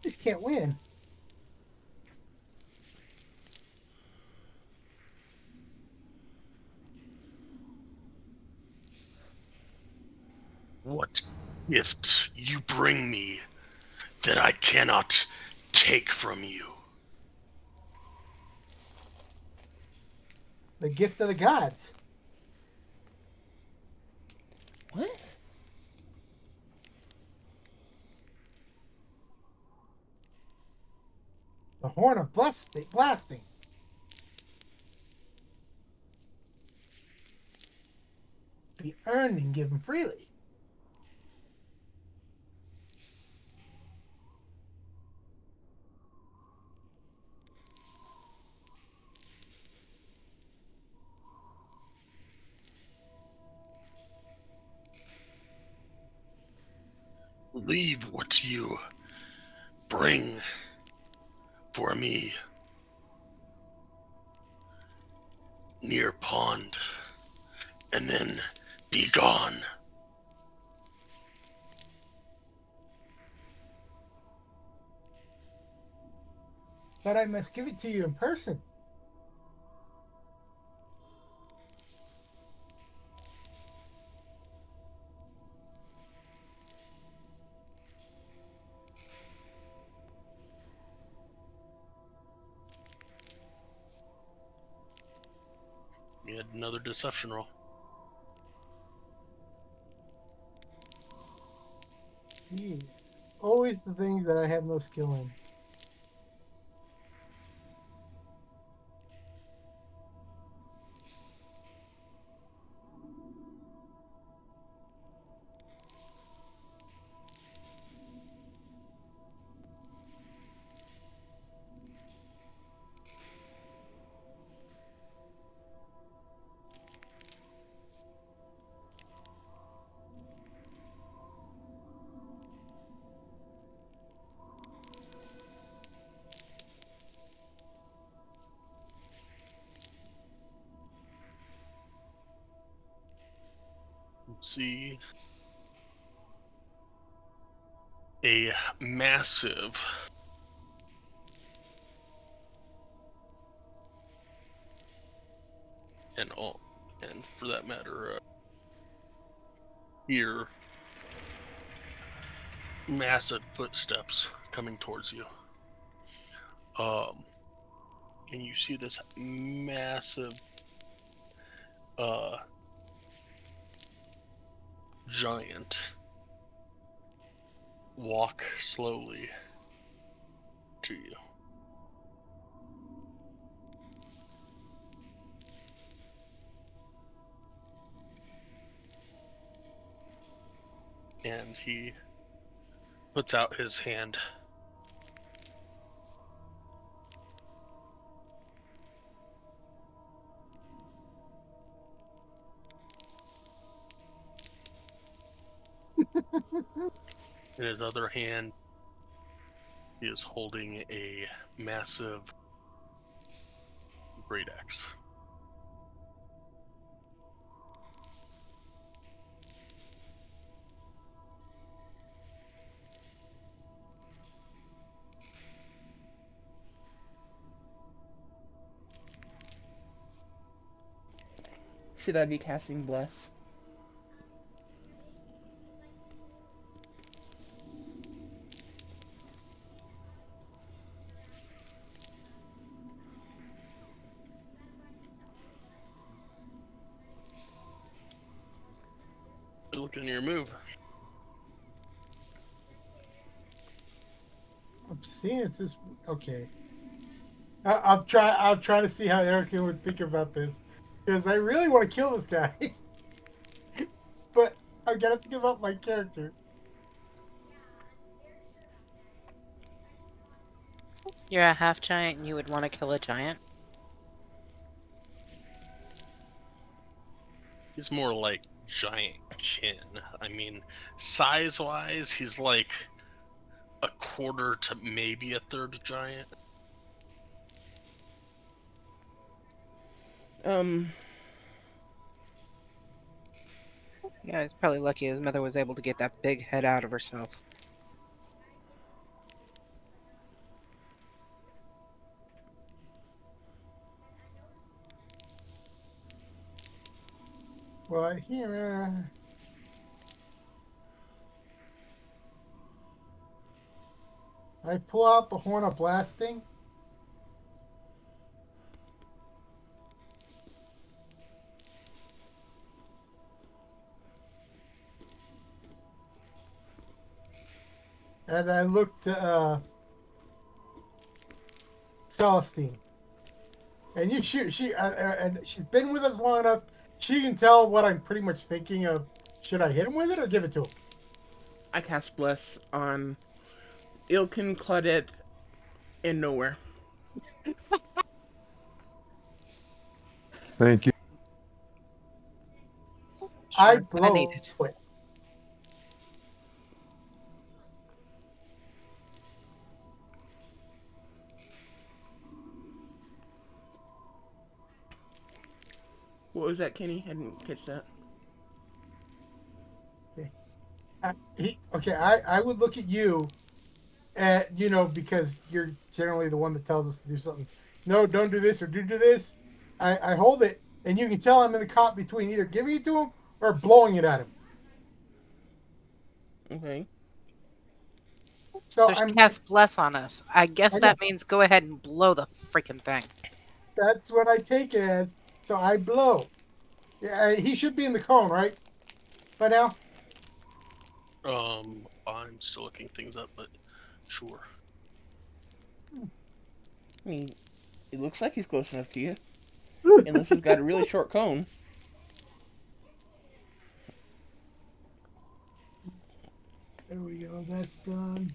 Speaker 3: Just can't win.
Speaker 2: What gift you bring me that I cannot take from you?
Speaker 3: The gift of the gods.
Speaker 1: What?
Speaker 3: The horn of blasting. Be earned and given freely.
Speaker 2: Leave what you bring for me near pond, and then be gone.
Speaker 3: But I must give it to you in person.
Speaker 2: You had another deception roll.
Speaker 3: Gee, always the things that I have no skill in.
Speaker 2: See a massive and for that matter, hear massive footsteps coming towards you. And you see this massive giant walk slowly to you. And he puts out his hand. In his other hand, he is holding a massive great axe.
Speaker 1: Should I be casting Bless?
Speaker 2: Look in your move.
Speaker 3: seeing if this. Okay. I'll try. I'll try to see how Erica would think about this, because I really want to kill this guy, but I gotta think about my character.
Speaker 5: You're a half giant and you would want to kill a giant?
Speaker 2: He's more like giant kin. I mean, size-wise, he's like a quarter to maybe a third giant.
Speaker 5: Yeah, he's probably lucky his mother was able to get that big head out of herself.
Speaker 3: Well, here. I pull out the horn of blasting. And I look to Celestine. And you shoot. And she's been with us long enough. She can tell what I'm pretty much thinking of. Should I hit him with it or give it to him?
Speaker 1: I cast Bless on Ilkin, Claudette, and Nowhere.
Speaker 4: Thank you.
Speaker 3: I
Speaker 5: Sure,
Speaker 3: blow
Speaker 5: need it.
Speaker 3: it.
Speaker 1: What was that, Kenny? I didn't catch that.
Speaker 3: I would look at you, because you're generally the one that tells us to do something. No, don't do this or do this. I hold it, and you can tell I'm in the caught between either giving it to him or blowing it at him.
Speaker 1: Okay.
Speaker 3: So
Speaker 5: So she casts Bless on us. I guess that means go ahead and blow the freaking thing.
Speaker 3: that's what I take it as. So I blow. Yeah, he should be in the cone, right? By now?
Speaker 2: I'm still looking things up, but sure.
Speaker 1: I mean, it looks like he's close enough to you. Unless he's got a really short cone.
Speaker 3: There we go. That's done.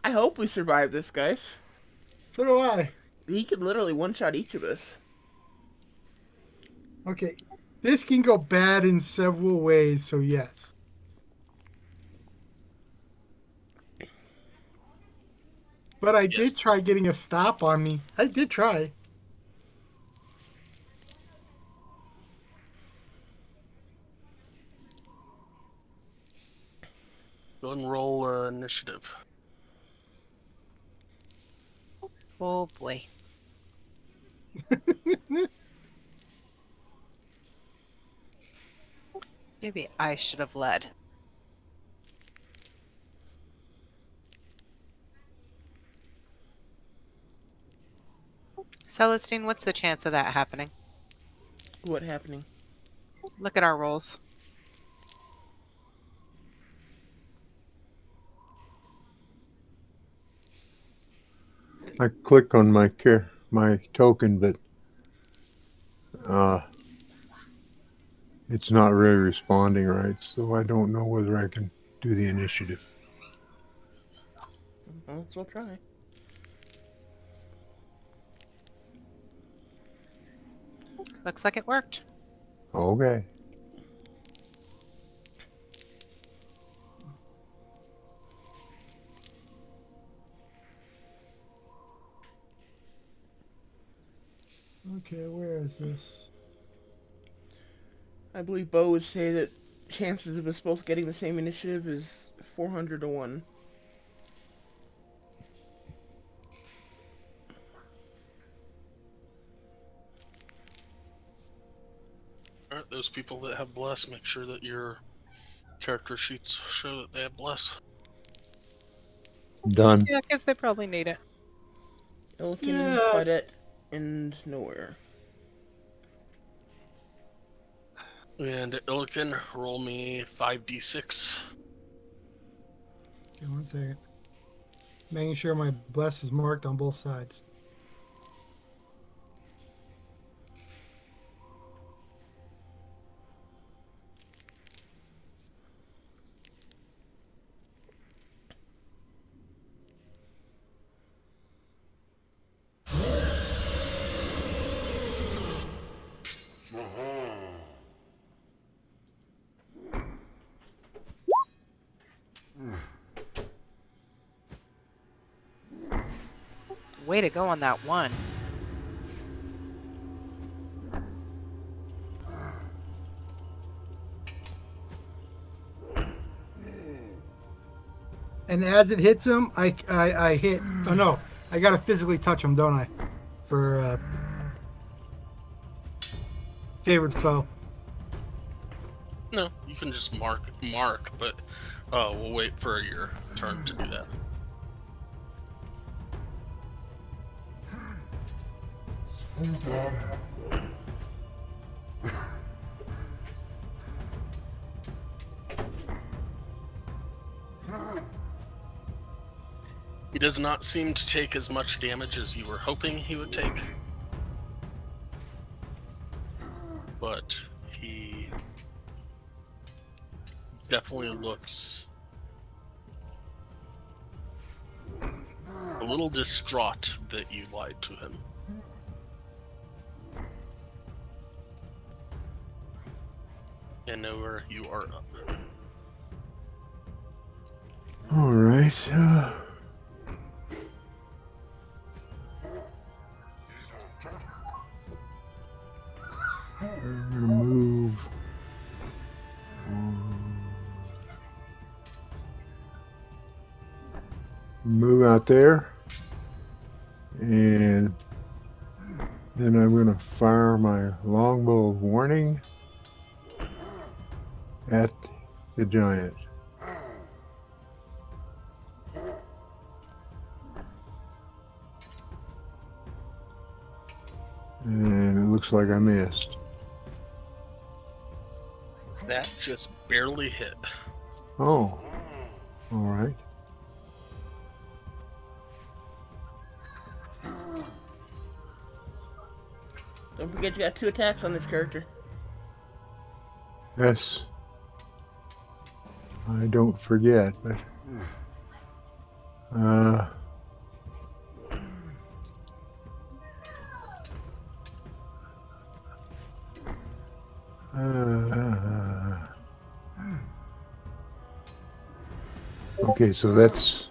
Speaker 1: I hope we survive this, guys.
Speaker 3: So do I.
Speaker 1: He could literally one-shot each of us.
Speaker 3: Okay. This can go bad in several ways, so yes. But I
Speaker 2: Yes.
Speaker 3: did try getting a stop on me. I did try.
Speaker 2: Go and roll initiative.
Speaker 5: Oh boy. Maybe I should have led. Celestine, what's the chance of that happening?
Speaker 1: What happening?
Speaker 5: Look at our rolls.
Speaker 4: I click on my token, but it's not really responding right, so I don't know whether I can do the initiative.
Speaker 1: Let's all try.
Speaker 5: Looks like it worked.
Speaker 4: Okay.
Speaker 3: Okay, where is this?
Speaker 1: I believe Bo would say that chances of us both getting the same initiative is 400 to 1.
Speaker 2: Alright, those people that have Bless, make sure that your character sheets show that they have Bless.
Speaker 4: Done.
Speaker 5: Yeah, because they probably need it.
Speaker 1: Ilkin,
Speaker 3: Yeah.
Speaker 1: Claudette, and Nowhere.
Speaker 2: And Illican, roll me 5d6.
Speaker 6: Okay, 1 second. Making sure my bless is marked on both sides.
Speaker 5: Way to go on that one.
Speaker 6: And as it hits him, I hit. Oh no, I gotta physically touch him, don't I? For favored foe.
Speaker 2: No, you can just mark, but we'll wait for your turn to do that. He does not seem to take as much damage as you were hoping he would take. But he definitely looks a little distraught that you lied to him. And Nowhere, you are up.
Speaker 4: All right. I'm gonna move. Move out there, and then I'm gonna fire my longbow of warning at the giant. And it looks like I missed.
Speaker 2: That just barely hit.
Speaker 4: Oh, all right.
Speaker 1: Don't forget you got 2 attacks on this character.
Speaker 4: Yes. I don't forget, but okay, so that's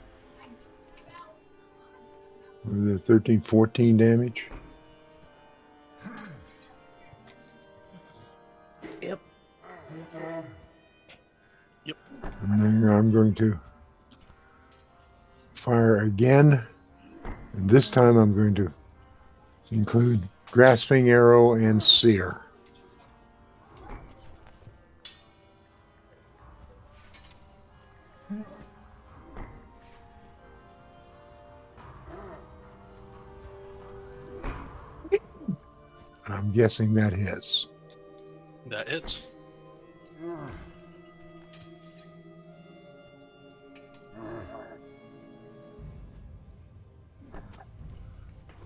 Speaker 4: the 13, 14 damage.
Speaker 1: Yep.
Speaker 2: Yep.
Speaker 4: And then I'm going to fire again. And this time I'm going to include grasping arrow and sear. And I'm guessing that hits.
Speaker 2: That hits.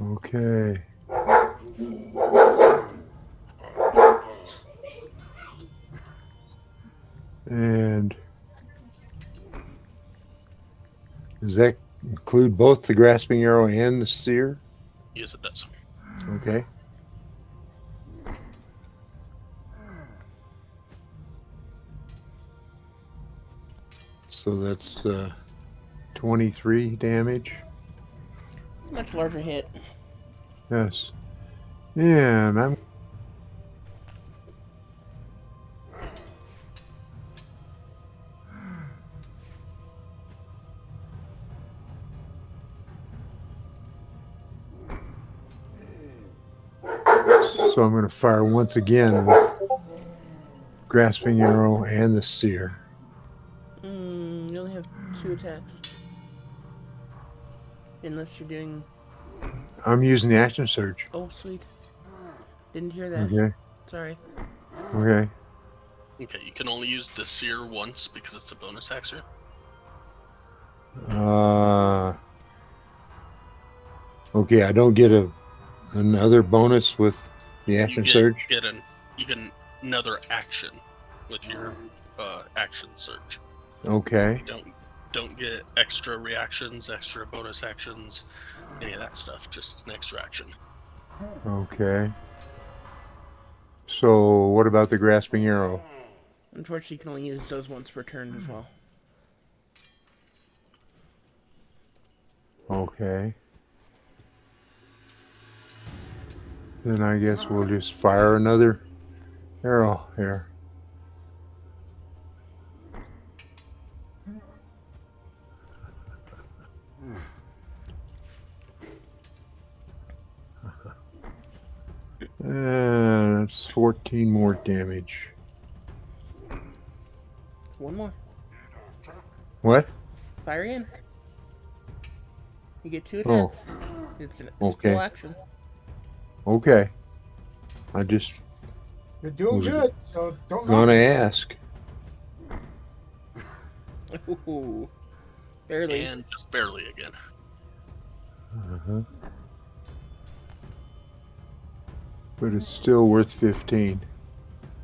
Speaker 4: Okay. And does that include both the grasping arrow and the sear?
Speaker 2: Yes, it does.
Speaker 4: Okay. So that's 23 damage.
Speaker 1: It's a much larger hit.
Speaker 4: Yes. And I'm so I'm going to fire once again with grasping arrow and the sear.
Speaker 1: You only have 2 attacks. Unless you're doing...
Speaker 4: I'm using the action surge.
Speaker 1: Oh, sweet. Didn't hear that.
Speaker 4: Okay.
Speaker 1: Sorry.
Speaker 4: Okay.
Speaker 2: Okay, you can only use the sear once because it's a bonus action.
Speaker 4: Okay, I don't get another bonus with the action surge.
Speaker 2: You get another action with your action surge.
Speaker 4: Okay.
Speaker 2: Don't get extra reactions, extra bonus actions, any of that stuff. Just an extra action.
Speaker 4: Okay. So what about the grasping arrow?
Speaker 1: Unfortunately, you can only use those once per turn as well.
Speaker 4: Okay. Then I guess we'll just fire another arrow here. And that's 14 more damage.
Speaker 1: One more.
Speaker 4: What?
Speaker 1: Fire in. You get 2
Speaker 4: Oh.
Speaker 1: attacks. It's
Speaker 4: Okay.
Speaker 1: full action.
Speaker 4: Okay. I just
Speaker 3: You're doing
Speaker 4: Was it
Speaker 3: good, so don't
Speaker 4: gonna
Speaker 3: knock it.
Speaker 4: ask.
Speaker 1: Ooh. Barely.
Speaker 2: And just barely again.
Speaker 4: Uh-huh. But it's still worth 15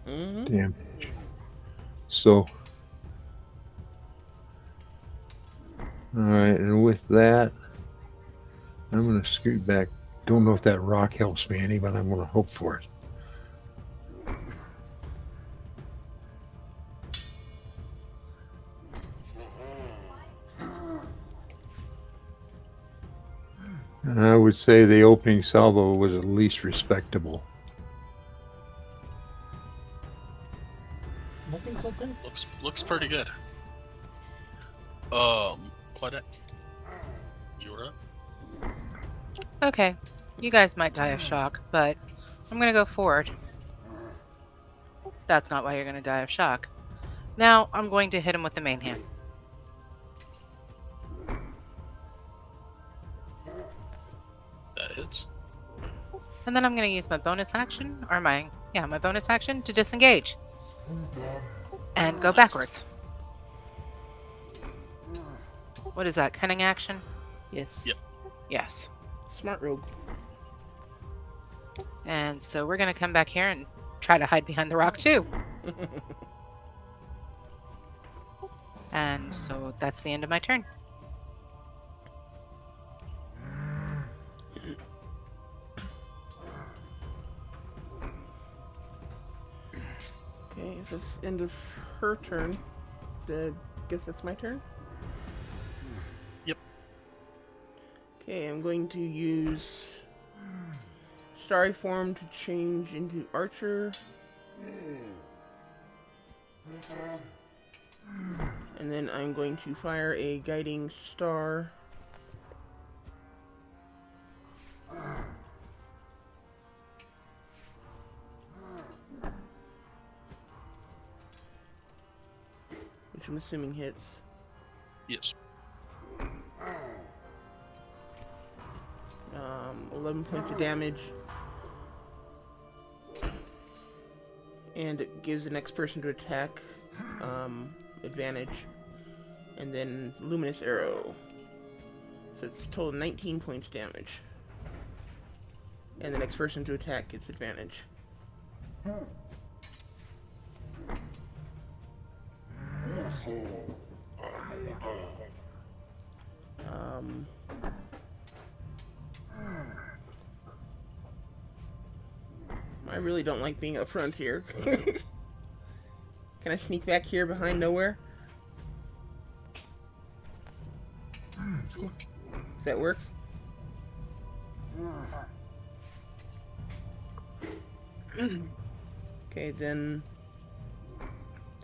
Speaker 1: Mm-hmm.
Speaker 4: damage. So, alright, and with that, I'm going to scoot back. Don't know if that rock helps me any, but I'm going to hope for it. And I would say the opening salvo was at least respectable.
Speaker 3: Nothing's okay.
Speaker 2: Looks pretty good. Claudette, you're up.
Speaker 5: Okay, you guys might die of shock, but I'm gonna go forward. That's not why you're gonna die of shock. Now I'm going to hit him with the main hand.
Speaker 2: That hits.
Speaker 5: And then I'm gonna use my bonus action, or my bonus action to disengage. And go backwards. What is that, cunning action?
Speaker 1: Yes.
Speaker 2: Yep.
Speaker 5: Yes.
Speaker 1: Smart rogue.
Speaker 5: And so we're gonna come back here and try to hide behind the rock too. And so that's the end of my turn.
Speaker 1: Okay, so it's end of her turn. Guess that's my turn?
Speaker 2: Yep.
Speaker 1: Okay, I'm going to use Starry Form to change into Archer. And then I'm going to fire a Guiding Star. Which I'm assuming hits.
Speaker 2: Yes.
Speaker 1: 11 points of damage. And it gives the next person to attack advantage. And then Luminous Arrow. So it's total 19 points damage. And the next person to attack gets advantage. I really don't like being up front here. Can I sneak back here behind nowhere? Does that work? Okay, then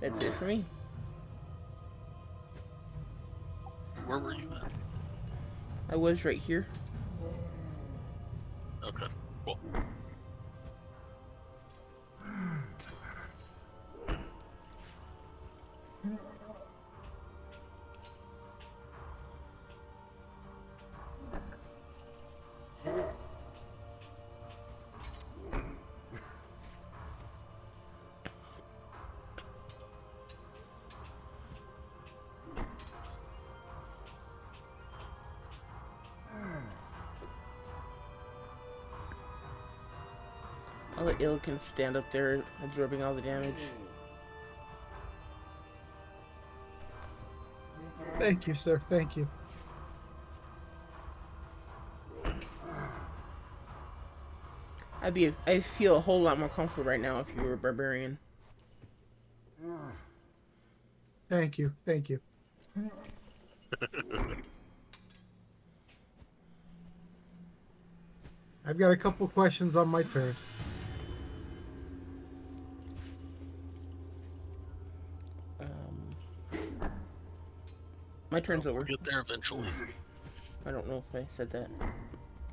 Speaker 1: that's it for me.
Speaker 2: Where were you at?
Speaker 1: I was right here.
Speaker 2: Okay. Cool.
Speaker 1: I'll let Illican stand up there, absorbing all the damage.
Speaker 6: Thank you, sir. Thank you.
Speaker 1: I feel a whole lot more comfortable right now if you were a barbarian.
Speaker 6: Thank you. Thank you. I've got a couple questions on my turn.
Speaker 1: My turn's
Speaker 2: We'll
Speaker 1: over.
Speaker 2: get there eventually.
Speaker 1: I don't know if I said that.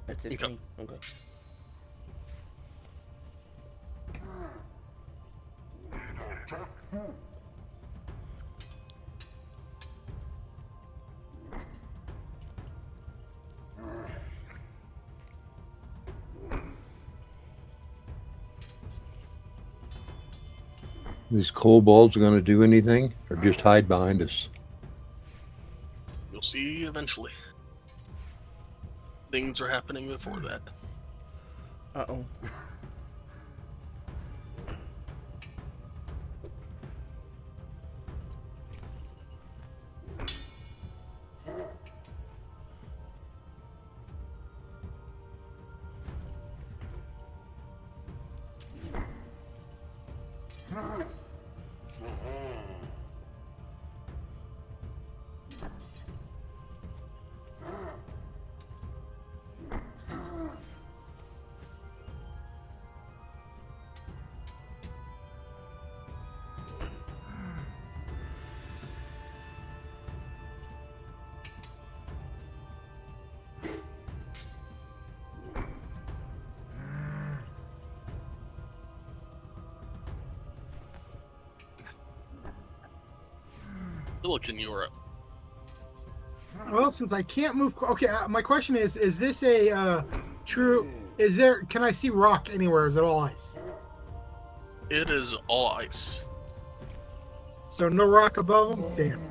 Speaker 1: That's it for
Speaker 2: Okay.
Speaker 1: me. Okay.
Speaker 4: These kobolds are going to do anything, or just hide behind us?
Speaker 2: You'll see eventually. Things are happening before that.
Speaker 1: Uh-oh.
Speaker 2: Illican, you're up.
Speaker 6: Well, since I can't move, okay. My question is this a true? Is there? Can I see rock anywhere? Is it all ice?
Speaker 2: It is all ice.
Speaker 6: So no rock above them. Damn.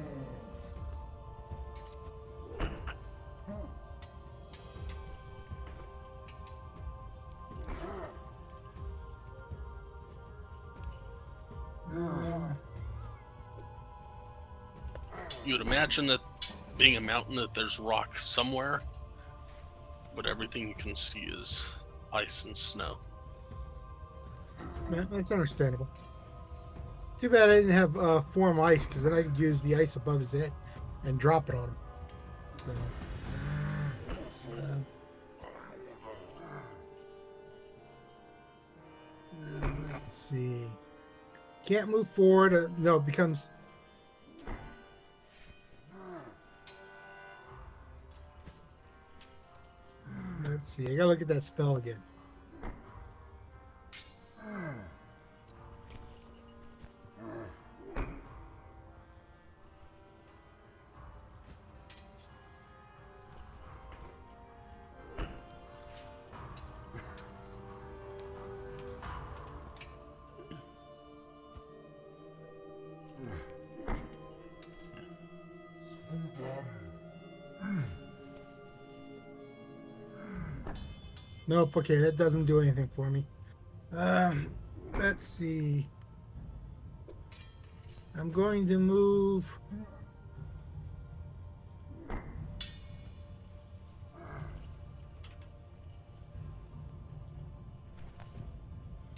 Speaker 2: You would imagine that being a mountain that there's rock somewhere, but everything you can see is ice and snow.
Speaker 6: Yeah, that's understandable. Too bad I didn't have form ice, because then I could use the ice above his head and drop it on him. So, let's see. Can't move forward. No, it becomes. Let's see. I gotta look at that spell again. Nope. Okay, that doesn't do anything for me. Let's see. I'm going to move.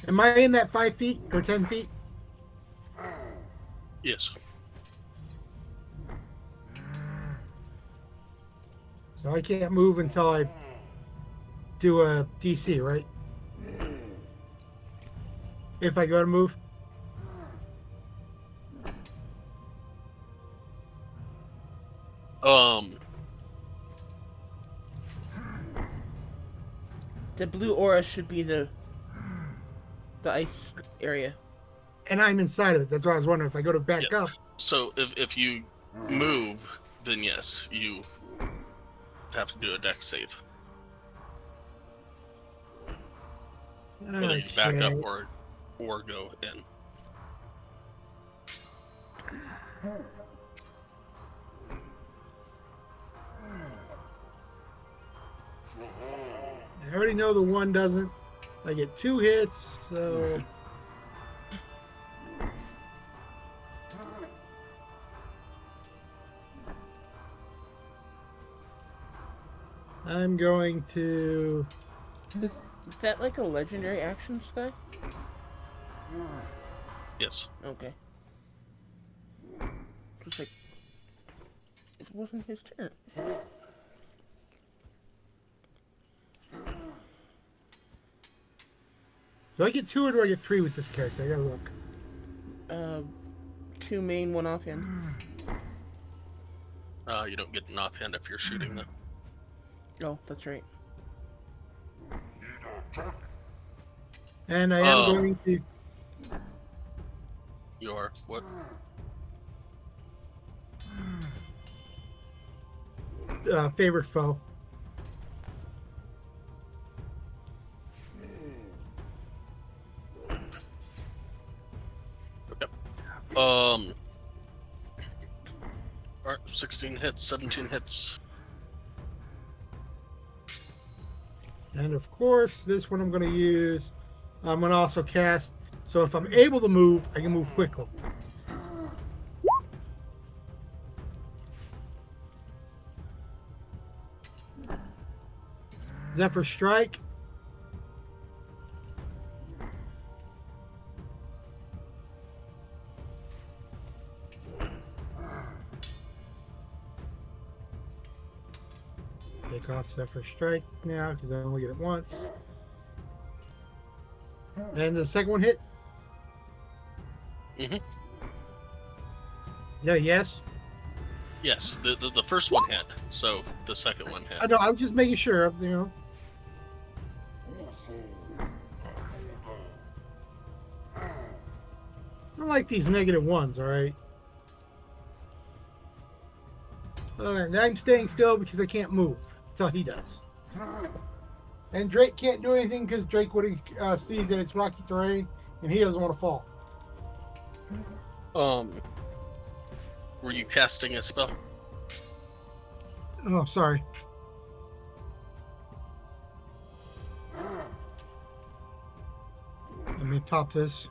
Speaker 6: Am I in that 5 feet or 10 feet?
Speaker 2: Yes.
Speaker 6: So I can't move until I do a DC, right? If I go to move.
Speaker 1: The blue aura should be the ice area.
Speaker 6: And I'm inside of it. That's why I was wondering if I go to back
Speaker 2: Yeah.
Speaker 6: up.
Speaker 2: So if you move, then yes, you have to do a dex save. Whether you back up
Speaker 6: Okay.
Speaker 2: or go in.
Speaker 6: I already know the one doesn't. I get 2 hits, so I'm going to.
Speaker 1: Is that like a legendary action, Sky?
Speaker 2: Yes.
Speaker 1: Okay. Just like it wasn't his turn.
Speaker 6: Do I get 2 or do I get 3 with this character? I gotta look.
Speaker 1: 2 main, 1 offhand.
Speaker 2: You don't get an offhand if you're shooting though.
Speaker 1: Oh, that's right.
Speaker 6: And I am going to.
Speaker 2: You are what?
Speaker 6: Favorite foe.
Speaker 2: Okay. Alright, 16 hits, 17 hits.
Speaker 6: And of course, this one I'm going to use. I'm going to also cast. So if I'm able to move, I can move quickly. Zephyr Strike. Take off Zephyr Strike now because I only get it once. And the second one hit.
Speaker 2: Mm-hmm.
Speaker 6: Is that a yes?
Speaker 2: Yes, the first one hit, so the second one hit.
Speaker 6: I know. I'm just making sure. You know. I don't like these negative ones. All right. All right. Now I'm staying still because I can't move until he does. And Drake can't do anything because Drake would sees that it's rocky terrain and he doesn't want to fall.
Speaker 2: Were you casting a spell?
Speaker 6: Oh, sorry. Let me pop this.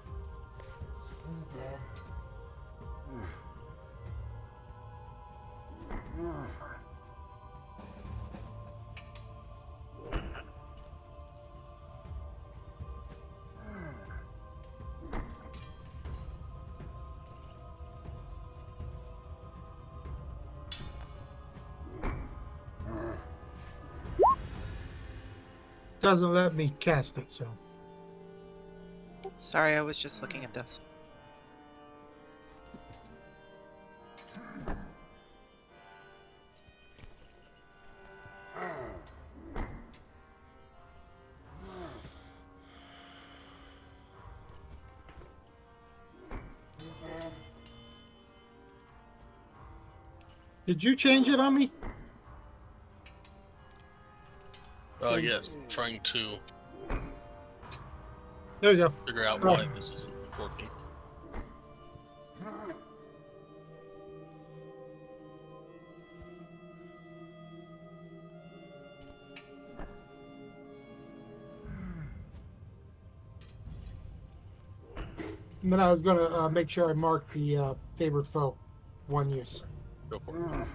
Speaker 6: Doesn't let me cast it, so.
Speaker 5: Sorry, I was just looking at this.
Speaker 6: Did you change it on me?
Speaker 2: Yes, trying to
Speaker 6: There you go.
Speaker 2: figure out why this isn't working.
Speaker 6: And then I was going to make sure I mark the favorite foe. One use.
Speaker 2: Go for it.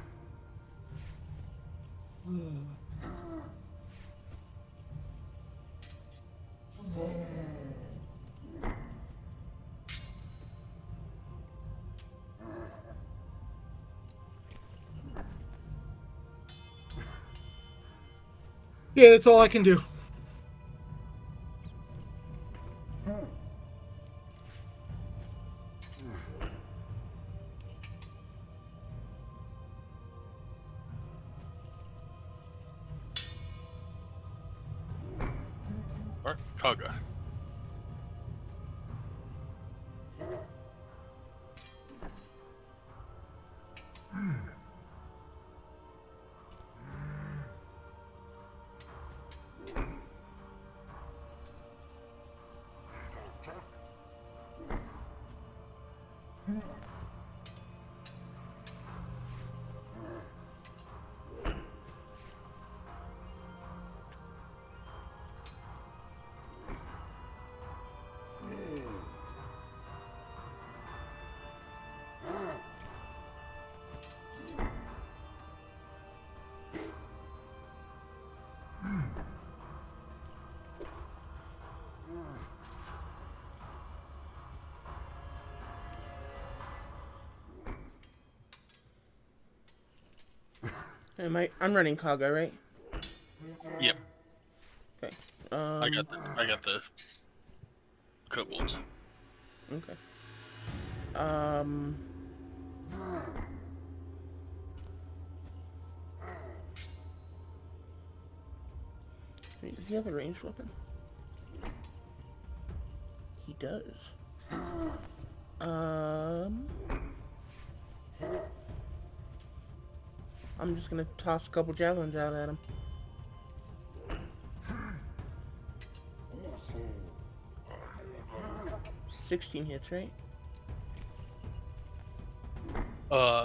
Speaker 6: Yeah, that's all I can do.
Speaker 2: Alright, Kaga.
Speaker 1: I'm running Kaga, right?
Speaker 2: Yep,
Speaker 1: Okay.
Speaker 2: I got the kobolds.
Speaker 1: Okay. Um. Wait, does he have a ranged weapon? He does. I'm just gonna toss a couple javelins out at him. 16 hits, right?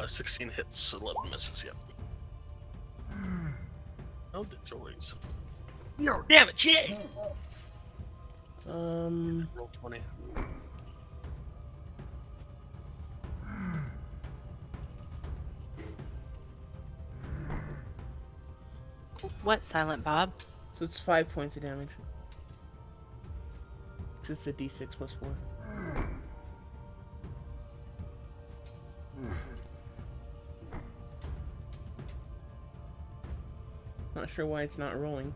Speaker 2: 16 hits, 11 misses. Yep. Oh, the joys. No damage, yay! Roll 20.
Speaker 5: What, Silent Bob?
Speaker 1: So it's 5 points of damage. It's a d6 plus 4. Not sure why it's not rolling.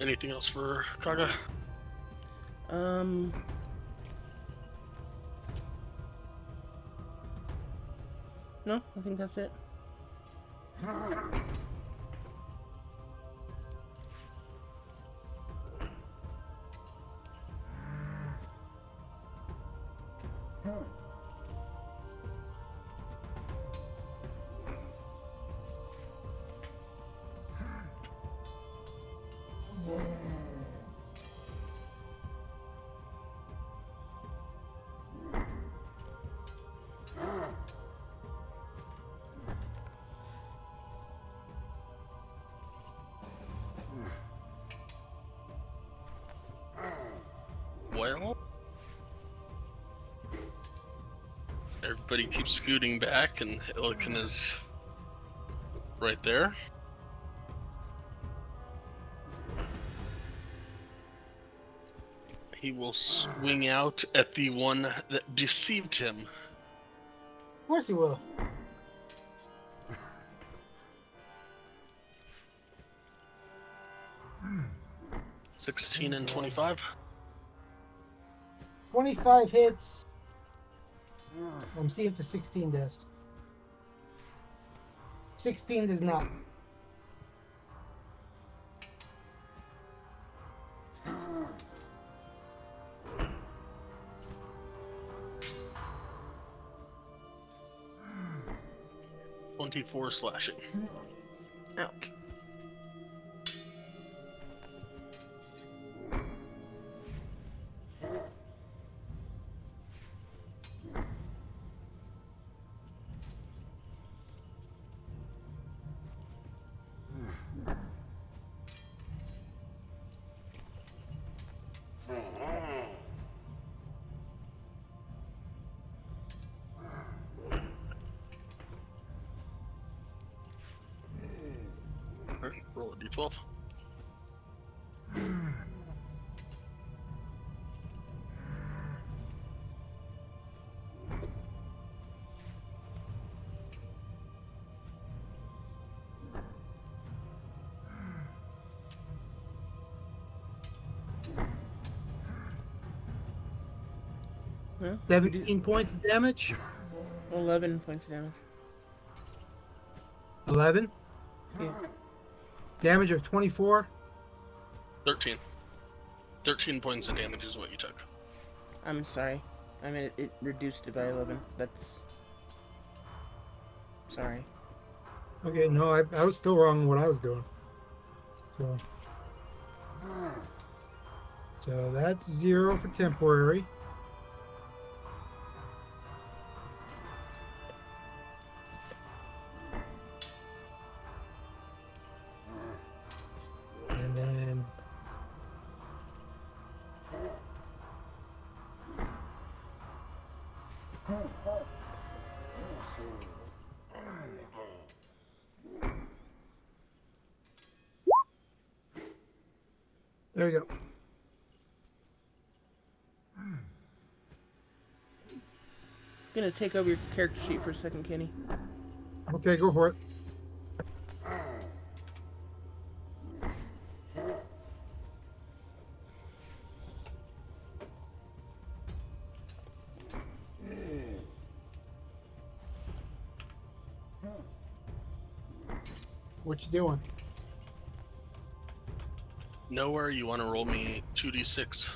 Speaker 2: Anything else for Kaga?
Speaker 1: No, I think that's it.
Speaker 2: Well, everybody keeps scooting back, and Illiken is right there. He will swing out at the one that deceived him.
Speaker 6: Of course he will.
Speaker 2: 16 and 25.
Speaker 6: 25 hits. See if the 16 does. 16 does not.
Speaker 2: .24 slashing.
Speaker 1: Ouch.
Speaker 2: Alright, roll a d12.
Speaker 1: Huh?
Speaker 6: 17 points of damage.
Speaker 1: 11 points of damage.
Speaker 6: 11.
Speaker 1: Yeah.
Speaker 6: Damage of 24.
Speaker 2: 13. 13 points of damage is what you took.
Speaker 1: I'm sorry. I mean, it reduced it by 11. That's... Sorry.
Speaker 6: Okay, no, I was still wrong in what I was doing. So that's 0 for temporary. And then There you go.
Speaker 1: Gonna take over your character sheet for a second, Kenny.
Speaker 6: Okay, go for it. What you doing?
Speaker 2: Nowhere you want to roll me 2d6.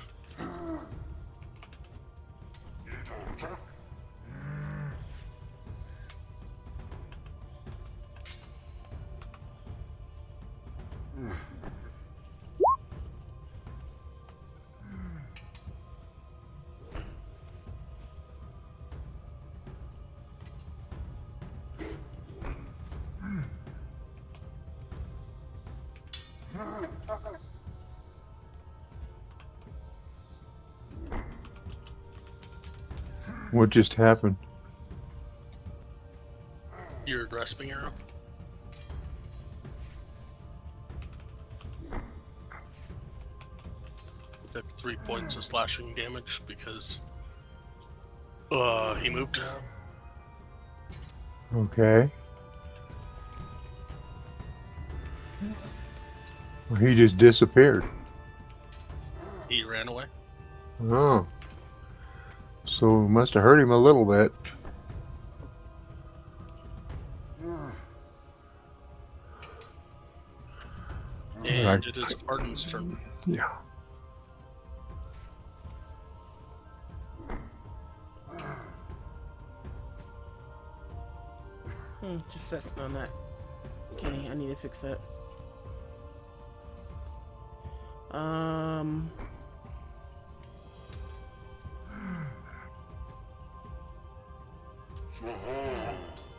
Speaker 4: What just happened?
Speaker 2: Your grasping arrow. Took 3 points of slashing damage because he moved.
Speaker 4: Okay. Well, he just disappeared.
Speaker 2: He ran away.
Speaker 4: Oh. So must have hurt him a little bit.
Speaker 2: And it is Arden's turn.
Speaker 4: Yeah.
Speaker 1: Just a second on that. Kenny, I need to fix that.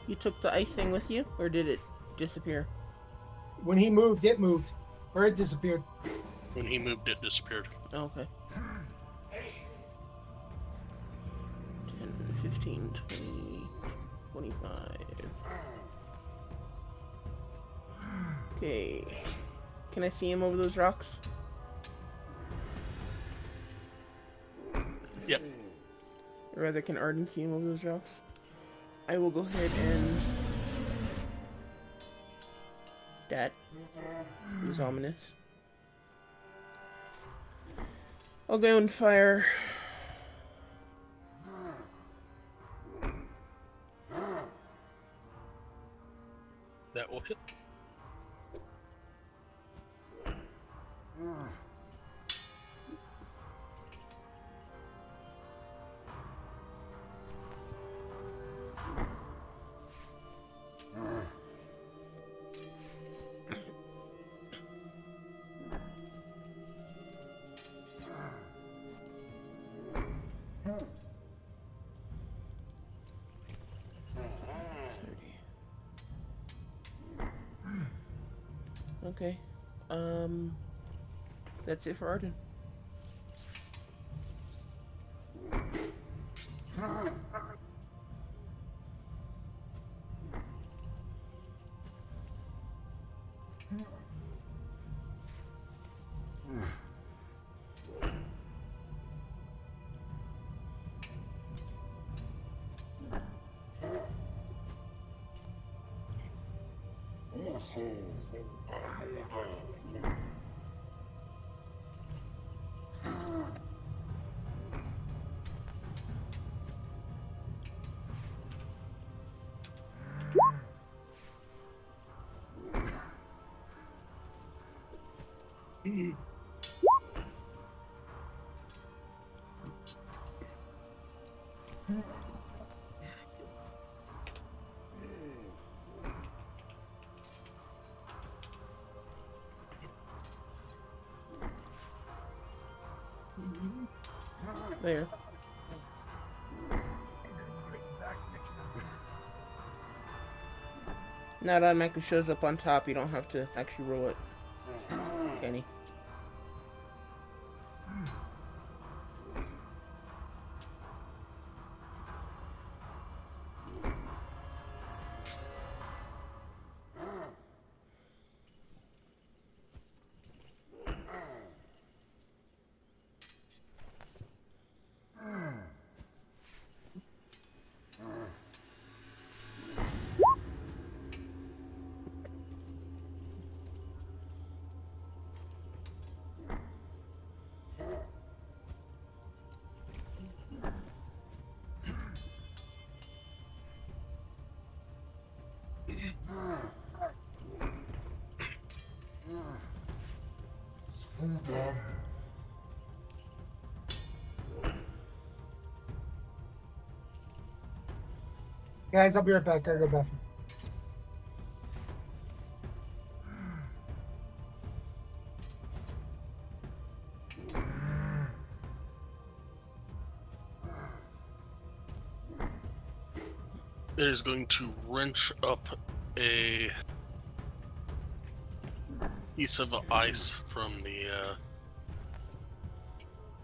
Speaker 1: You took the ice thing with you, or did it disappear?
Speaker 6: When he moved, it moved. Or it disappeared.
Speaker 2: When he moved, it disappeared.
Speaker 1: Oh, okay. 10, 15, 20, 25. Okay. Can I see him over those rocks?
Speaker 2: Yep.
Speaker 1: Or rather, can Arden see him over those rocks? I will go ahead and... That is ominous. I'll go and fire...
Speaker 2: That will hit.
Speaker 1: Okay. That's it for Arden. There. Now it automatically shows up on top. You don't have to actually roll it, Kenny.
Speaker 6: Guys, I'll be right back. I gotta go to the bathroom.
Speaker 2: It is going to wrench up a piece of ice from the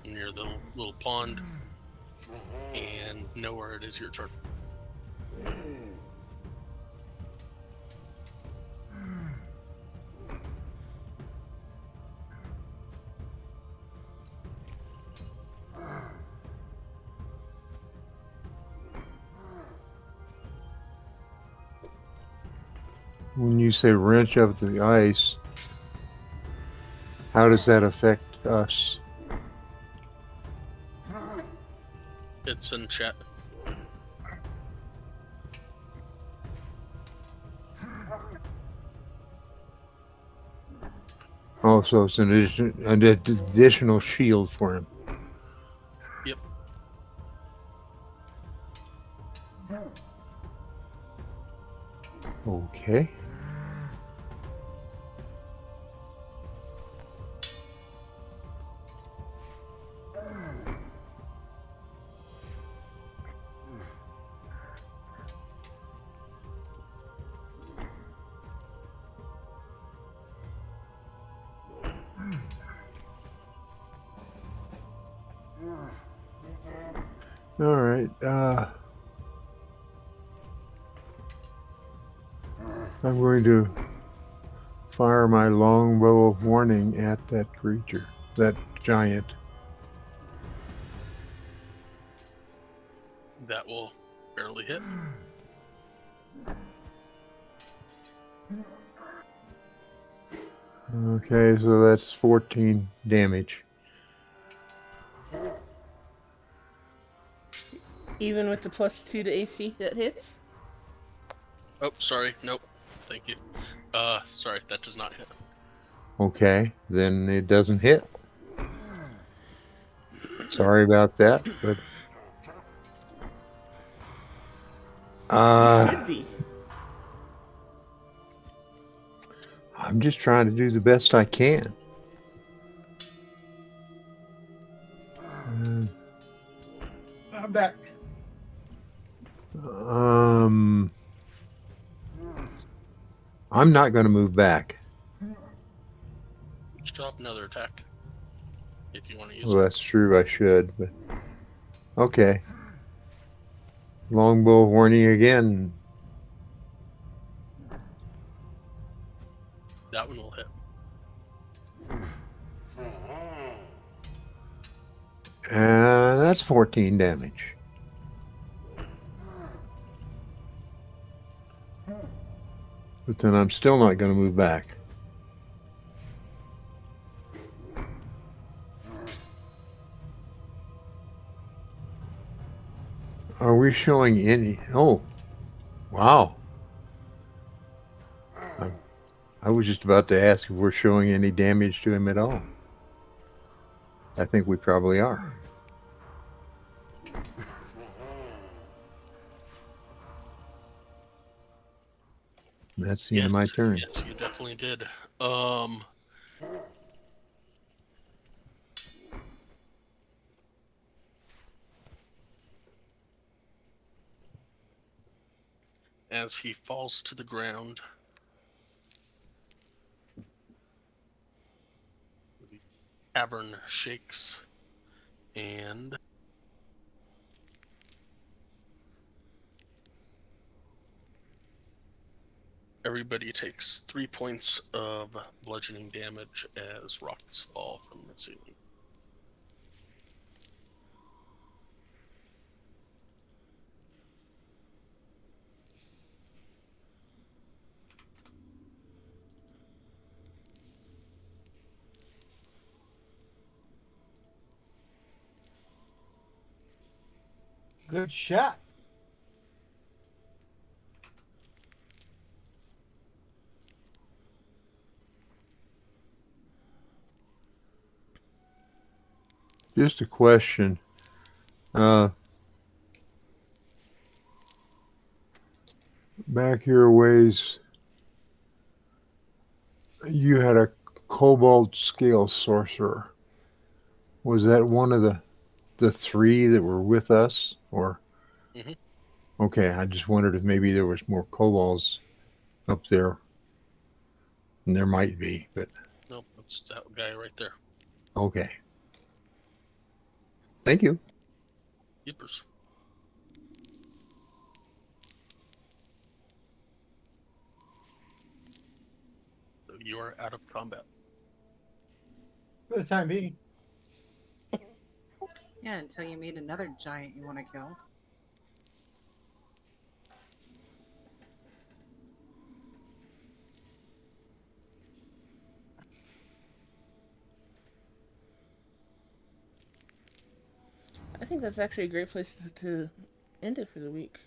Speaker 2: near the little pond, and nowhere it is your turn.
Speaker 4: When you say wrench up the ice, how does that affect us?
Speaker 2: It's in chat.
Speaker 4: Oh, so it's an additional shield for him.
Speaker 2: Yep.
Speaker 4: Okay. All right. I'm going to fire my longbow of warning at that creature, that giant.
Speaker 2: That will barely hit.
Speaker 4: Okay, so that's 14 damage.
Speaker 1: Even with the +2 to AC that hits?
Speaker 2: Oh, sorry. Nope. Thank you. Sorry, that does not hit.
Speaker 4: Okay, then it doesn't hit. Sorry about that, but
Speaker 1: Should be.
Speaker 4: I'm just trying to do the best I can.
Speaker 6: I'm back.
Speaker 4: I'm not going to move back.
Speaker 2: Just drop another attack if you want to use
Speaker 4: Well,
Speaker 2: it.
Speaker 4: that's true. I should, but okay. Longbow of warning again.
Speaker 2: That one will hit.
Speaker 4: And that's 14 damage. But then I'm still not going to move back. Are we showing any? Oh, wow. I was just about to ask if we're showing any damage to him at all. I think we probably are. That's the end of my turn.
Speaker 2: Yes, you definitely did. As he falls to the ground, the cavern shakes, and everybody takes 3 points of bludgeoning damage as rocks fall from the ceiling.
Speaker 6: Good shot.
Speaker 4: Just a question. Back here a ways, you had a cobalt scale sorcerer. Was that one of the three that were with us, or?
Speaker 2: Mhm.
Speaker 4: Okay, I just wondered if maybe there was more kobolds up there, and there might be, but
Speaker 2: Nope, that's that guy right there.
Speaker 4: okay. Thank you.
Speaker 2: Yippers. So you are out of combat.
Speaker 6: For the time being.
Speaker 5: Yeah, until you meet another giant you want to kill.
Speaker 1: I think that's actually a great place to end it for the week.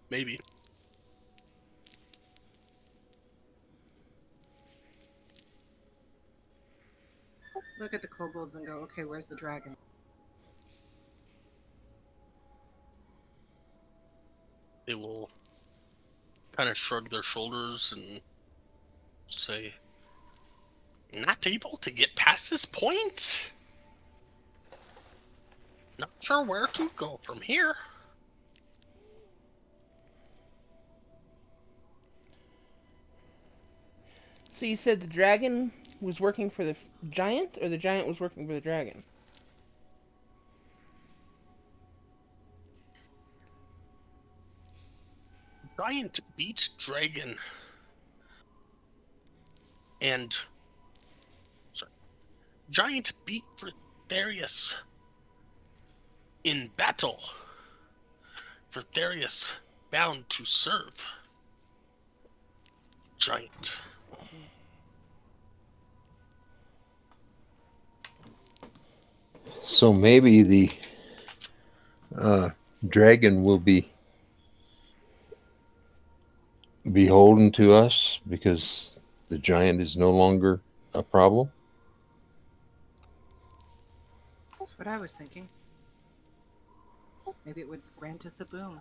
Speaker 2: Maybe.
Speaker 5: Look at the kobolds and go, okay, where's the dragon?
Speaker 2: They will kind of shrug their shoulders and say, not able to get past this point? Not sure where to go from here.
Speaker 1: So you said the dragon was working for the giant, or the giant was working for the dragon?
Speaker 2: Giant beat dragon. And Giant beat Fritharius in battle. Fritharius bound to serve. Giant.
Speaker 4: So maybe the dragon will be beholden to us because the giant is no longer a problem.
Speaker 5: That's what I was thinking. Maybe it would grant us a boon.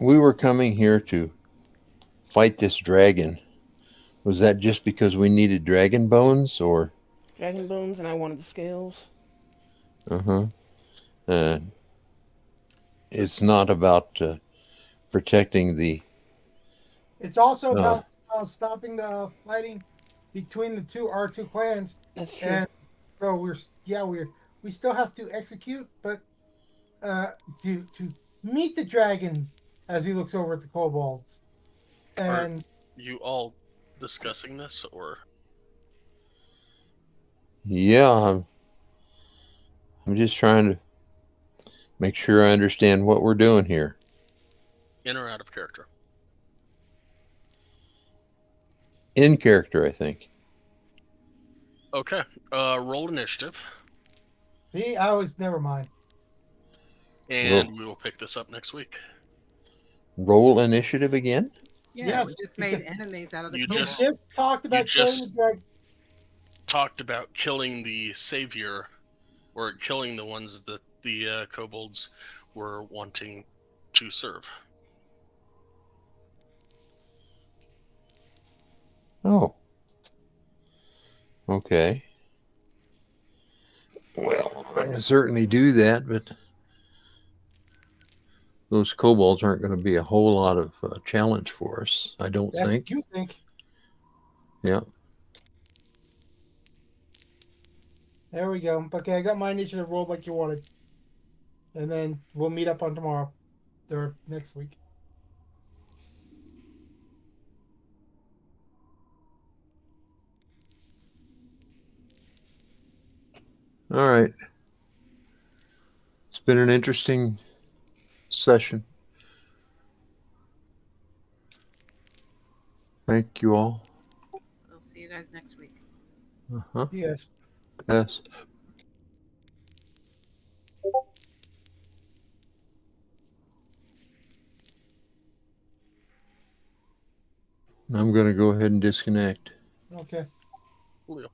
Speaker 4: We were coming here to fight this dragon. Was that just because we needed dragon bones, or?
Speaker 1: Dragon bones, and I wanted the scales.
Speaker 4: Uh-huh. Uh, it's not about protecting the.
Speaker 6: It's also about stopping the fighting between the our two clans.
Speaker 1: That's true.
Speaker 6: And so we still have to execute, but to meet the dragon as he looks over at the kobolds. And
Speaker 2: Are you all discussing this, or?
Speaker 4: Yeah, I'm just trying to make sure I understand what we're doing here.
Speaker 2: In or out of character?
Speaker 4: In character, I think.
Speaker 2: Okay. Roll initiative.
Speaker 6: see, I was never mind.
Speaker 2: And we will pick this up next week.
Speaker 4: Roll initiative again?
Speaker 5: Yeah,
Speaker 6: Yes,
Speaker 5: we just made enemies out of the
Speaker 2: You
Speaker 6: We
Speaker 5: kobolds.
Speaker 6: just talked about killing the dragon.
Speaker 2: Talked about killing the savior, or killing the ones that the kobolds were wanting to serve.
Speaker 4: Oh. Okay. Well, I can certainly do that, but those kobolds aren't going to be a whole lot of challenge for us, I don't
Speaker 6: That's
Speaker 4: think.
Speaker 6: what you think.
Speaker 4: Yeah.
Speaker 6: There we go. Okay, I got my initiative rolled like you wanted. And then we'll meet up on tomorrow or next week.
Speaker 4: All right. It's been an interesting session. Thank you all.
Speaker 5: We'll see you guys next week.
Speaker 4: Uh-huh.
Speaker 6: Yes.
Speaker 4: Yes. I'm going to go ahead and disconnect.
Speaker 6: Okay.
Speaker 2: Coolio.